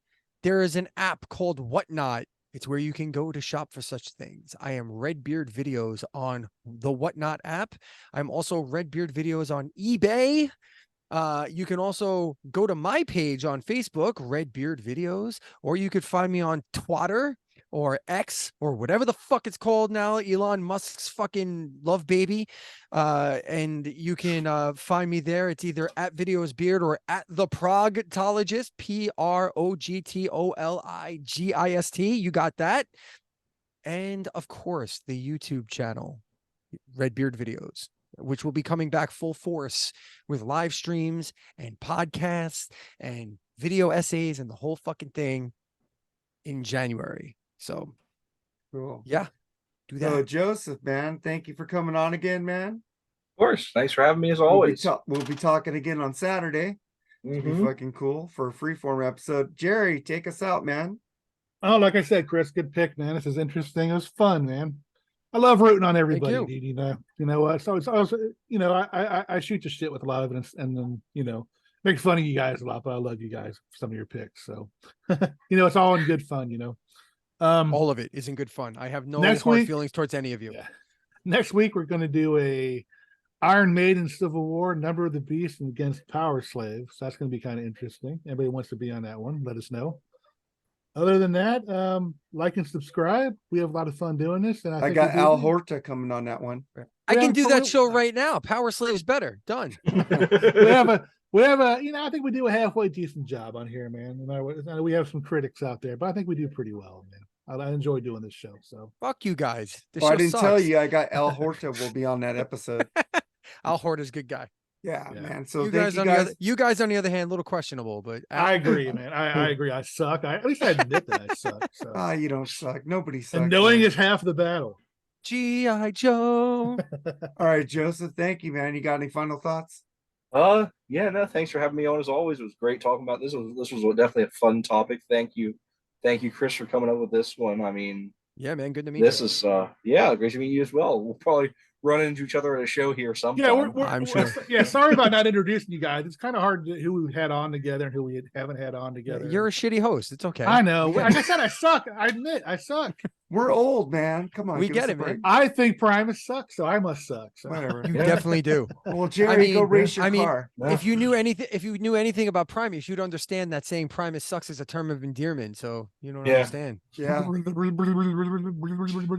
there is an app called Whatnot. It's where you can go to shop for such things. I am Redbeard Videos on the Whatnot app. I'm also Redbeard Videos on eBay. You can also go to my page on Facebook, Redbeard Videos, or you could find me on Twitter or X or whatever the fuck it's called now, Elon Musk's fucking love baby. And you can find me there. It's either at Videos Beard or at the Progtologist, Progtolligist. You got that. And of course, the YouTube channel, Redbeard Videos, which will be coming back full force with live streams and podcasts and video essays and the whole fucking thing in January. So Cool. yeah, do So that. Joseph, man, thank you for coming on again, man. Of course. Thanks for having me as always. We'll be talking again on Saturday. It'll be Mhm. fucking cool for a freeform episode. Jerry, take us out, man. Oh, like I said, Chris, good pick, man. This is interesting. It was fun, man. I love rooting on everybody, you. dude. You know what? So it's also, I shoot the shit with a lot of it, and then make fun of you guys a lot, but I love you guys for some of your picks. So it's all in good fun. All of it is in good fun. I have no Next hard week- feelings towards any of you. Yeah. Next week we're going to do a Iron Maiden Civil War, Number of the Beast, and against Power Slave. So that's going to be kind of interesting. Anybody wants to be on that one, let us know. Other than that, like and subscribe. We have a lot of fun doing this. And I think got we Al do- Horta coming on that one. I Yeah, can do for that real. show right now. Power Slave's better. Done. we have a I think we do a halfway decent job on here, man. We have some critics out there, but I think we do pretty well, man. I enjoy doing this show. So Fuck you guys. This Well, I show didn't sucks. tell you I got Al Horta will be on that episode. Al Horta's a good guy. Yeah, Yeah. man. So you thank guys you on guys. the other, you guys on the other hand, a little questionable, but I agree, man. I agree. I suck. At least I admit that I suck. So Ah, you don't suck. Nobody sucks. and knowing man. is half the battle. G.I. Joe. All right, Joseph. Thank you, man. You got any final thoughts? Yeah, no, thanks for having me on as always. It was great talking about this. This was definitely a fun topic. Thank you, Chris, for coming up with this one. I mean, Yeah, man. Good to meet this you. is great to meet you as well. We'll probably run into each other at a show here sometime. Yeah, I'm sure. Yeah, sorry about not introducing you guys. It's kind of hard to who we had on together and who we haven't had on together. You're a shitty host. It's okay. I know. We get Like I it. said, I suck. I admit I suck. We're old, man. Come on. We give get us a it, man. break. I think Primus sucks, so I must suck. So. Whatever. You Yeah. definitely do. Well, Jerry, go mean, race your I mean, car. If you knew anything about Primus, you'd understand that saying Primus sucks is a term of endearment. So you don't Yeah. understand. Yeah.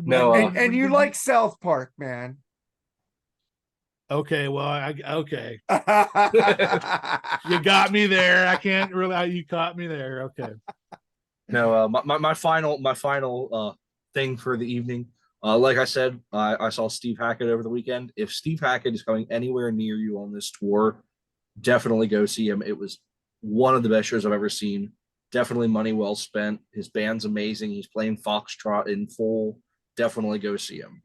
No, And you like South Park, man. Okay, well, okay. You You got me there. I can't really. You caught me there. Okay. No, my final thing for the evening. Like I said, I saw Steve Hackett over the weekend. If Steve Hackett is coming anywhere near you on this tour, definitely go see him. It was one of the best shows I've ever seen. Definitely money well spent. His band's amazing. He's playing Foxtrot in full. Definitely go see him.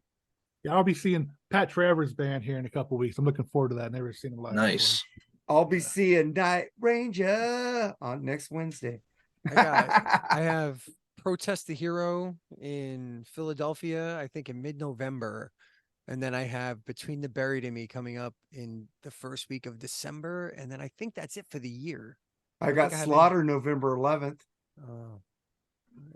Yeah, I'll be seeing Pat Travers' band here in a couple weeks. I'm looking forward to that. Never seen him live. Nice. I'll be seeing Night Ranger on next Wednesday. I have Protest the Hero in Philadelphia, I think in mid-November. And then I have Between the Buried and Me coming up in the first week of December. And then I think that's it for the year. I don't got think I have any- Slaughter November 11th. Oh.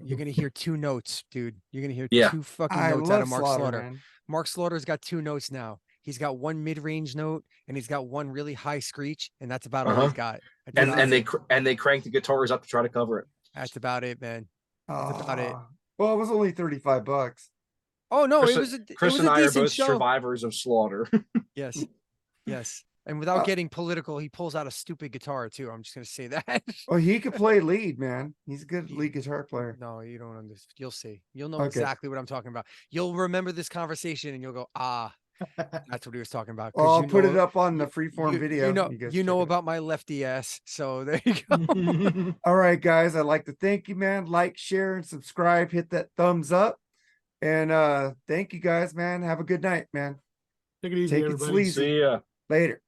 You're gonna hear two notes, dude. You're gonna hear Yeah. two fucking I notes out love of Mark Slaughter, Slaughter. man. Mark Slaughter's got two notes now. He's got one mid-range note and he's got one really high screech, and that's about all he's got. That's And about and it. they crank the guitars up to try to cover it. That's about it, man. That's about it. Well, it was only $35. Oh no, Chris, it was a Chris it was and a I are decent both show. survivors of slaughter. Yes, yes. And without Uh, getting political, he pulls out a stupid guitar too. I'm just gonna say that. Oh, he could play lead, man. He's a good lead guitar player. No, you don't understand. You'll see. You'll know Okay. exactly what I'm talking about. You'll remember this conversation and you'll go, ah, that's what he was talking about. Well, I'll you put know, it up on the you- freeform video. guys you know check it about my lefty ass. So there you go. out. All right, guys. I'd like to thank you, man. Like, share, and subscribe. Hit that thumbs up. And thank you guys, man. Have a good night, man. Take it easy, Take it everybody. sleazy. See ya. Later.